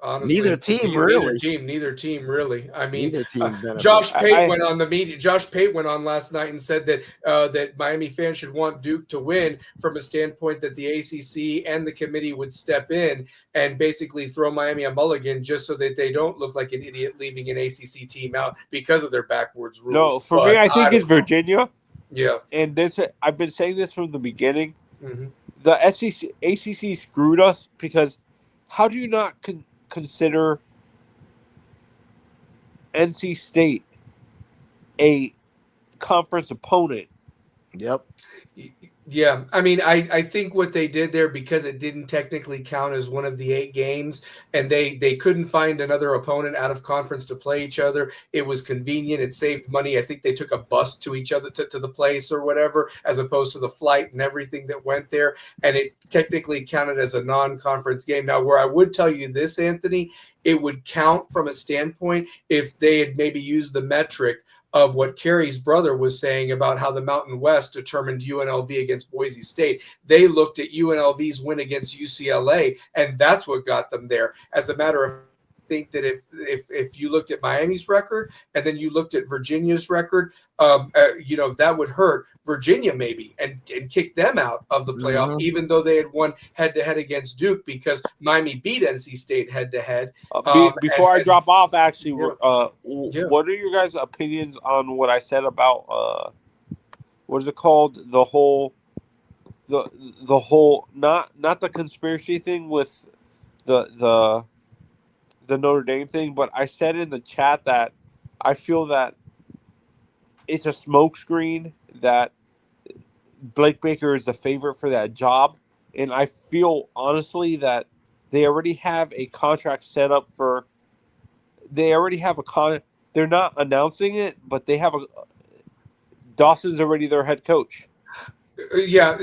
Honestly, neither team really. Neither team really. I mean, team Josh Pate went on the media. Josh Pate went on last night and said that that Miami fans should want Duke to win from a standpoint that the ACC and the committee would step in and basically throw Miami a mulligan just so that they don't look like an idiot leaving an ACC team out because of their backwards rules. No, for me, I think it's Virginia. Yeah, and I've been saying this from the beginning. Mm-hmm. The ACC screwed us because how do you not consider NC State a conference opponent? Yep. Yeah, I mean, I think what they did there, because it didn't technically count as one of the 8 games, and they couldn't find another opponent out of conference to play each other. It was convenient. It saved money. I think they took a bus to each other to the place or whatever, as opposed to the flight and everything that went there. And it technically counted as a non-conference game. Now, where I would tell you this, Anthony, it would count from a standpoint if they had maybe used the metric of what Kerry's brother was saying about how the Mountain West determined UNLV against Boise State. They looked at UNLV's win against UCLA, and that's what got them there. As a matter of I think that if you looked at Miami's record and then you looked at Virginia's record, that would hurt Virginia maybe and kick them out of the playoff, even though they had won head-to-head against Duke, because Miami beat NC State head-to-head. Before I drop off, actually, what are your guys' opinions on what I said about what is it called? The whole not the conspiracy thing with the Notre Dame thing, but I said in the chat that I feel that it's a smokescreen, that Blake Baker is the favorite for that job. And I feel honestly that they already have a contract set up for they already have a they're not announcing it, but they have Dawson's already their head coach. I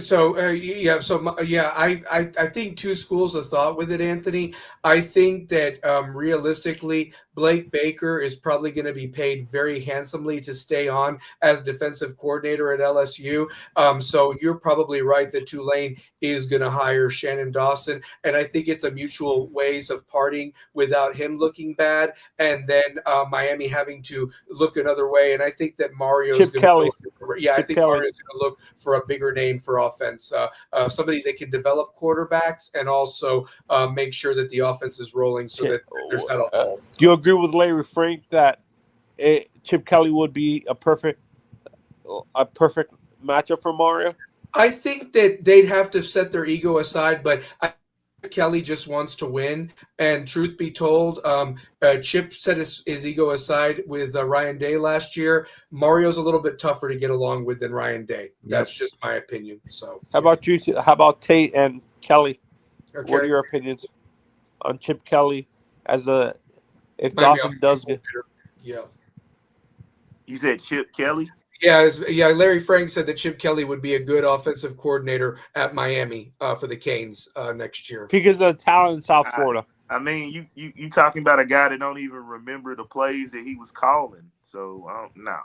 think two schools of thought with it, Anthony. I think that realistically, Blake Baker is probably going to be paid very handsomely to stay on as defensive coordinator at LSU. So you're probably right that Tulane is going to hire Shannon Dawson, and I think it's a mutual ways of parting without him looking bad, and then Miami having to look another way. And I think that Mario's going to look. Yeah, I think Mario's going to look for a bigger name for offense, somebody that can develop quarterbacks and also make sure that the offense is rolling so that there's not a hole. Do you agree with Larry Frank that Chip Kelly would be a perfect matchup for Mario? I think that they'd have to set their ego aside, but Kelly just wants to win. And truth be told, Chip set his ego aside with Ryan Day last year. Mario's a little bit tougher to get along with than Ryan Day. That's just my opinion. So, how about you? How about Tate and Kelly? Okay. What are your opinions on Chip Kelly if Dawson does get? Yeah. You said Chip Kelly? Yeah, Larry Frank said that Chip Kelly would be a good offensive coordinator at Miami for the Canes next year. Because of the talent in South Florida. I mean, you talking about a guy that don't even remember the plays that he was calling. So, no.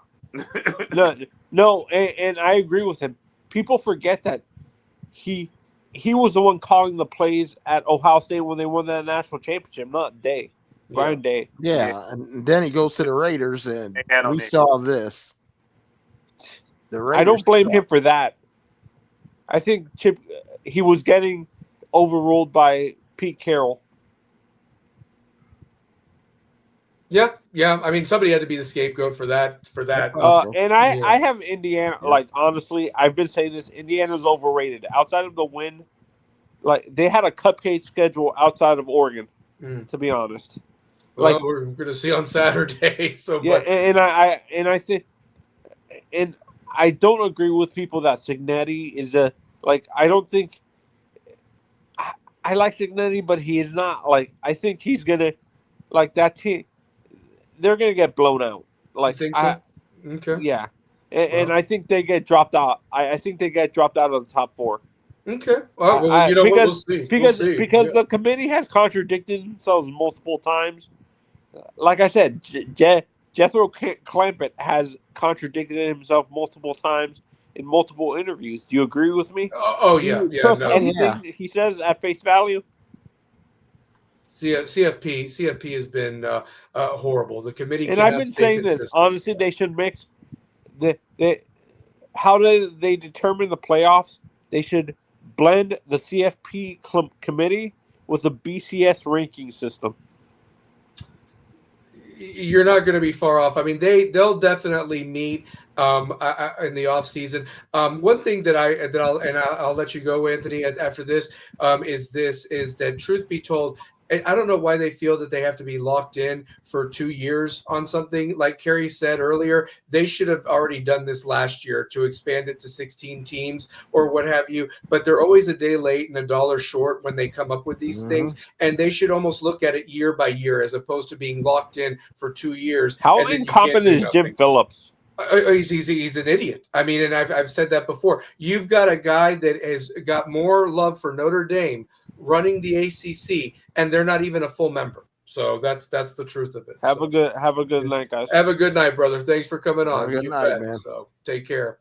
No, and I agree with him. People forget that he was the one calling the plays at Ohio State when they won that national championship, not Day. Brian Day. Yeah, and then he goes to the Raiders, and we saw this. I don't blame him for that. I think he was getting overruled by Pete Carroll. Yeah. I mean, somebody had to be the scapegoat for that. And I have Indiana. Yeah. Like, honestly, I've been saying this. Indiana's overrated. Outside of the win, like they had a cupcake schedule outside of Oregon. To be honest, well, we're going to see on Saturday. So yeah, and I think, and I don't agree with people that Cignetti is I don't think I like Cignetti, but he is not I think he's gonna that team. They're gonna get blown out. You think so? Okay. Yeah, and I think they get dropped out. I think they get dropped out of the top 4. Okay. Well, we'll see. Because the committee has contradicted themselves multiple times. Like I said, Jethro Clampett has contradicted himself multiple times in multiple interviews. Do you agree with me? Do you trust anything he says at face value? CFP has been horrible. The committee, and I've been saying this. Honestly, they should mix how do they determine the playoffs? They should blend the CFP committee with the BCS ranking system. You're not going to be far off. I mean, they'll definitely meet in the off season. One thing that I'll let you go, Anthony, after this is that truth be told, I don't know why they feel that they have to be locked in for 2 years on something. Like Kerry said earlier, they should have already done this last year to expand it to 16 teams or what have you. But they're always a day late and $1 short when they come up with these things. And they should almost look at it year by year as opposed to being locked in for 2 years. How incompetent is Jim Phillips? He's an idiot. I mean, and I've said that before. You've got a guy that has got more love for Notre Dame running the ACC, and they're not even a full member. So that's the truth of it. Have a good night, guys. Have a good night, brother. Thanks for coming on. Have a good night, man. So take care.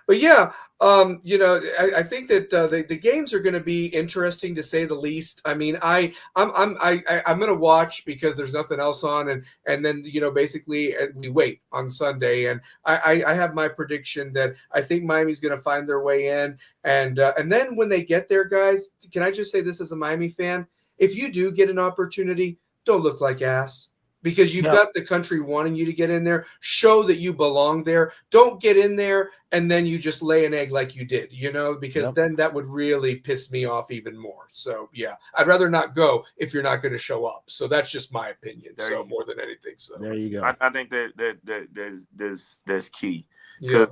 But yeah, I think that the games are going to be interesting to say the least. I mean, I'm going to watch because there's nothing else on, and then basically we wait on Sunday, and I have my prediction that I think Miami's going to find their way in, and then when they get there, guys, can I just say this as a Miami fan? If you do get an opportunity, don't look like ass. Because you've got the country wanting you to get in there. Show that you belong there. Don't get in there and then you just lay an egg like you did, because then that would really piss me off even more. So, yeah, I'd rather not go if you're not going to show up. So that's just my opinion. More than anything. So there you go. I think that's key. Yeah.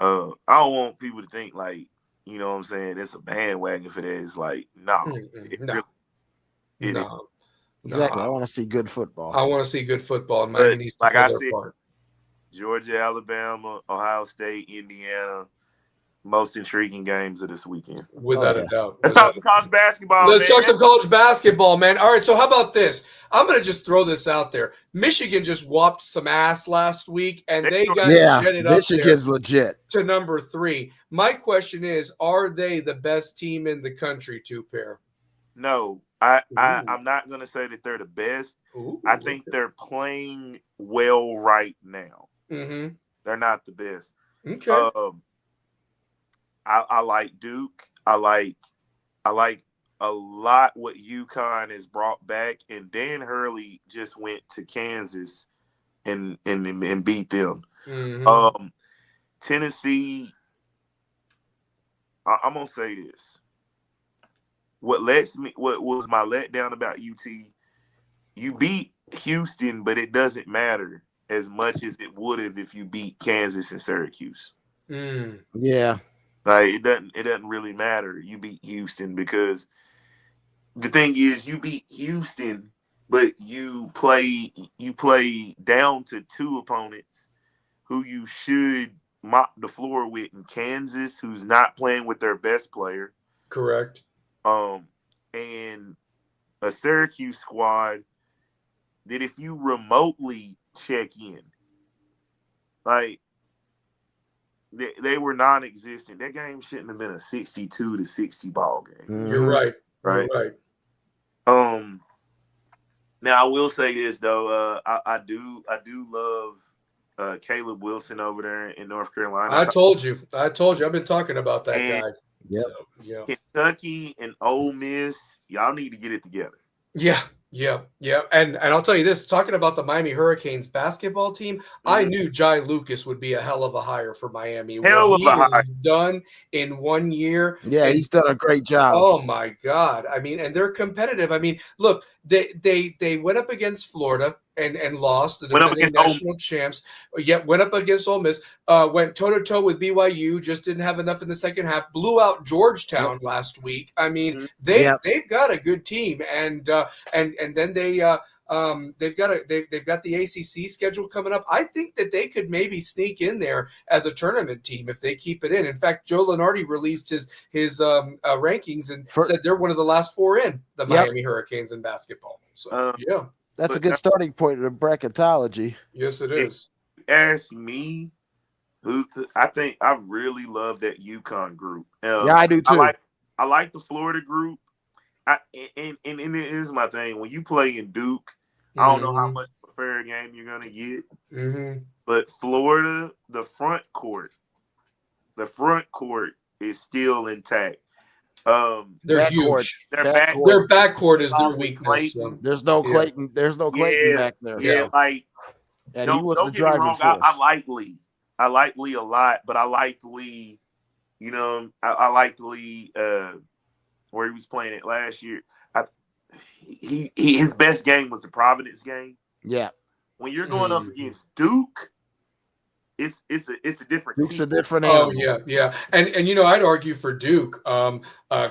I don't want people to think you know what I'm saying, it's a bandwagon for that. It's like, no. Exactly. I want to see good football. I want to see good football, and Miami needs to play their part. Georgia, Alabama, Ohio State, Indiana. Most intriguing games of this weekend. Without a doubt. Let's talk some college basketball. Let's talk some college basketball, man. All right, so how about this? I'm going to just throw this out there. Michigan just whopped some ass last week, and they got jetted up Michigan's legit to number 3. My question is, are they the best team in the country, 2-pair? No, I'm not going to say that they're the best. I think they're playing well right now. Mm-hmm. They're not the best. Okay. I like Duke. I like a lot what UConn has brought back, and Dan Hurley just went to Kansas and beat them. Mm-hmm. Tennessee, I'm gonna say this. What was my letdown about UT? You beat Houston, but it doesn't matter as much as it would have if you beat Kansas and Syracuse. Yeah. Like it doesn't really matter. You beat Houston because the thing is you beat Houston, but you play down to 2 opponents who you should mop the floor with in Kansas, who's not playing with their best player. Correct. And a Syracuse squad that if you remotely check in, like they were non-existent. That game shouldn't have been a 62-60 ball game. Mm-hmm. You're right. Right. You're right. Now I will say this though. I do love Caleb Wilson over there in North Carolina. I told you. I've been talking about that guy. Yep. So, yeah. Kentucky and Ole Miss, y'all need to get it together. Yeah. And I'll tell you this, talking about the Miami Hurricanes basketball team, I knew Jai Lucas would be a hell of a hire for Miami. Hell of a hire. Done in 1 year. Yeah, he's done a great job. Oh my God. I mean, and they're competitive. I mean, look, they went up against Florida and lost, the defending national champs, yet went up against Ole Miss, went toe-to-toe with BYU, just didn't have enough in the second half, blew out Georgetown last week. I mean, they've got a good team, and then they've got the ACC schedule coming up. I think that they could maybe sneak in there as a tournament team if they keep it in. In fact, Joe Lunardi released his rankings and said they're one of the last 4 in the Miami Hurricanes in basketball. So that's a good starting point in bracketology. Yes, it is. Ask me, I think I really love that UConn group. Yeah, I do too. I like the Florida group. And it is my thing. When you play in Duke, I don't know how much of a fair game you're gonna get. But Florida, the front court is still intact. They're huge. Their backcourt is their weakness. So. There's no Clayton. There's no Clayton back there. Yeah, like and he was the driving force. I like Lee. I like Lee a lot, but I like Lee. You know, I like Lee where he was playing it last year. His best game was the Providence game. Yeah. When you're going up against Duke, it's a different. Duke's a different animal. Oh yeah. And you know, I'd argue for Duke.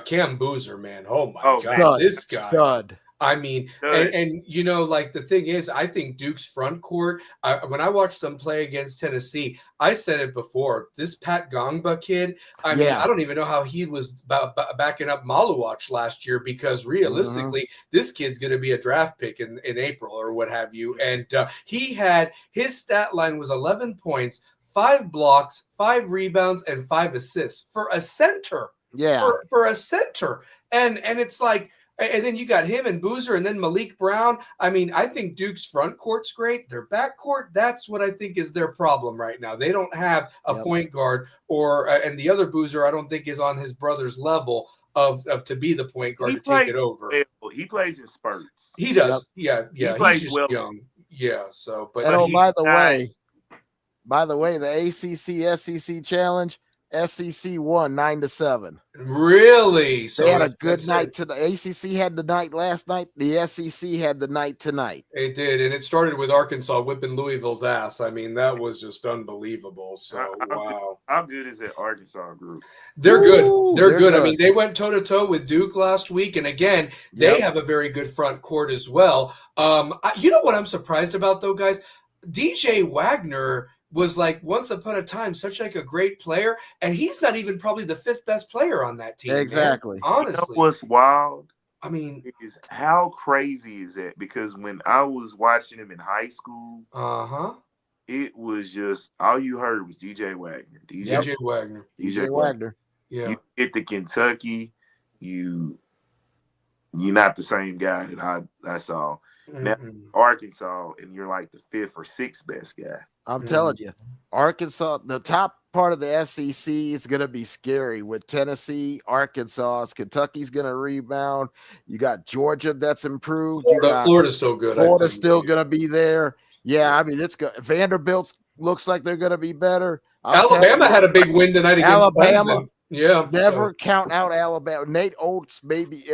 Cam Boozer, man. Oh my God, stud, this guy. Stud. I mean, and you know, like the thing is, I think Duke's front court, when I watched them play against Tennessee, I said it before, this Pat Gongba kid, I mean, I don't even know how he was backing up Maluach last year, because realistically, this kid's going to be a draft pick in April or what have you. And his stat line was 11 points, 5 blocks, 5 rebounds, and 5 assists for a center. Yeah. For a center. And it's like, and then you got him and Boozer and then Malik Brown. I mean, I think Duke's front court's great. Their back court, that's what I think is their problem right now. They don't have a point guard, and the other Boozer I don't think is on his brother's level of to be the point guard take it over. He plays in spurts. He does. Yeah. He plays he's just well. young. Yeah. So, but by the way, the ACC SEC challenge, SEC won 9-7. Really? So they had a good night to the ACC had the night last night. The SEC had the night tonight. It did, and it started with Arkansas whipping Louisville's ass. I mean, that was just unbelievable. So wow. How good is that Arkansas group? They're good. They're good. I mean, they went toe to toe with Duke last week, and again, they have a very good front court as well. You know what I'm surprised about though, guys? DJ Wagner was like once upon a time such like a great player, and he's not even probably the 5th best player on that team. Exactly. Man. Honestly, you know what's wild? I mean, is how crazy is that? Because when I was watching him in high school, it was just all you heard was DJ Wagner. DJ Wagner. DJ Wagner. Yeah. You get to Kentucky, you're not the same guy that I saw. Now Arkansas, and you're like the 5th or 6th best guy. I'm telling you, Arkansas, the top part of the SEC is going to be scary with Tennessee, Arkansas. Kentucky's going to rebound. You got Georgia that's improved. Florida's still good. Florida's still going to be there. Yeah, I mean, it's good. Vanderbilt looks like they're going to be better. Alabama had a big win tonight against Alabama. Clemson. Yeah. Never count out Alabama. Nate Oates,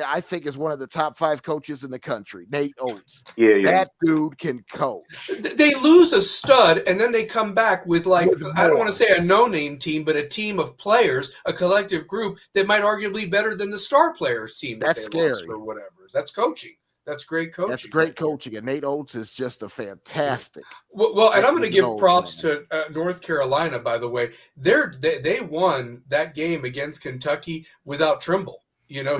I think, is one of the top 5 coaches in the country. Nate Oates. Yeah. That dude can coach. They lose a stud, and then they come back with I don't want to say a no-name team, but a team of players, a collective group that might arguably be better than the star players team that's scary or whatever. That's coaching. That's great coaching. That's great coaching, and Nate Oates is just a fantastic. Well, and I'm going to give props to North Carolina. By the way, they won that game against Kentucky without Trimble. You know,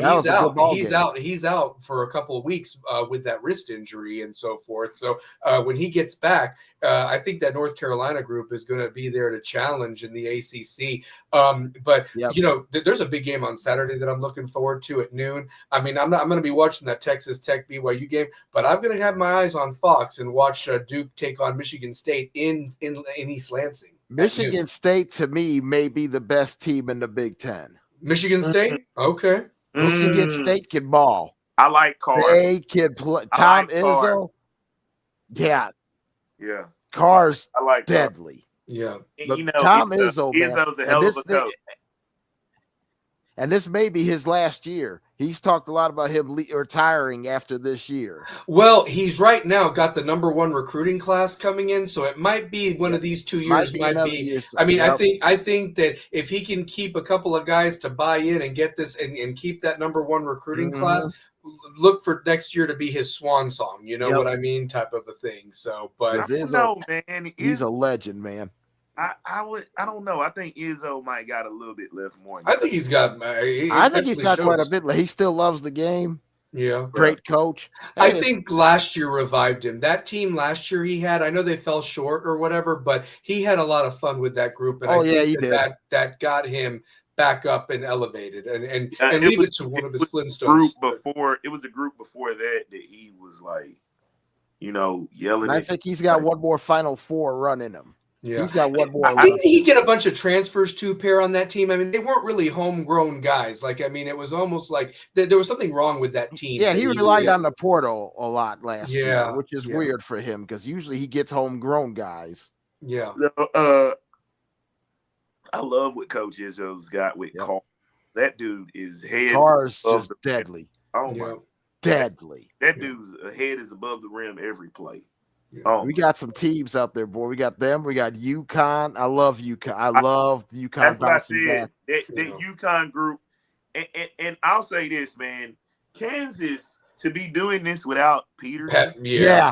he's out for a couple of weeks with that wrist injury and so forth. So when he gets back, I think that North Carolina group is going to be there to challenge in the ACC. But you know, there's a big game on Saturday that I'm looking forward to at noon. I mean, I'm going to be watching that Texas Tech BYU game, but I'm going to have my eyes on Fox and watch Duke take on Michigan State in East Lansing. Michigan State, to me, may be the best team in the Big Ten. Michigan State, okay. Michigan State can ball. I like Carr. They can play. Tom Izzo. Yeah. Carr's deadly. Yeah. Look, you know, Tom Izzo, man. Izzo's a hell of a coach. And this may be his last year. He's talked a lot about him retiring after this year. Well, he's right now got the #1 recruiting class coming in, so it might be one of these 2 years. Might be. I mean, I think that if he can keep a couple of guys to buy in and get this and keep that #1 recruiting class, look for next year to be his swan song. You know what I mean, type of a thing. So, but man, he's a legend, man. I don't know. I think Izzo might got a little bit left more. I think he's got. I think he's got quite a bit. He still loves the game. Yeah, great coach. I think last year revived him. That team last year he had. I know they fell short or whatever, but he had a lot of fun with that group, and I think that got him back up and elevated, and leave it to one of his Flintstones. It was a group before that he was like, you know, yelling. And I think he's got one more Final Four run in him. Yeah, he's got one more. Didn't he get a bunch of transfers too, pair on that team? I mean, they weren't really homegrown guys. Like, I mean, it was almost like there was something wrong with that team. Yeah, he relied on the portal a lot last year, which is weird for him because usually he gets homegrown guys. Yeah. I love what Coach Izzo's got with Carr. That dude is head. Carr's just deadly. Oh my, deadly. That dude's head is above the rim every play. Oh, we got some teams out there, boy. We got them. We got UConn. I love UConn. I love UConn. That's what I said. That UConn group. And I'll say this, man. Kansas, to be doing this without Peters. Yeah.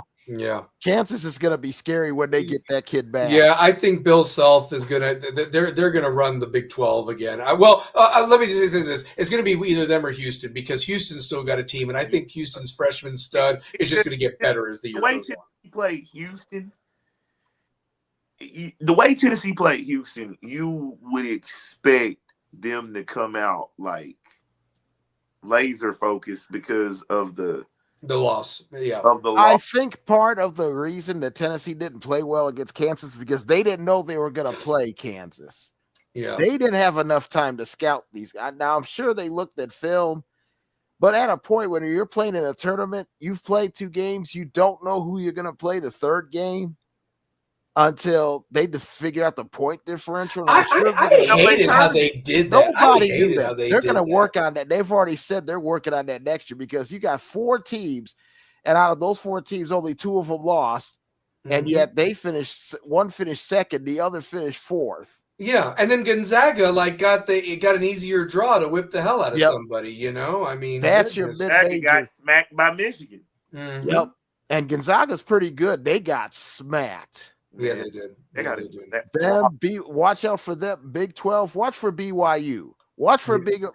Kansas is going to be scary when they get that kid back. Yeah, I think Bill Self is going to – they're going to run the Big 12 again. Let me just say this. It's going to be either them or Houston because Houston's still got a team, and I think Houston's freshman stud is just going to get better as the year goes on. Played Houston, the way Tennessee played Houston, you would expect them to come out like laser focused because of the loss. Yeah. I think part of the reason that Tennessee didn't play well against Kansas is because they didn't know they were going to play Kansas. Yeah. They didn't have enough time to scout these guys. Now, I'm sure they looked at film. But at a point when you're playing in a tournament, you've played 2 games, you don't know who you're going to play the third game. until they figure out the point differential. I hated how they did that. Nobody knew that. They're going to work on that. They've already said they're working on that next year because you got 4 teams, and out of those 4 teams, only 2 of them lost, and yet they finished. One finished second, the other finished 4th. Yeah, and then Gonzaga got an easier draw to whip the hell out of somebody. You know, I mean, that's your mid-major. Got smacked by Michigan. Yep, and Gonzaga's pretty good. They got smacked. Yeah, they did. Watch out for them. Big 12. Watch for BYU. Watch for BYU.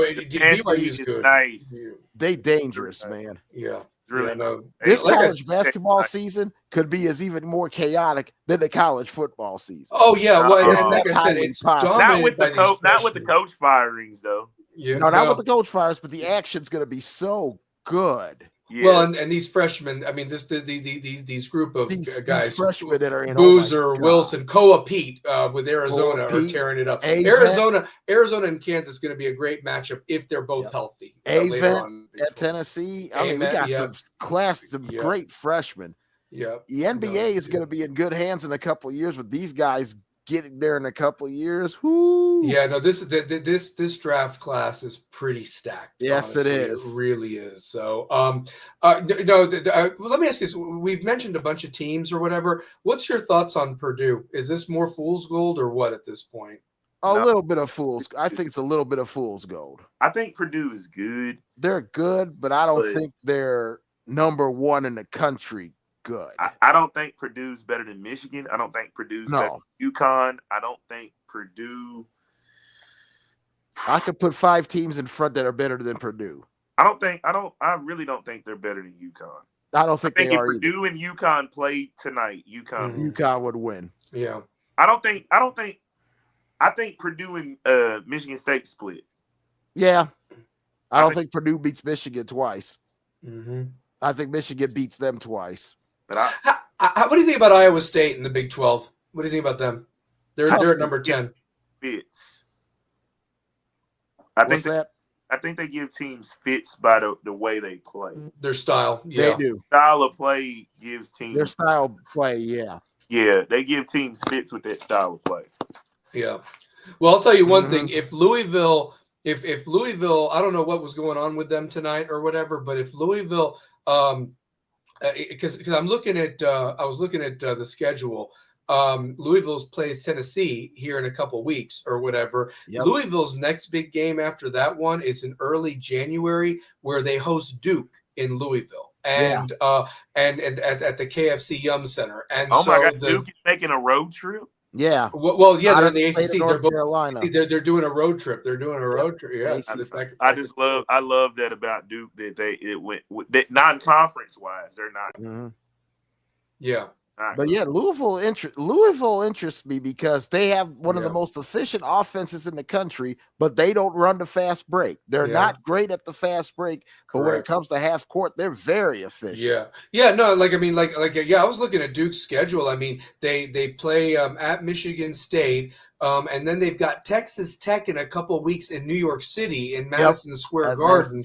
BYU's good. Nice. They dangerous, man. Yeah. Really this college basketball season could be as even more chaotic than the college football season. Oh yeah, well, and like I said, it's not with the coach firings though. Yeah, not with the coach fires, but the action's going to be so good. Yeah. Well, and these freshmen, I mean, these group of guys, these freshmen that are in Boozer, Wilson, Koa Pete with Arizona are tearing it up. Arizona and Kansas is going to be a great matchup if they're both healthy. Avent at Tennessee. I mean, we got some great freshmen. Yeah, the NBA is going to be in good hands in a couple of years with these guys getting there in a couple of years. Whoo. Yeah, no, this draft class is pretty stacked. Yes, honestly. It is. It really is. So, let me ask you this. We've mentioned a bunch of teams or whatever. What's your thoughts on Purdue? Is this more fool's gold or what at this point? A little bit of fool's. I think it's a little bit of fool's gold. I think Purdue is good. They're good, but I don't think they're number 1 in the country. Good. I don't think Purdue's better than Michigan. I don't think Purdue's better than UConn. I don't think Purdue. I could put 5 teams in front that are better than Purdue. I really don't think they're better than UConn. I don't think they if are Purdue and UConn played tonight, UConn would win. Yeah. I think Purdue and Michigan State split. Yeah. I don't think Purdue beats Michigan twice. Mm-hmm. I think Michigan beats them twice. But what do you think about Iowa State in the Big 12? What do you think about them? They're at number 10. Fits. I think they give teams fits by the way they play. Their style. Yeah. They do. Style of play gives teams. Their style of play, yeah. Yeah, they give teams fits with that style of play. Yeah. Well, I'll tell you one thing. If Louisville, I don't know what was going on with them tonight or whatever, but if Louisville, because I was looking at the schedule. Louisville plays Tennessee here in a couple weeks or whatever. Yep. Louisville's next big game after that one is in early January, where they host Duke in Louisville, and at the KFC Yum Center. And my God, Duke is making a road trip. Yeah. Well, yeah, they're in the ACC. They're doing a road trip. They're doing a road trip. Yes. I love that about Duke that it went that non-conference wise. They're not. Mm-hmm. Yeah. But yeah, Louisville interests me because they have one of the most efficient offenses in the country, but they don't run the fast break. They're not great at the fast break, but when it comes to half court, they're very efficient. Yeah. No, I was looking at Duke's schedule. I mean, they play at Michigan State, and then they've got Texas Tech in a couple of weeks in New York City in Madison Square Garden,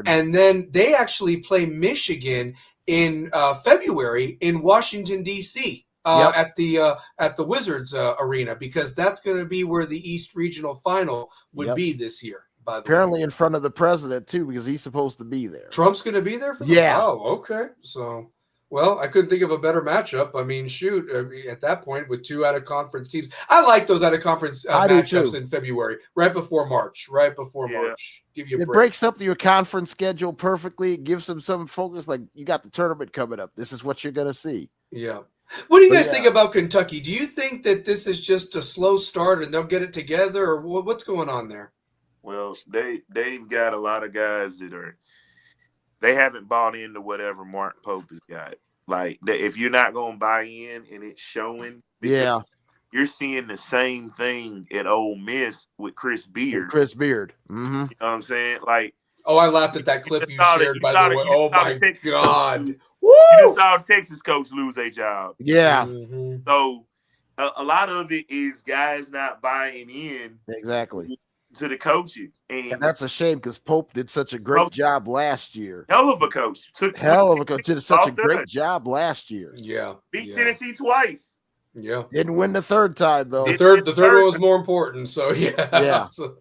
and then they actually play Michigan in February in Washington D.C. At the Wizards arena, because that's going to be where the East Regional Final would be this year. By the apparently, in front of the president too, because he's supposed to be there. Trump's going to be there for them? Yeah. Oh, okay. So, well, I couldn't think of a better matchup. I mean, shoot, at that point with 2 out-of-conference teams. I like those out-of-conference matchups in February, right before March. Give you a break. It breaks up your conference schedule perfectly. It gives them some focus. Like, you got the tournament coming up. This is what you're going to see. Yeah. What do you guys think about Kentucky? Do you think that this is just a slow start and they'll get it together, or what's going on there? Well, they've got a lot of guys they haven't bought into whatever Mark Pope has got. Like, if you're not going to buy in and it's showing, you're seeing the same thing at Ole Miss with Chris Beard. Mm-hmm. You know what I'm saying? Like, I laughed at that clip you shared, by the way. Oh, my God. Woo! You saw Texas coach lose a job. Yeah. So, a lot of it is guys not buying in. Exactly. to the coaches. And that's a shame because Pope did such a great job last year. Hell of a coach. Did such a great job last year. Yeah. Beat Tennessee twice. Yeah. Didn't win the third time though. The third one was more important. So yeah. So,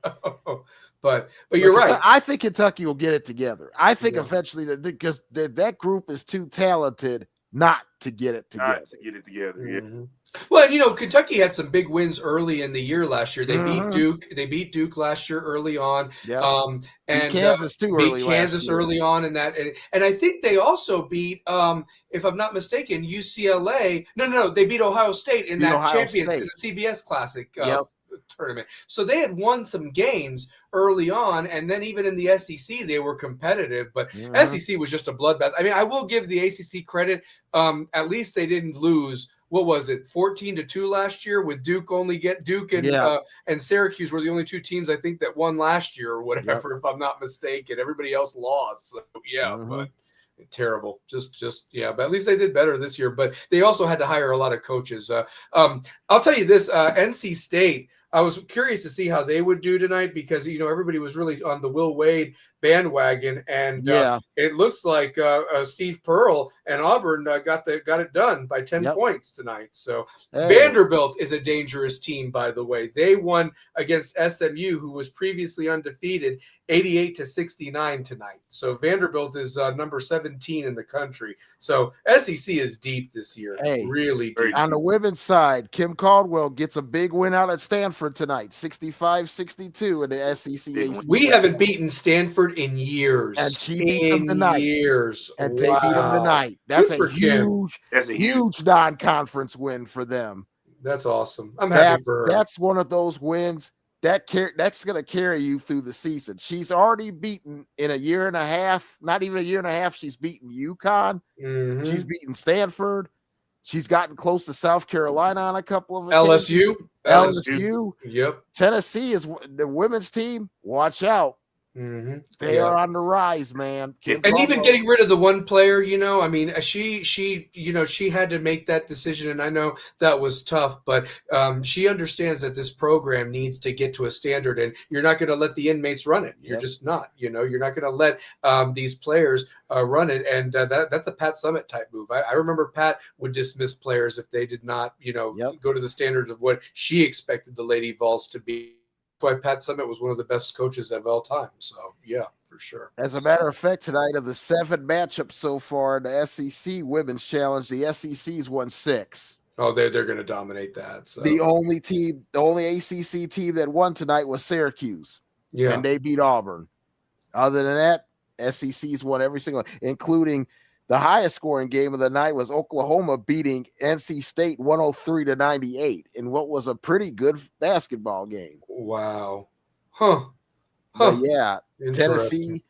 but you're right. I think Kentucky will get it together. I think eventually because that group is too talented not to get it together. Mm-hmm. Well, Kentucky had some big wins early in the year last year. They beat Duke. They beat Duke last year early on. Yep. And Kansas too beat Kansas early on in that. And I think they also beat, if I'm not mistaken, UCLA. No, they beat Ohio State in that champions in the CBS Classic tournament. So they had won some games early on, and then even in the SEC they were competitive, but SEC was just a bloodbath. I mean, I will give the ACC credit. At least they didn't lose. What was it, 14-2 last year? With Duke and Syracuse were the only two teams I think that won last year or whatever, if I'm not mistaken. Everybody else lost. So but terrible. Just but at least they did better this year. But they also had to hire a lot of coaches. I'll tell you this: NC State. I was curious to see how they would do tonight because everybody was really on the Will Wade bandwagon, and it looks like Steve Pearl and Auburn got it done by 10 points tonight. So Vanderbilt is a dangerous team, by the way. They won against SMU, who was previously undefeated, 88-69 tonight. So Vanderbilt is number 17 in the country. So SEC is deep this year, really deep. On the women's side, Kim Caldwell gets a big win out at Stanford tonight, 65-62 in the SEC. We haven't beaten Stanford in years. And she beat them tonight. And they beat them tonight. That's a huge non-conference win for them. That's awesome. I'm happy for her. That's one of those wins that's going to carry you through the season. She's already beaten in a year and a half, not even a year and a half. She's beaten UConn. She's beaten Stanford. She's gotten close to South Carolina on a couple of occasions. LSU. Yep. Tennessee is the women's team. Watch out. They are on the rise, man. And even getting rid of the one player, I mean, she had to make that decision, and I know that was tough, but she understands that this program needs to get to a standard, and you're not going to let the inmates run it. You're just not. You're not going to let these players run it, and that's a Pat Summitt type move. I remember Pat would dismiss players if they did not, go to the standards of what she expected the Lady Vols to be. Why Pat Summitt was one of the best coaches of all time. So for sure. As a matter of fact, tonight of the 7 matchups so far in the SEC Women's Challenge, the SEC's won 6. Oh, they're going to dominate that. So. The only ACC team that won tonight was Syracuse. Yeah, and they beat Auburn. Other than that, SEC's won every single, including the highest scoring game of the night was Oklahoma beating NC State 103-98 in what was a pretty good basketball game. Wow. But yeah, Tennessee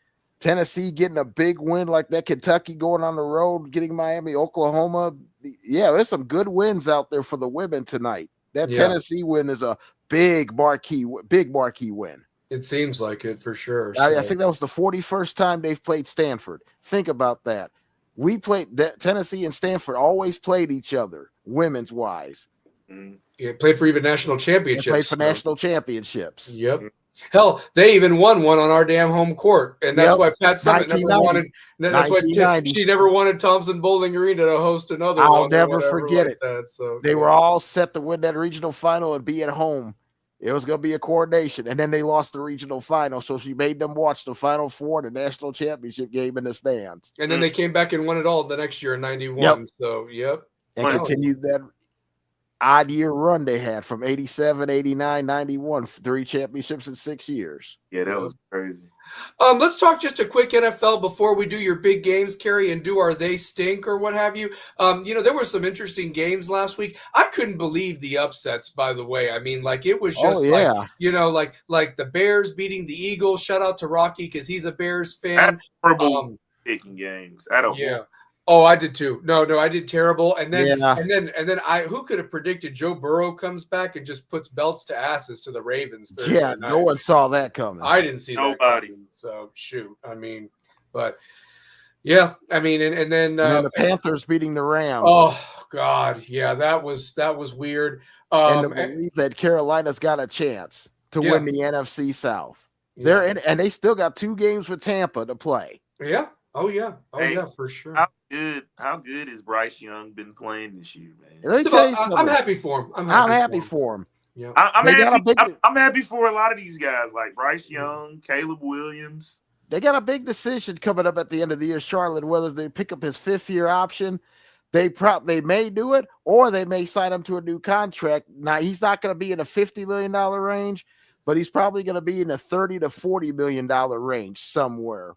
getting a big win like that. Kentucky going on the road, getting Miami, Oklahoma. Yeah, there's some good wins out there for the women tonight. That Tennessee win is a big marquee win. It seems like it for sure. I think that was the 41st time they've played Stanford. Think about that. We played Tennessee and Stanford always played each other, women's wise. Yeah, played for even national championships. Played for national championships. Yep. Hell, they even won one on our damn home court, and that's why Pat Summitt never wanted. That's why she never wanted Thompson Bowling Arena to host another. I'll never forget it. So they were all set to win that regional final and be at home. It was going to be a coordination, and then they lost the regional final, so she made them watch the Final Four, the national championship game in the stands. And then they came back and won it all the next year in 91. So, And continued that odd year run they had from 87, 89, 91, 3 championships in 6 years. Yeah, that was crazy. Let's talk just a quick NFL before we do your big games, Kerry, and do our They Stink or what have you. There were some interesting games last week. I couldn't believe the upsets, by the way. I mean, like it was just like the Bears beating the Eagles. Shout out to Rocky because he's a Bears fan. Picking games. Oh, I did too. No, I did terrible. And then who could have predicted Joe Burrow comes back and just puts belts to asses to the Ravens? No one saw that coming. I didn't see nobody. That coming. So shoot. I mean, but yeah, I mean, and then the Panthers beating the Rams. Oh God, yeah, that was weird. And to believe that Carolina's got a chance to win the NFC South. They're in, and they still got 2 games with Tampa to play. Yeah. Oh yeah. Oh yeah, for sure. How good has Bryce Young been playing this year, man? Let me tell you something. I'm happy for him. I'm happy for him. Yeah. I'm happy for a lot of these guys like Bryce Young, Caleb Williams. They got a big decision coming up at the end of the year, Charlotte, whether they pick up his 5th-year option. They may do it, or they may sign him to a new contract. Now, he's not going to be in a $50 million range, but he's probably going to be in a $30 to $40 million range somewhere.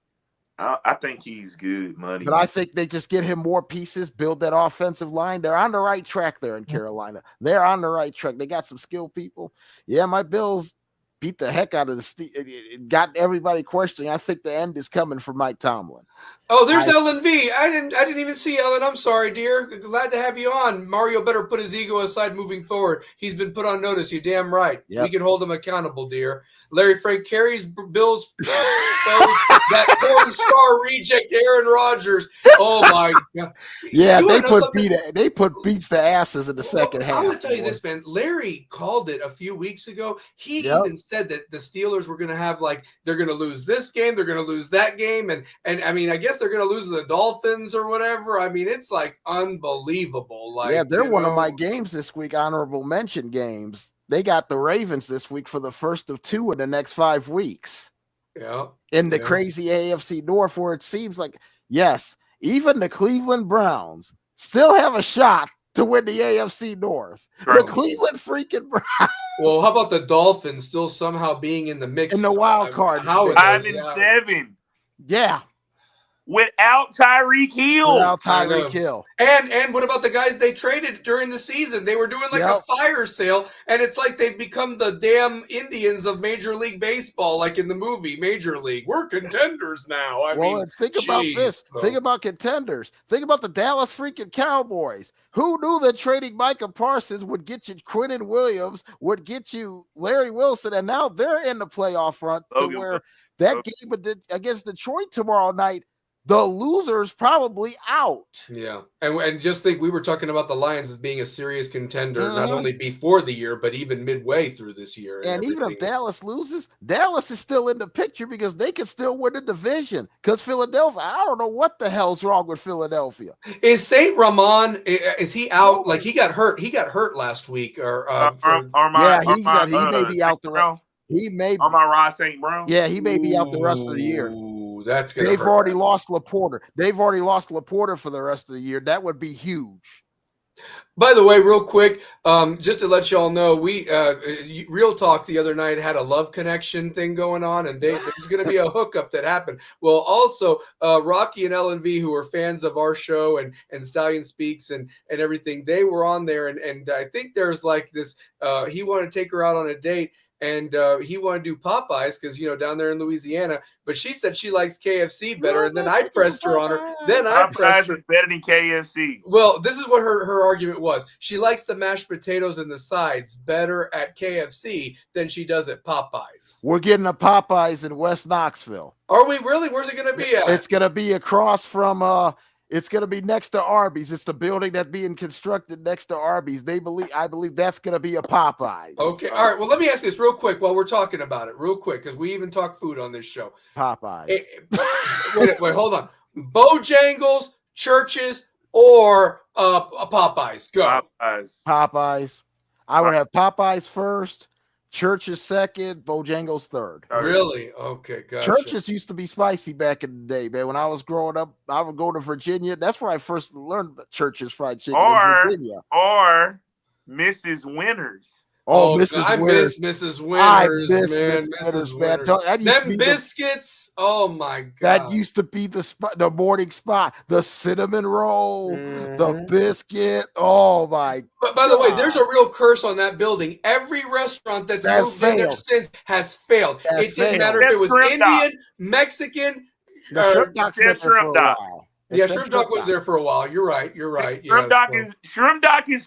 I think he's good money. But I think they just get him more pieces, build that offensive line. They're on the right track there in Carolina. They're on the right track. They got some skilled people. Yeah, my Bills beat the heck out of it got everybody questioning. I think the end is coming for Mike Tomlin. Oh, there's Ellen V. I didn't even see Ellen. I'm sorry, dear. Glad to have you on. Mario better put his ego aside moving forward. He's been put on notice. You're damn right. Yep. We can hold him accountable, dear. Larry Frank Kerry's Bills that porn star reject Aaron Rodgers. Oh my God. Yeah, they put beats to asses in the second half. I will tell you this, man. Larry called it a few weeks ago. He even said that the Steelers were going to have they're going to lose this game, they're going to lose that game, and I mean, I guess they're going to lose the Dolphins or whatever. I mean, it's unbelievable. They're one of my games this week, honorable mention games. They got the Ravens this week for the first of 2 in the next 5 weeks. Yeah. In the crazy AFC North, where it seems like, yes, even the Cleveland Browns still have a shot to win the AFC North. The Cleveland freaking Browns. Well, how about the Dolphins still somehow being in the mix? In the wild card. 5-7. Yeah. Without Tyreek Hill. And what about the guys they traded during the season? They were doing a fire sale, and it's like they've become the damn Indians of Major League Baseball, like in the movie Major League. We're contenders now. I mean, think about this. Think about contenders. Think about the Dallas freaking Cowboys. Who knew that trading Micah Parsons would get you Quinnen Williams, would get you Larry Wilson, and now they're in the playoff run to where that game against Detroit tomorrow night, the loser's probably out. Yeah. And just think, we were talking about the Lions as being a serious contender, not only before the year, but even midway through this year. And even if Dallas loses, Dallas is still in the picture because they can still win the division. Because Philadelphia, I don't know what the hell's wrong with Philadelphia. Is St. Ramon, is he out? Like he got hurt. He got hurt last week. He may be out the rest. He may be. Ross St. Brown. Yeah, he may be out the rest of the year. That's gonna They've already lost Laporta. They've already lost Laporta for the rest of the year. That would be huge. By the way, real quick, just to let y'all know, we Real Talk the other night had a love connection thing going on, and there's going to be a hookup that happened. Well, also Rocky and Ellen V, who are fans of our show and Stallion Speaks and everything, they were on there, and I think there's this. He wanted to take her out on a date. And he wanted to do Popeyes because, down there in Louisiana. But she said she likes KFC better. And then I pressed her on her. Popeyes is better than KFC. Well, this is what her argument was. She likes the mashed potatoes and the sides better at KFC than she does at Popeyes. We're getting a Popeyes in West Knoxville. Are we really? Where's it going to be at? It's going to be across from it's going to be next to Arby's. It's the building that's being constructed next to Arby's. I believe that's going to be a Popeyes. Okay. All right. Well, let me ask this real quick while we're talking about it real quick, because we even talk food on this show. Popeyes. Wait, hold on. Bojangles, Church's, or Popeyes? Go. Popeyes. I would have Popeyes first, Church's second, Bojangles third. Really? Okay, gotcha. Church's used to be spicy back in the day, man. When I was growing up, I would go to Virginia. That's where I first learned about Church's fried chicken in Virginia. Or Mrs. Winters. Oh, Mrs. Winters. Miss Mrs. Winters, man. Mrs. Winters. Them biscuits. Oh my God. That used to be the morning spot. The cinnamon roll, the biscuit. Oh my. But by the way, there's a real curse on that building. Every restaurant that's moved in there since has failed. It didn't matter if it was Indian, Mexican, Shrimp Doc's been there for a while. Yeah, Shrimp Doc was there for a while. You're right. Shrimp Doc is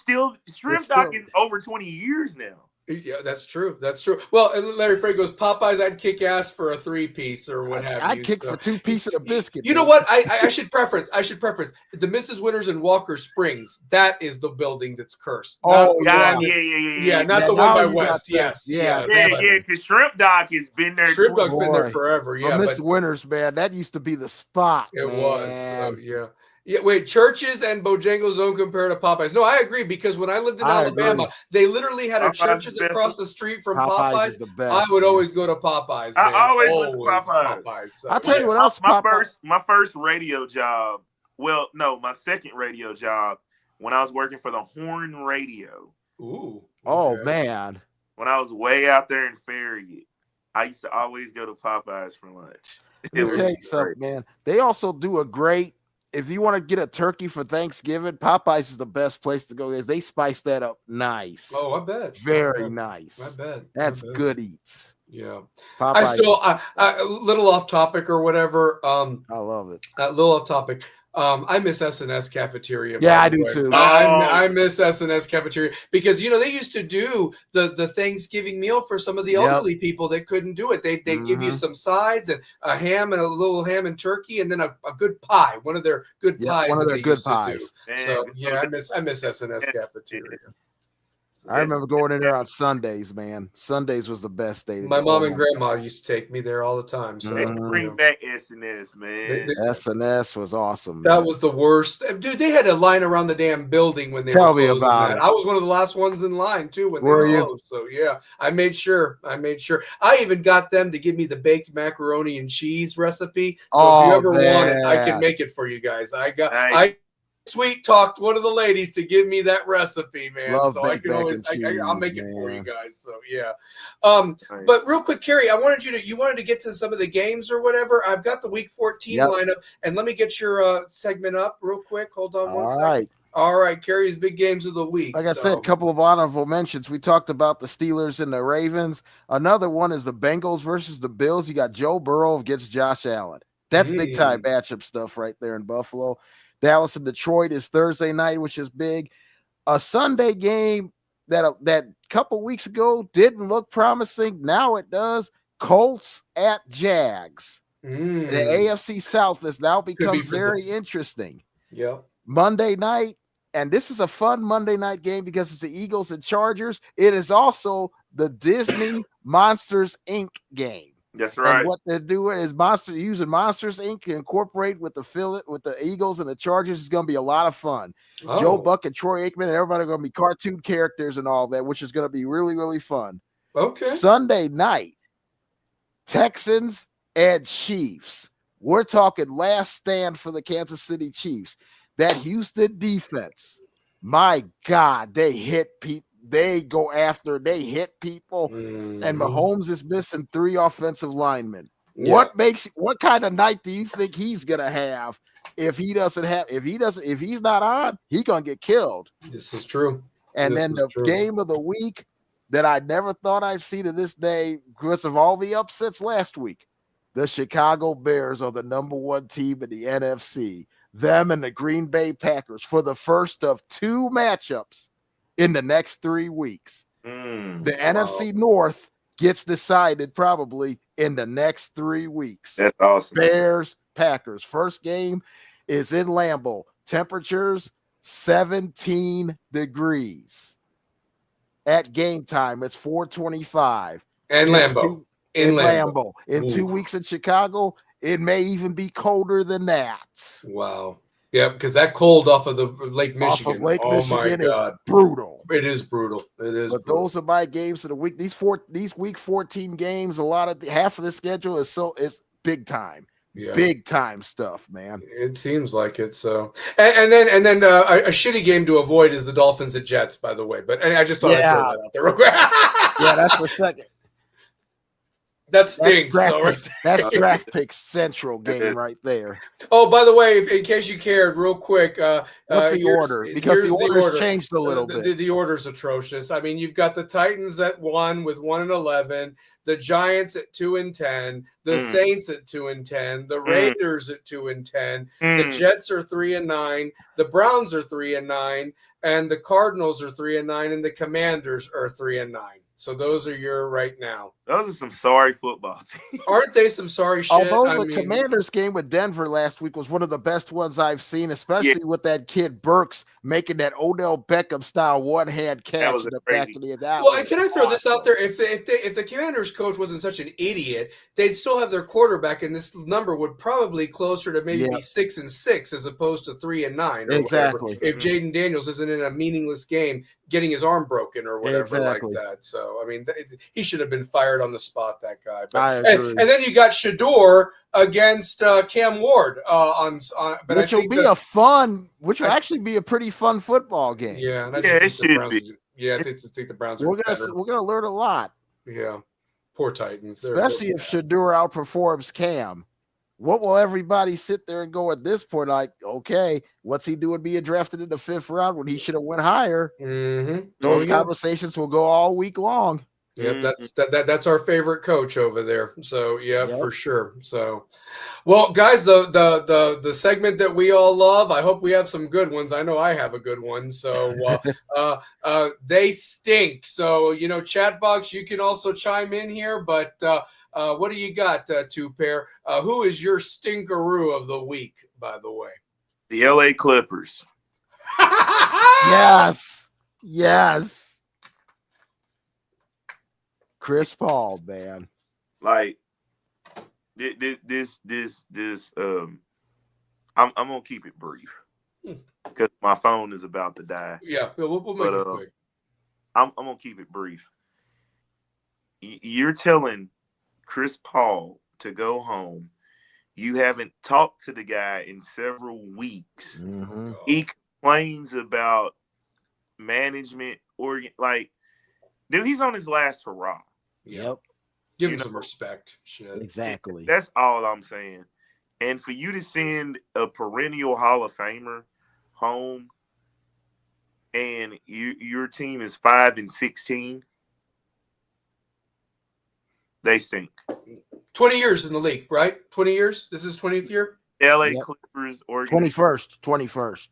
over 20 years now. Yeah, that's true. That's true. Well, Larry Frey goes, Popeyes, I'd kick ass for a 3-piece or what have you. I'd kick for 2 pieces of biscuit. You know what? I should preference. The Mrs. Winters in Walker Springs. That is the building that's cursed. Yeah, not the one by West. Yes. Because Shrimp Dock has been there. Shrimp Dock's been there forever. Yeah, Mrs. Winters, man, that used to be the spot. It was. Yeah. Yeah, wait, Churches and Bojangles don't compare to Popeyes. No, I agree, because when I lived in Alabama, they literally had a Churches across the street from Popeyes. I would always go to Popeyes. Man. I always went to Popeyes. So. I'll tell you what else. My first radio job. Well, no, my second radio job when I was working for the Horn Radio. Ooh. Okay. Oh man. When I was way out there in Farragut, I used to always go to Popeyes for lunch. Let me tell you something, man. They also do a great. If you want to get a turkey for Thanksgiving, Popeyes is the best place to go. They spice that up nice. Oh, I bet. Very nice. I bet. That's good eats. Yeah. Popeyes. A little off topic or whatever. I love it. A little off topic. I miss S&S cafeteria. Yeah, I do too. I miss S&S cafeteria because they used to do the Thanksgiving meal for some of the elderly people that couldn't do it. They'd give you some sides and a ham and a little ham and turkey and then a good pie. One of their good pies. One of their good pies. To do. So yeah, I miss S&S cafeteria. I remember going in there on Sundays, man. Sundays was the best day. My mom and grandma used to take me there all the time. So bring back S&S, man. S&S was awesome. That was the worst. Dude, they had a line around the damn building when they were closing. Tell me about it. I was one of the last ones in line, too, when they closed. So, yeah, I made sure. I even got them to give me the baked macaroni and cheese recipe. So if you ever want it, I can make it for you guys. I sweet talked one of the ladies to give me that recipe, man. So I can always, I'll make it for you guys. So yeah. But real quick, Kerry, you wanted to get to some of the games or whatever. I've got the week 14 lineup, and let me get your segment up real quick. Hold on one second. All right, Kerry's big games of the week. Like I said, a couple of honorable mentions. We talked about the Steelers and the Ravens. Another one is the Bengals versus the Bills. You got Joe Burrow against Josh Allen. That's big time matchup stuff right there in Buffalo. Dallas and Detroit is Thursday night, which is big. A Sunday game that couple weeks ago didn't look promising. Now it does. Colts at Jags. The AFC South has now become very interesting. Yeah. Monday night, and this is a fun Monday night game because it's the Eagles and Chargers. It is also the Disney Monsters Inc. game. That's right. And what they're doing is using Monsters Inc. to incorporate with the Eagles and the Chargers is going to be a lot of fun. Joe Buck and Troy Aikman and everybody are going to be cartoon characters and all that, which is going to be really, really fun. Okay. Sunday night, Texans and Chiefs. We're talking last stand for the Kansas City Chiefs. That Houston defense, my God, they hit people. They go after, they hit people, and Mahomes is missing 3 offensive linemen. Yeah. What kind of night do you think he's gonna have if he's not on, he's gonna get killed. This is true. And then the game of the week that I never thought I'd see to this day, because of all the upsets last week, the Chicago Bears are the number 1 team in the NFC. Them and the Green Bay Packers for the first of 2 matchups in the next 3 weeks. The NFC North gets decided probably in the next 3 weeks. That's awesome. Bears, Packers. First game is in Lambeau. Temperatures 17 degrees. At game time, it's 4:25. And Lambeau. In Lambeau. In 2 weeks in Chicago, it may even be colder than that. Wow. Yeah, because that cold off of the Lake Michigan. Off of Lake Michigan my God. Is brutal. It is brutal. It is. But those are my games of the week. These week 14 games, half of the schedule is big time. Yeah. Big time stuff, man. It seems like it. So, and then a shitty game to avoid is the Dolphins at Jets. By the way, but I just thought I'd throw that out there real quick. Yeah, that's the second. That stinks. That's draft pick central game right there. Oh, by the way, in case you cared, real quick, what's the order? Because the order's changed a little bit. The order's atrocious. I mean, you've got the Titans at 1 with 1-11, the Giants at 2-10, the Saints at 2-10, the Raiders at 2-10, the Jets are 3-9, the Browns are 3-9, and the Cardinals are 3-9, and the Commanders are 3-9. So those are your right now. Those are some sorry football teams. Aren't they some sorry shit? Although the Commanders game with Denver last week was one of the best ones I've seen, especially with that kid Burks making that Odell Beckham style one-hand catch in the back of the net. Well, can I throw this out there? If the Commanders coach wasn't such an idiot, they'd still have their quarterback, and this number would probably closer to maybe be 6-6 as opposed to 3-9. Or exactly. Whatever. If Jaden Daniels isn't in a meaningless game, getting his arm broken or whatever like that. So I mean, he should have been fired on the spot. That guy. But, I agree. And then you got Shador against Cam Ward but which will be which will actually be a pretty fun football game. Yeah, and it should be. Yeah, I think the Browns we're gonna learn a lot. Yeah, poor Titans, especially if Shador outperforms Cam. What will everybody sit there and go at this point? Like, okay, what's he doing being drafted in the 5th round when he should have went higher? Mm-hmm. Those conversations will go all week long. Yep, that's our favorite coach over there. So for sure. So, well, guys, the segment that we all love. I hope we have some good ones. I know I have a good one. So, they stink. So chat box, you can also chime in here. But what do you got, Two Pair? Who is your stinkeroo of the week? By the way, the LA Clippers. Yes. Chris Paul, man. Like this. I'm gonna keep it brief because my phone is about to die. Yeah, we'll make it quick. I'm gonna keep it brief. You're telling Chris Paul to go home. You haven't talked to the guy in several weeks. Mm-hmm. He complains about management or dude, he's on his last hurrah. Yep. Give him some respect. Shit. Exactly. That's all I'm saying. And for you to send a perennial Hall of Famer home and your team is 5-16, they stink. 20 years in the league, right? 20 years? This is 20th year? LA Clippers organization. 21st.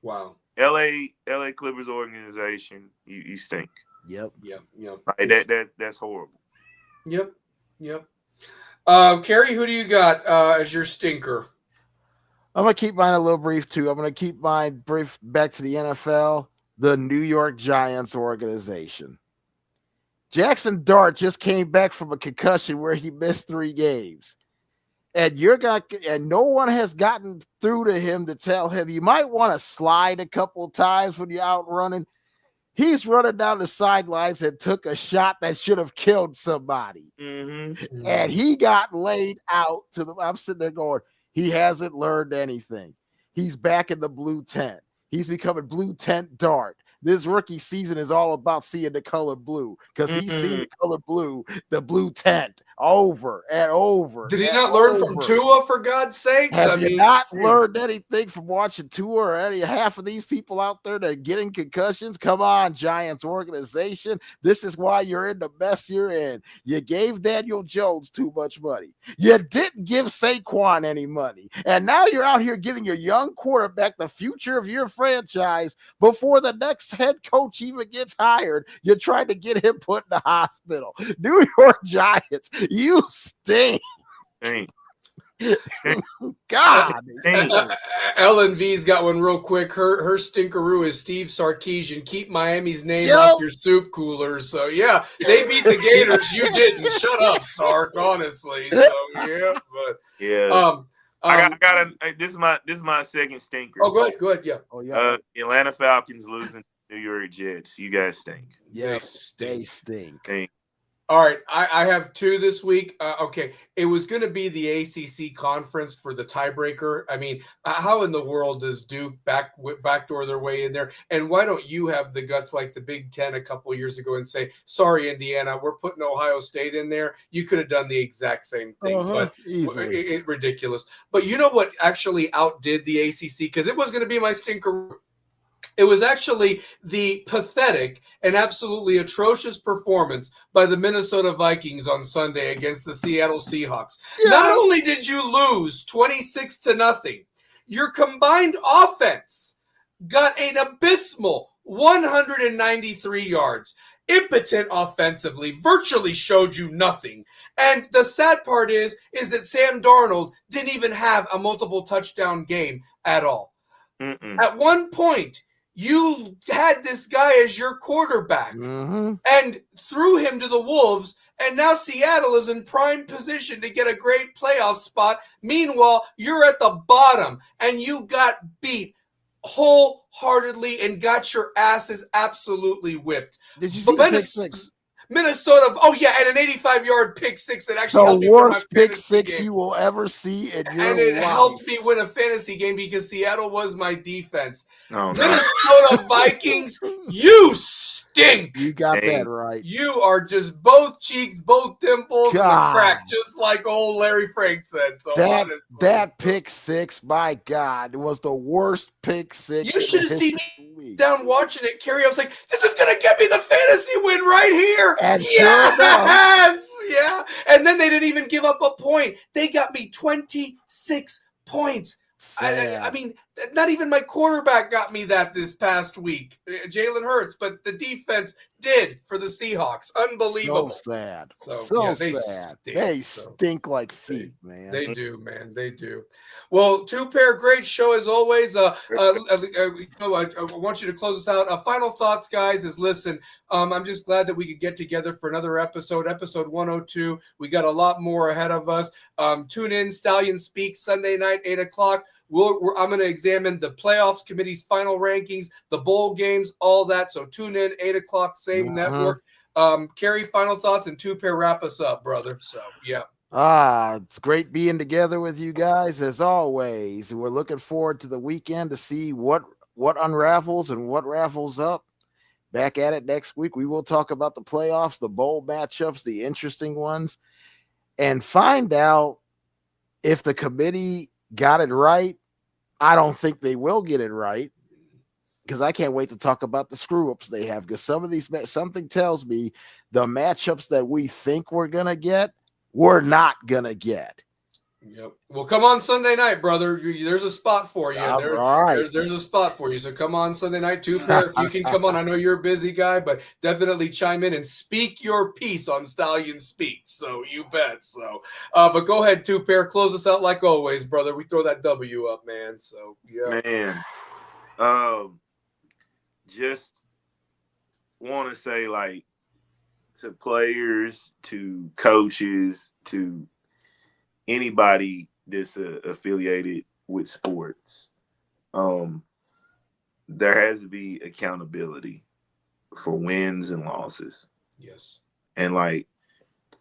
Wow. LA Clippers organization, you stink. Yep. That's horrible. Yep. Kerry, who do you got as your stinker? I'm gonna keep mine a little brief too. I'm gonna keep mine brief back to the NFL, the New York Giants organization. Jackson Dart just came back from a concussion where he missed 3 games. And no one has gotten through to him to tell him you might want to slide a couple of times when you're out running. He's running down the sidelines and took a shot that should have killed somebody. Mm-hmm. And he got laid out I'm sitting there going, he hasn't learned anything. He's back in the blue tent. He's becoming blue tent Dart. This rookie season is all about seeing the color blue because he's seen the color blue, the blue tent, over and over. Did he not learn from Tua, for God's sakes? Have you not learned anything from watching Tua or any half of these people out there that are getting concussions? Come on, Giants organization. This is why you're in the mess you're in. You gave Daniel Jones too much money. You didn't give Saquon any money. And now you're out here giving your young quarterback the future of your franchise before the next head coach even gets hired. You're trying to get him put in the hospital. New York Giants, you stink. God. LNV's got one real quick. Her stinkeroo is Steve Sarkisian. Keep Miami's name off your soup coolers. So yeah, they beat the Gators. You didn't. Shut up, Stark. Honestly. So yeah, but yeah. I got this is my second stinker. Oh, go ahead. Yeah. Oh yeah. Atlanta Falcons losing to New York Jets. You guys stink. Yes, they stink. All right, I have 2 this week. Okay, it was going to be the ACC conference for the tiebreaker. I mean, how in the world does Duke backdoor their way in there? And why don't you have the guts like the Big Ten a couple of years ago and say, sorry, Indiana, we're putting Ohio State in there. You could have done the exact same thing, but ridiculous. But you know what actually outdid the ACC? Because it was going to be my stinker. It was actually the pathetic and absolutely atrocious performance by the Minnesota Vikings on Sunday against the Seattle Seahawks. Yeah. Not only did you lose 26-0, your combined offense got an abysmal 193 yards. impotent offensively, virtually showed you nothing. And the sad part is that Sam Darnold didn't even have a multiple touchdown game at all. At one point, you had this guy as your quarterback and threw him to the Wolves, and now Seattle is in prime position to get a great playoff spot. Meanwhile, you're at the bottom, and you got beat wholeheartedly and got your asses absolutely whipped. Did you see the pick six? Minnesota, and an 85-yard pick six that actually helped me win my pick six game. You will ever see in your life. And it helped me win a fantasy game because Seattle was my defense. Oh, no. Minnesota Vikings, you stink. You got that right. You are just both cheeks, both dimples, and a crack, just like old Larry Frank said. So that pick six, my God, it was the worst pick six. You should have seen me down watching it, Kerry. I was like, this is going to get me the fantasy win right here. And yes, yeah. And then they didn't even give up a point. They got me 26 points. I mean, not even my quarterback got me that this past week, Jalen Hurts, but the defense did for the Seahawks. Unbelievable. So sad. They sad. They stink like feet, man. They do, man. They do. Well, two-pair, great show as always. I want you to close us out. Final thoughts, guys, is listen, I'm just glad that we could get together for another episode 102. We got a lot more ahead of us. Tune in, Stallion Speaks, Sunday night, 8 o'clock. I'm going to examine the playoffs committee's final rankings, the bowl games, all that. So tune in, 8 o'clock, same network. Kerry, final thoughts, and two-pair wrap us up, brother. So, yeah. It's great being together with you guys as always. We're looking forward to the weekend to see what unravels and what raffles up. Back at it next week. We will talk about the playoffs, the bowl matchups, the interesting ones, and find out if the committee got it right. I don't think they will get it right because I can't wait to talk about the screw-ups they have, because something tells me the matchups that we think we're going to get, we're not going to get. Yep. Well, come on Sunday night, brother. There's a spot for you. All right. There's a spot for you. So come on Sunday night, two-pair. If you can come on, I know you're a busy guy, but definitely chime in and speak your piece on Stallion Speaks. So you bet. So, but go ahead, two-pair. Close us out like always, brother. We throw that W up, man. So yeah. Man, just want to say, like, to players, to coaches, to anybody that's affiliated with sports, there has to be accountability for wins and losses. Yes. And like,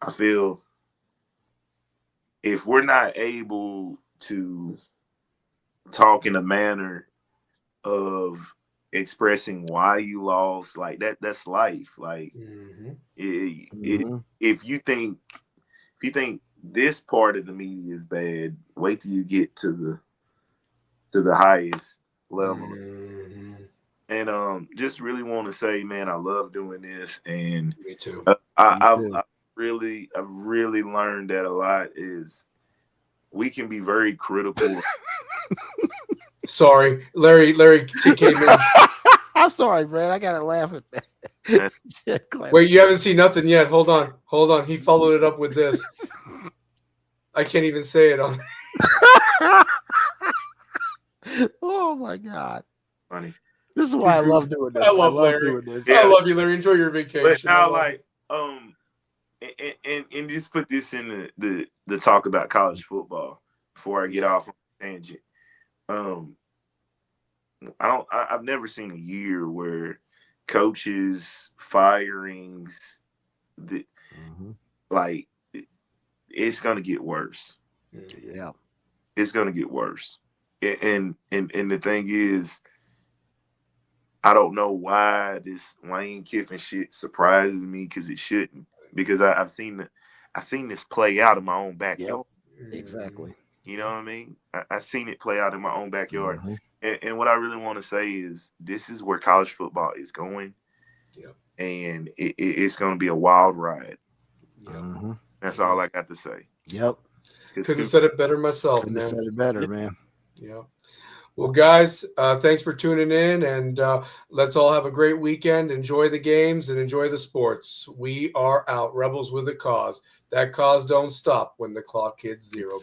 I feel if we're not able to talk in a manner of expressing why you lost, like that's life. Like if you think this part of the media is bad, wait till you get to the highest level. And just really want to say, man, I love doing this, and me too. I've really learned that a lot is we can be very critical. Sorry, Larry came in. I'm sorry, Brad. I gotta laugh at that. Wait, you haven't seen nothing yet. Hold on. He followed it up with this. I can't even say it on. Oh my God! Funny. This is why I love doing this. I love Larry. Doing this. Yeah. I love you, Larry. Enjoy your vacation. But now, like, and just put this in the talk about college football before I get off on a tangent. I've never seen a year where coaches firings, like, it's gonna get worse. Yeah, it's gonna get worse. And the thing is, I don't know why this Lane Kiffin shit surprises me, because it shouldn't. Because I've seen this play out in my own backyard. Yep. Exactly. You know what I mean? I've seen it play out in my own backyard. And what I really want to say is, this is where college football is going. Yep. And it's going to be a wild ride. Yep. That's all I got to say. Yep. Couldn't have said it better myself, man. Said it better, man. Yeah. Well, guys, thanks for tuning in, and let's all have a great weekend. Enjoy the games and enjoy the sports. We are out. Rebels with a cause. That cause don't stop when the clock hits 0.